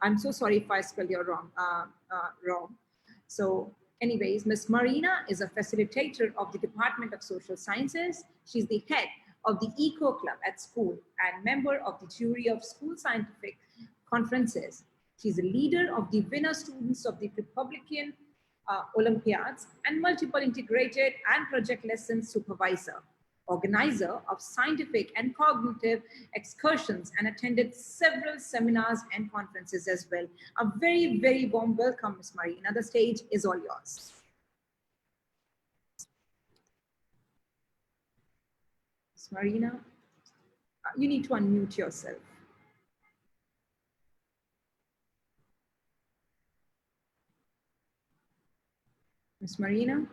I'm so sorry if I spell your wrong. So anyways, Miss Marina is a facilitator of the Department of Social Sciences. She's the head of the Eco Club at school and member of the jury of school scientific conferences. She's a leader of the winner students of the Republican Olympiads and multiple integrated and project lesson supervisor, organizer of scientific and cognitive excursions, and attended several seminars and conferences as well. A very, very warm welcome, Ms. Marina. The stage is all yours. Ms. Marina, you need to unmute yourself. Ms. Marina?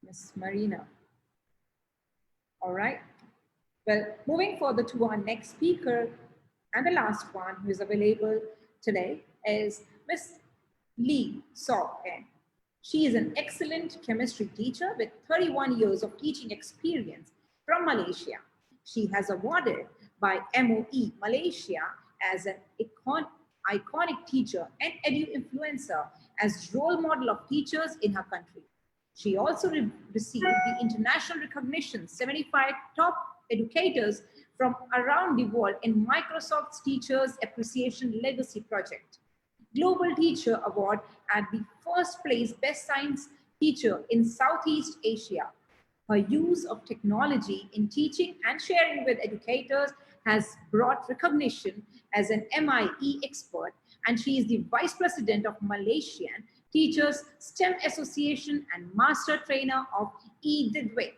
Ms. Marina. All right. Well, moving further to our next speaker and the last one who is available today is Ms. Lee So-en. She is an excellent chemistry teacher with 31 years of teaching experience from Malaysia. She has awarded by MOE Malaysia as an iconic teacher and edu-influencer as role model of teachers in her country. She also received the international recognition 75 top educators from around the world in Microsoft's Teachers Appreciation Legacy Project Global Teacher Award at the first place Best Science Teacher in Southeast Asia. Her use of technology in teaching and sharing with educators has brought recognition as an MIE expert, and she is the Vice President of Malaysian Teachers STEM Association and Master Trainer of EDIDWIC.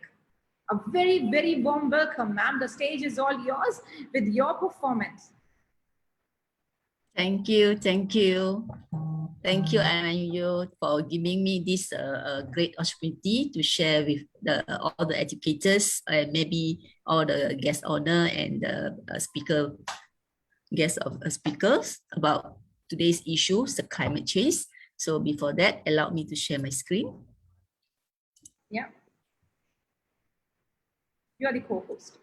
A very, very warm welcome, ma'am. The stage is all yours with your performance. Thank you. Thank you. Thank you, IIU, for giving me this great opportunity to share with all the educators and maybe all the guest honor and speakers about today's issues, the climate change. So before that, allow me to share my screen. Yeah. You are the co-host.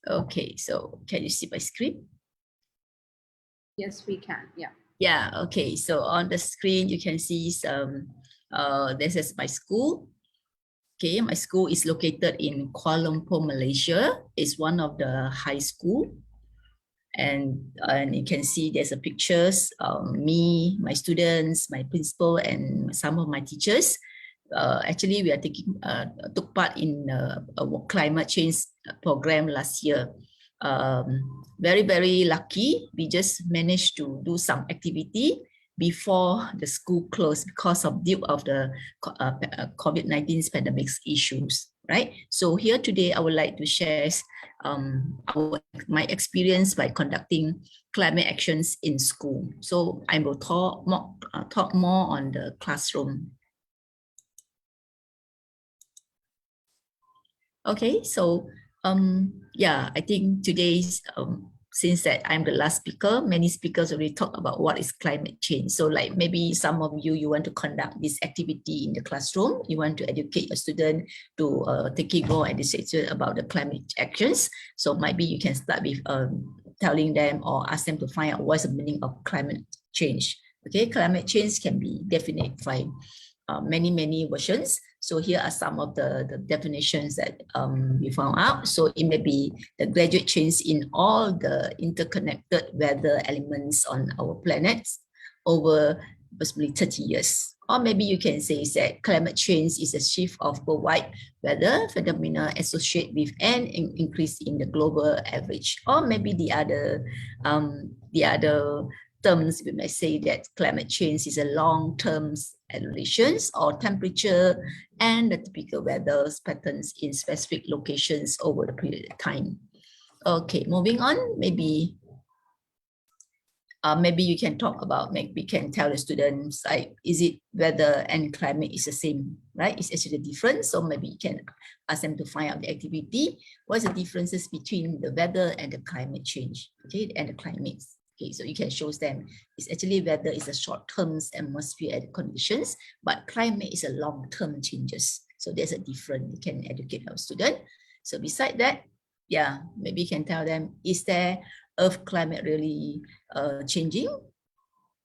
Okay, so can you see my screen? Yes, we can. Yeah. Yeah, okay. So on the screen, you can see some, this is my school. Okay, my school is located in Kuala Lumpur, Malaysia. It's one of the high school. And you can see there's a pictures, me, my students, my principal, and some of my teachers. Actually, we are took part in a climate change program last year. Very, very lucky. We just managed to do some activity before the school closed because of the COVID-19 pandemic issues, right? So here today, I would like to share my experience by conducting climate actions in school. So I will talk more on the classroom. Okay, so yeah, I think today's since that I'm the last speaker, many speakers already talk about what is climate change. So like maybe some of you want to conduct this activity in the classroom, you want to educate your student to taking more education about the climate actions. So maybe you can start with telling them or ask them to find out what's the meaning of climate change. Okay, climate change can be defined by many versions. So here are some of the definitions that we found out. So it may be the gradual change in all the interconnected weather elements on our planet over possibly 30 years. Or maybe you can say that climate change is a shift of worldwide weather phenomena associated with an increase in the global average. Or maybe the other terms, we may say that climate change is a long-term relations or temperature and the typical weather patterns in specific locations over the period of time. Okay, moving on, maybe you can talk about, maybe can tell the students, like, is it weather and climate is the same, right? It's actually different. So maybe you can ask them to find out the activity. What's the differences between the weather and the climate change, okay, and the climates. Okay, so you can show them it's actually weather is a short-term atmospheric conditions, but climate is a long-term changes. So there's a difference. You can educate our student. So beside that, yeah, maybe you can tell them, is there Earth climate really changing?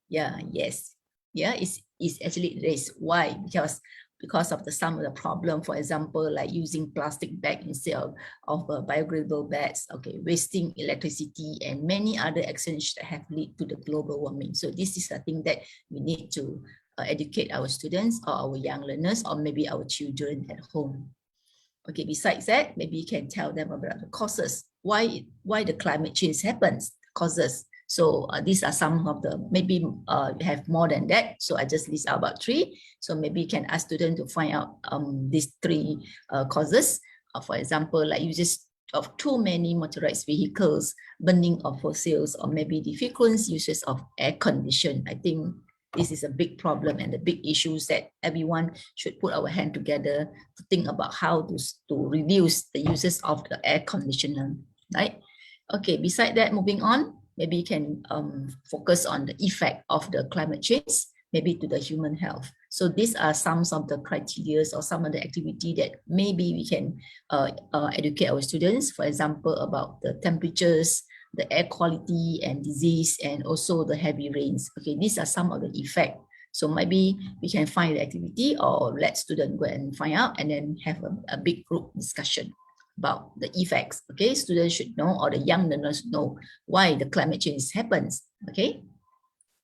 Yeah, yes. Yeah, it's actually it is. Why? Because of some of the problem, for example, like using plastic bag instead of biodegradable bags, okay, wasting electricity and many other actions that have led to the global warming. So this is a thing that we need to educate our students or our young learners or maybe our children at home. Okay, besides that, maybe you can tell them about the causes. Why the climate change happens, causes. So these are some of the, maybe you have more than that. So I just list out about 3. So maybe you can ask students to find out these 3 causes. For example, like uses of too many motorized vehicles, burning of fossils, or maybe the frequent uses of air condition. I think this is a big problem and the big issues that everyone should put our hand together to think about how to reduce the uses of the air conditioner, right? Okay, beside that, moving on, maybe you can focus on the effect of the climate change, maybe to the human health. So these are some of the criteria or some of the activity that maybe we can educate our students, for example, about the temperatures, the air quality and disease, and also the heavy rains. Okay, these are some of the effects. So maybe we can find the activity or let students go and find out and then have a big group discussion about the effects. Okay, students should know, or the young learners know why the climate change happens. Okay,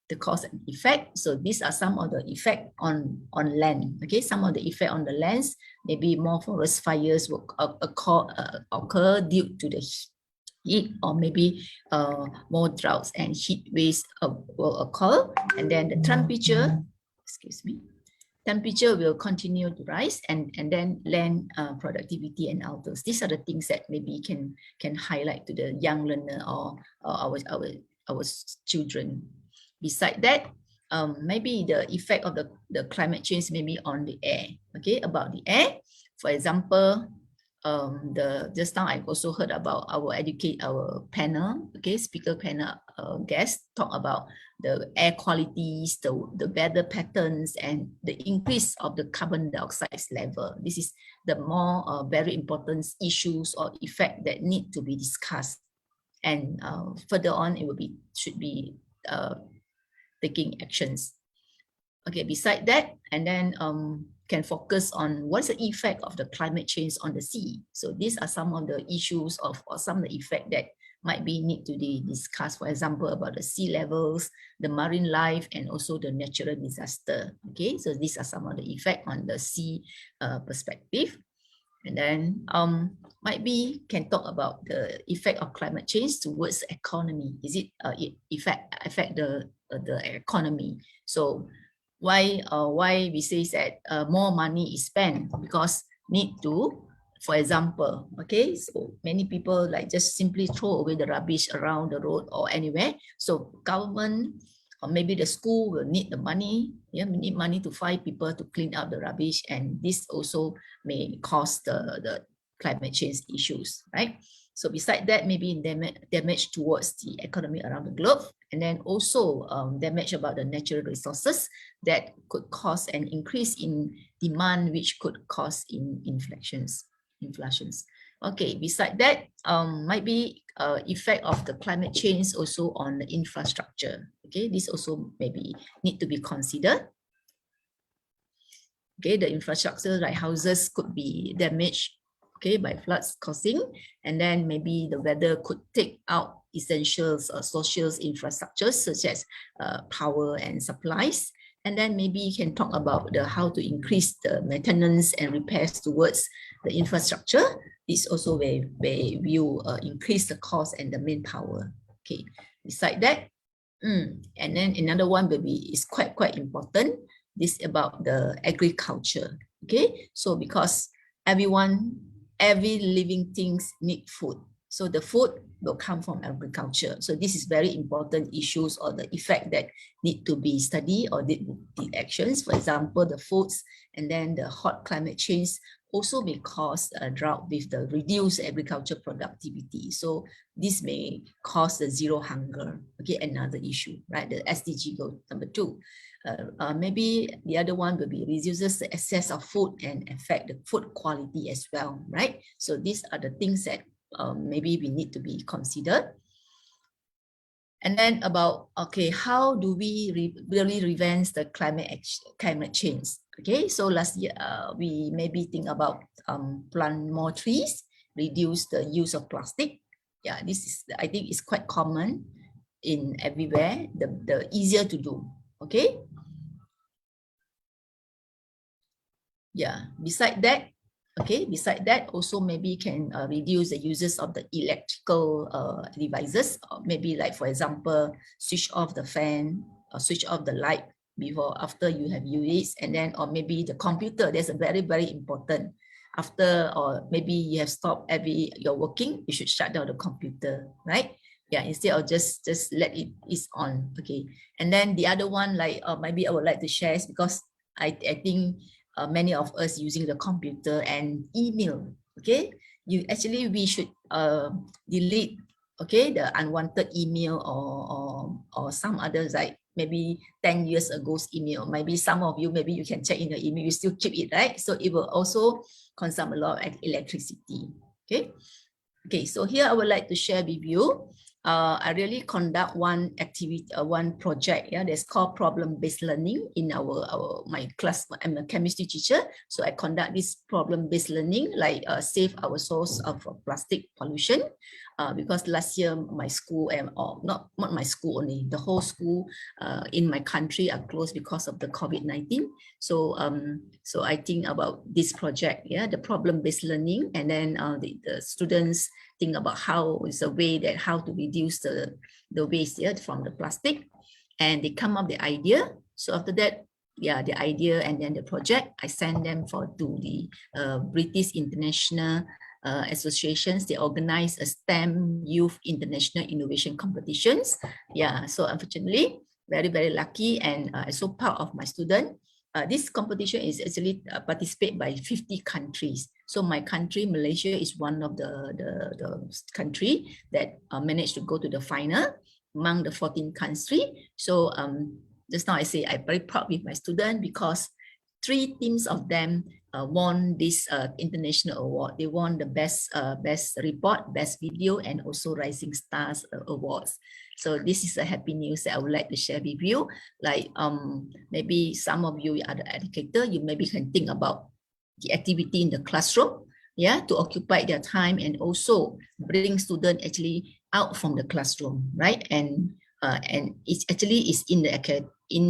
the cause and effect. So these are some of the effect on land. Okay, some of the effect on the lands, maybe more forest fires will occur due to the heat, or maybe more droughts and heat waves will occur, and then the temperature, temperature will continue to rise, and then land productivity and outdoors. These are the things that maybe can highlight to the young learner or our children. Beside that, maybe the effect of the climate change maybe on the air. Okay, about the air, for example, just now I also heard about our panel, okay, speaker panel guests talk about the air qualities, the weather patterns, and the increase of the carbon dioxide level. This is the more very important issues or effect that need to be discussed, and further on it should be taking actions. Okay, beside that, and then can focus on what's the effect of the climate change on the sea. So these are some of the issues or some of the effect that might be need to be discussed. For example, about the sea levels, the marine life, and also the natural disaster. Okay, so these are some of the effect on the sea perspective. And then might be can talk about the effect of climate change towards the economy. Is it affect the economy? So why we say that more money is spent because need to, for example, okay, so many people like just simply throw away the rubbish around the road or anywhere. So government or maybe the school will need the money. Yeah, we need money to find people to clean up the rubbish, and this also may cause the climate change issues, right? So beside that, maybe damage towards the economy around the globe, and then also damage about the natural resources that could cause an increase in demand, which could cause inflations. Okay, beside that, might be effect of the climate change also on the infrastructure. Okay, this also maybe need to be considered. Okay, the infrastructure like houses could be damaged, okay, by floods causing, and then maybe the weather could take out essentials or social infrastructures such as power and supplies. And then maybe you can talk about how to increase the maintenance and repairs towards the infrastructure. This also where you increase the cost and the manpower. Okay, beside that, and then another one maybe is quite important. This about the agriculture. Okay, so because every living things need food. So the food will come from agriculture. So this is very important issues or the effect that need to be studied or the actions. For example, the foods and then the hot climate change also may cause a drought with the reduced agriculture productivity. So this may cause the zero hunger. Okay, another issue, right? The SDG goal number 2. Maybe the other one will be reduces the excess of food and affect the food quality as well, right? So these are the things that maybe we need to be considered. And then about, okay, how do we really prevent the climate change? Okay, so last year we maybe think about plant more trees, reduce the use of plastic. Yeah, this is, I think it's quite common in everywhere, the easier to do, okay? Yeah, beside that, okay, beside that, also maybe can reduce the uses of the electrical devices, or maybe like, for example, switch off the fan or switch off the light before, after you have used it, and then, or maybe the computer, that's a very, very important. After, or maybe you have stopped you're working, you should shut down the computer, right? Yeah, instead of just let it is on, okay? And then the other one, like maybe I would like to share, is because I think many of us using the computer and email, okay? We should delete, okay, the unwanted email or some others, like maybe 10 years ago's email. Maybe some of you, maybe you can check in your email, you still keep it, right? So it will also consume a lot of electricity, okay? Okay, so here I would like to share with you. I really conduct one activity, one project, yeah, that's called problem-based learning in my class. I'm a chemistry teacher, so I conduct this problem-based learning, like save our source of plastic pollution. Because last year my school, or not my school only, the whole school in my country are closed because of the COVID-19. So so I think about this project, yeah, the problem-based learning, and then the students think about how is a way that how to reduce the waste, yeah, from the plastic, and they come up the idea. So after that, yeah, the idea and then the project, I send them to the British International Associations. They organize a STEM Youth International Innovation Competitions. Yeah, so unfortunately, very, very lucky, and so proud of my student. This competition is actually participated by 50 countries. So my country, Malaysia, is one of the country that managed to go to the final among the 14 countries. So just now I say I'm very proud with my student, because 3 teams of them won this international award. They won the best report, best video, and also Rising Stars awards. So this is a happy news that I would like to share with you. Like maybe some of you are the educator, you maybe can think about the activity in the classroom, yeah, to occupy their time and also bring students actually out from the classroom, right? And it actually is in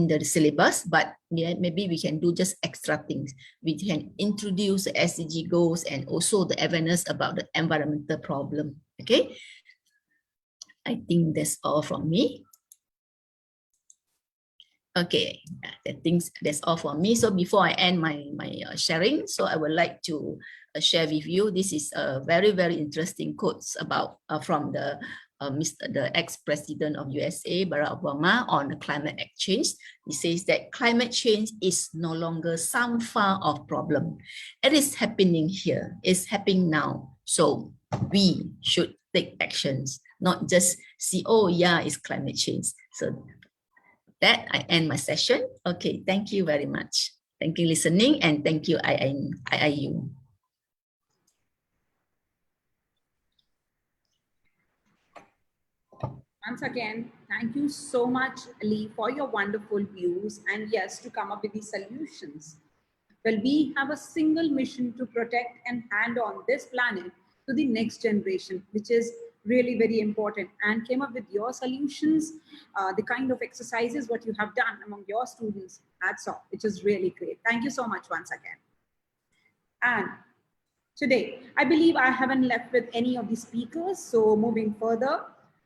the syllabus, but yeah, maybe we can do just extra things. We can introduce the SDG goals and also the awareness about the environmental problem. Okay, I think that's all from me. Okay, that's all for me. So before I end my sharing, so I would like to share with you. This is a very, very interesting quotes about from the ex-president of USA, Barack Obama, on the climate change. He says that climate change is no longer some far-off problem. It is happening here. It's happening now. So we should take actions, not just see, oh yeah, it's climate change. So that I end my session. Okay, thank you very much. Thank you listening, and thank you IIU. Once again, thank you so much, Lee, for your wonderful views, and yes, to come up with these solutions. Well, we have a single mission to protect and hand on this planet to the next generation, which is really very important, and came up with your solutions, the kind of exercises what you have done among your students. Hats off, which is really great. Thank you so much once again. And today, I believe I haven't left with any of the speakers. So moving further,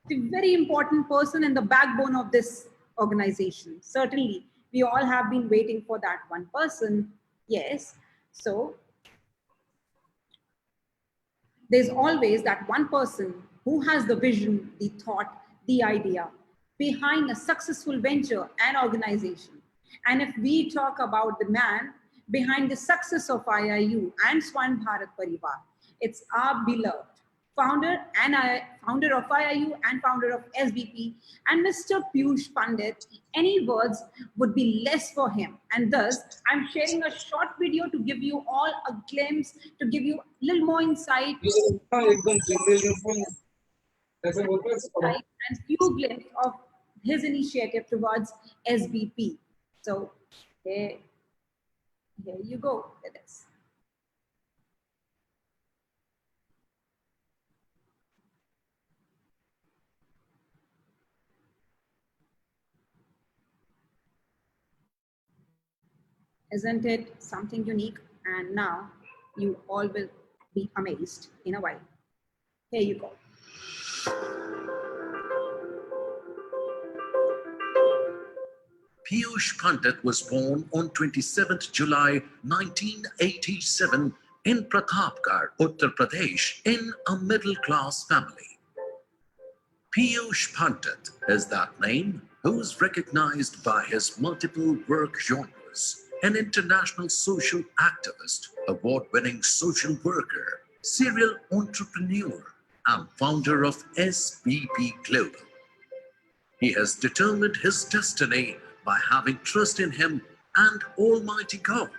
the very important person and the backbone of this organization. Certainly, we all have been waiting for that one person. Yes. So There's always that one person who has the vision, the thought, the idea behind a successful venture and organization. And if we talk about the man behind the success of IIU and Swan Bharat Parivar, it's our beloved founder of IIU and founder of SBP, and Mr. Piyush Pandit. Any words would be less for him. And thus, I'm sharing a short video to give you all a glimpse, to give you a little more insight, and few glimpses of his initiative towards SBP. So here you go with this. Isn't it something unique? And now you all will be amazed in a while. Here you go. Piyush Pandit was born on 27th July 1987 in Pratapgarh, Uttar Pradesh, in a middle-class family. Piyush Pandit is that name who is recognized by his multiple work genres: an international social activist, award-winning social worker, serial entrepreneur, and founder of SBP Global. He has determined his destiny by having trust in him and Almighty God.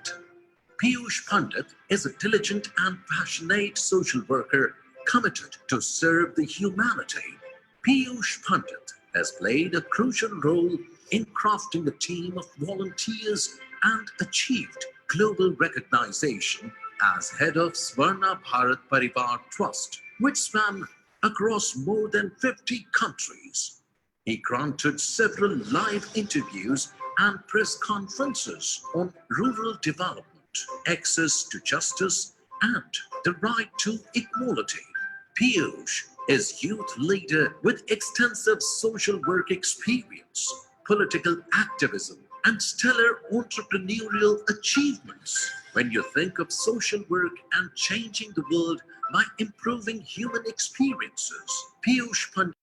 Piyush Pandit is a diligent and passionate social worker committed to serve the humanity. Piyush Pandit has played a crucial role in crafting a team of volunteers and achieved global recognition as head of Swarna Bharat Parivar Trust, which span across more than 50 countries. He granted several live interviews and press conferences on rural development, access to justice, and the right to equality. Piyush is youth leader with extensive social work experience, political activism, and stellar entrepreneurial achievements. When you think of social work and changing the world by improving human experiences, Piyush Pandit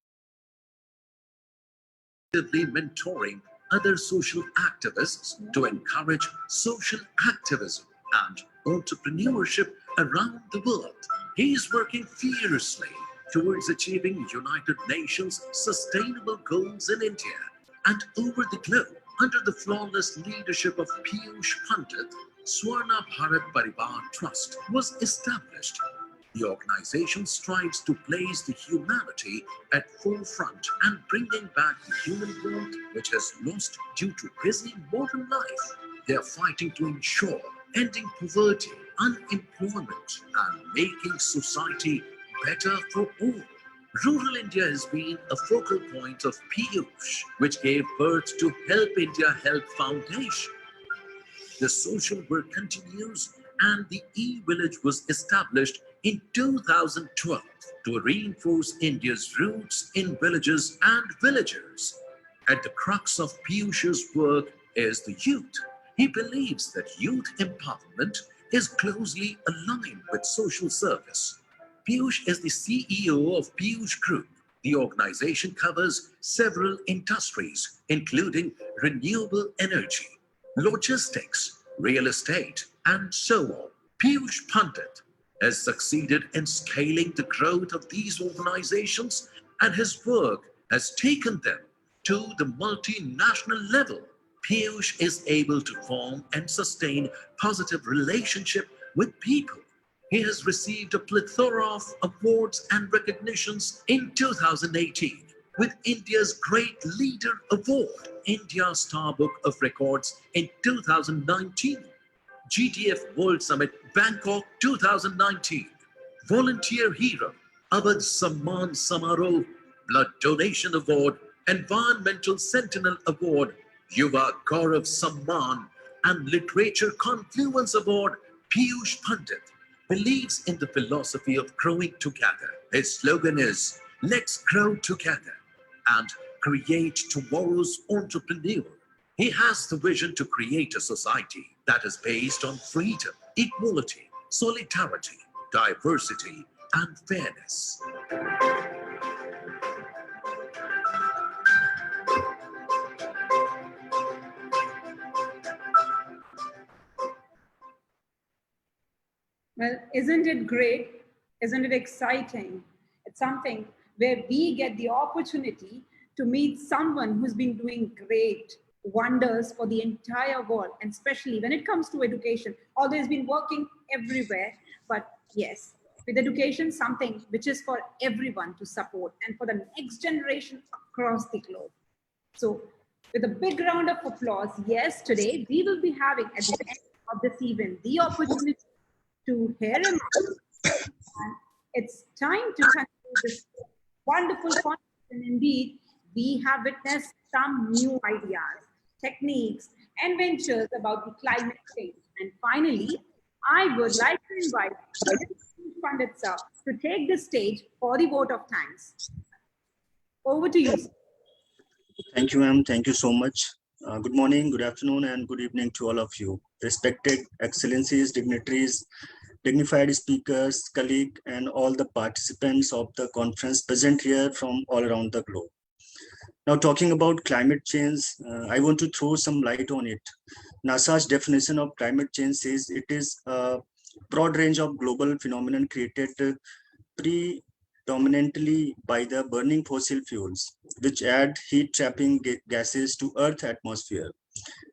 is mentoring other social activists to encourage social activism and entrepreneurship around the world. He is working fiercely towards achieving United Nations sustainable goals in India and over the globe. Under the flawless leadership of Piyush Pandit, Swarna Bharat Parivar Trust was established. The organization strives to place the humanity at forefront and bringing back the human warmth which has lost due to busy modern life. They are fighting to ensure ending poverty, unemployment, and making society better for all. Rural India has been a focal point of Piyush, which gave birth to Help India Help Foundation. The social work continues, and the e-village was established in 2012 to reinforce India's roots in villages and villagers. At the crux of Piyush's work is the youth. He believes that youth empowerment is closely aligned with social service. Piyush is the CEO of Piyush Group. The organization covers several industries, including renewable energy, logistics, real estate, and so on. Piyush Pandit has succeeded in scaling the growth of these organizations, and his work has taken them to the multinational level. Piyush is able to form and sustain positive relationship with people. He has received a plethora of awards and recognitions in 2018 with India's Great Leader Award, India Star Book of Records in 2019, GTF World Summit Bangkok 2019, Volunteer Hero, Abad Samman Samaroh, Blood Donation Award, Environmental Sentinel Award, Yuva Gaurav Samman, and Literature Confluence Award. Piyush Pandit believes in the philosophy of growing together. His slogan is, "Let's grow together and create tomorrow's entrepreneur." He has the vision to create a society that is based on freedom, equality, solidarity, diversity, and fairness. Well, isn't it great? Isn't it exciting? It's something where we get the opportunity to meet someone who's been doing great wonders for the entire world, and especially when it comes to education, although he's been working everywhere, but yes, with education, something which is for everyone to support and for the next generation across the globe. So with a big round of applause, yes, today we will be having at the end of this event the opportunity to hear him out. And it's time to conclude this wonderful conversation. Indeed, we have witnessed some new ideas, techniques, and ventures about the climate change. And finally, I would like to invite Pandit sir to take the stage for the vote of thanks. Over to you, sir. Thank you, ma'am. Thank you so much. Good morning, good afternoon, and good evening to all of you. Respected excellencies, dignitaries, dignified speakers, colleagues, and all the participants of the conference present here from all around the globe. Now, talking about climate change, I want to throw some light on it. NASA's definition of climate change says it is a broad range of global phenomenon created predominantly by the burning fossil fuels, which add heat-trapping gases to Earth's atmosphere.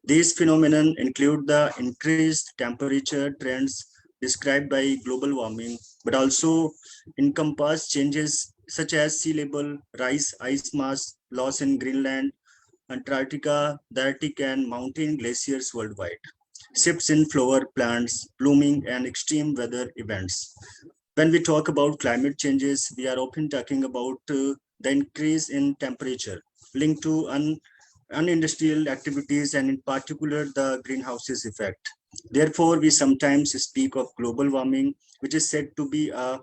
These phenomena include the increased temperature trends described by global warming, but also encompass changes such as sea level rise, ice mass loss in Greenland, Antarctica, the Arctic, and mountain glaciers worldwide, shifts in flower plants, blooming, and extreme weather events. When we talk about climate changes, we are often talking about the increase in temperature linked to unindustrial activities and in particular the greenhouses effect. Therefore, we sometimes speak of global warming, which is said to be a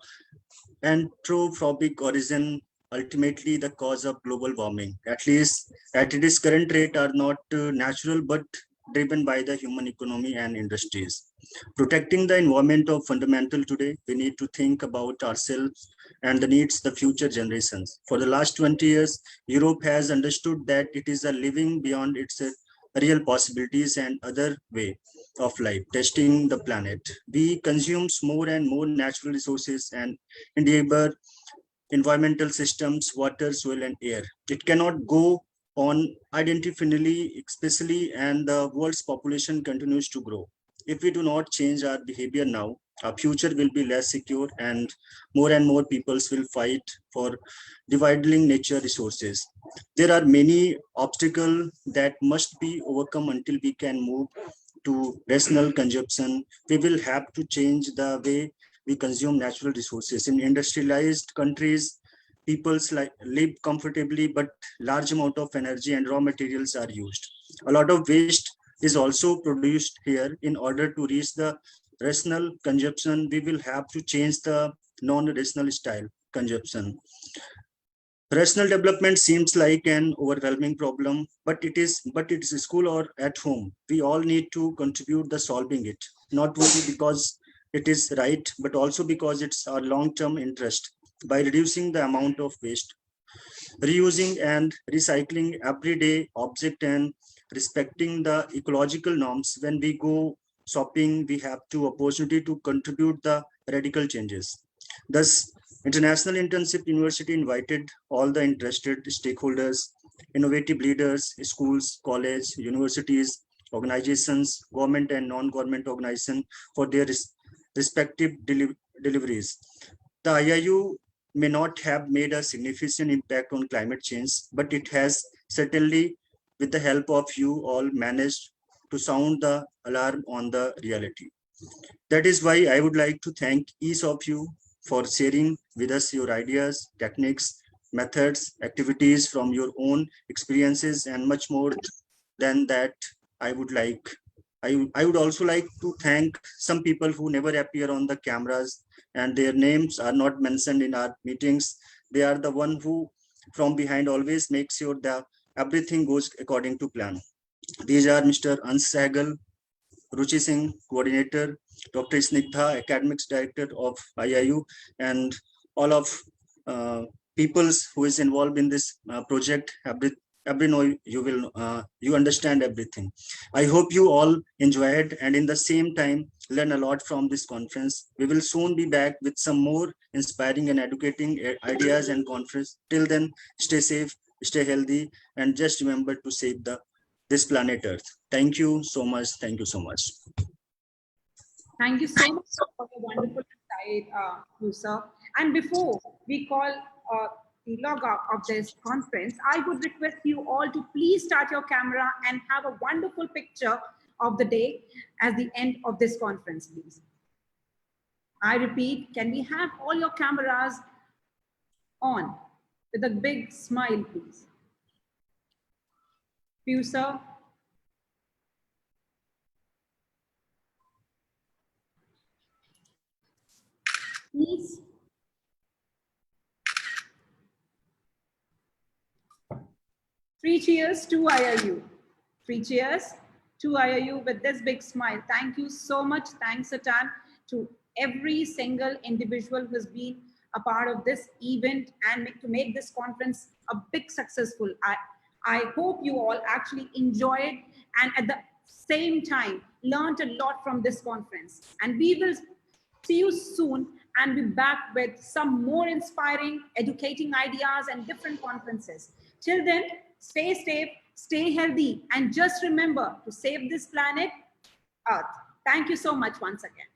anthropic origin, ultimately the cause of global warming, at least at its current rate, are not natural but driven by the human economy and industries. Protecting the environment is fundamental today. We need to think about ourselves and the needs of the future generations. For the last 20 years, Europe has understood that it is a living beyond its real possibilities and other way of life, testing the planet. We consume more and more natural resources and endeavor environmental systems, water, soil, and air. It cannot go on indefinitely, especially, and the world's population continues to grow. If we do not change our behavior now, our future will be less secure and more peoples will fight for dividing nature resources. There are many obstacles that must be overcome until we can move to rational consumption. We will have to change the way we consume natural resources. In industrialized countries, people's live comfortably, but large amount of energy and raw materials are used. A lot of waste is also produced here. In order to reach the rational consumption, we will have to change the non-rational style consumption. Rational development seems like an overwhelming problem, but it's school or at home. We all need to contribute the solving it, not only because it is right, but also because it's our long-term interest. By reducing the amount of waste, reusing and recycling everyday object, and respecting the ecological norms, when we go shopping, we have the opportunity to contribute the radical changes. Thus, International Internship University invited all the interested stakeholders, innovative leaders, schools, colleges, universities, organizations, government and non-government organizations for their respective deliveries. The IIU may not have made a significant impact on climate change, but it has certainly, with the help of you all, managed to sound the alarm on the reality. That is why I would like to thank each of you for sharing with us your ideas, techniques, methods, activities from your own experiences, and much more than that. I would also like to thank some people who never appear on the cameras and their names are not mentioned in our meetings. They are the one who from behind always make sure that everything goes according to plan. These are Mr. Ans Sehgal, Ruchi Singh, coordinator, Dr. Snigdha, Academics Director of IIU, and all of peoples who is involved in this project. Every know you will you understand everything. I hope you all enjoyed and in the same time learn a lot from this conference. We will soon be back with some more inspiring and educating ideas and conference. Till then, stay safe, stay healthy, and just remember to save this planet Earth. Thank you so much. Thank you so much. Thank you so much for the wonderful insight, sir. And before we call the log out of this conference, I would request you all to please start your camera and have a wonderful picture of the day at the end of this conference, please. I repeat, can we have all your cameras on with a big smile, please? Sir. Please. Three cheers to IIU. Three cheers to IIU with this big smile. Thank you so much. Thanks, Satan, to every single individual who has been a part of this event and to make this conference a big successful. I hope you all actually enjoyed and at the same time learned a lot from this conference. And we will see you soon and be back with some more inspiring, educating ideas and different conferences. Till then, stay safe, stay healthy, and just remember to save this planet, Earth. Thank you so much once again.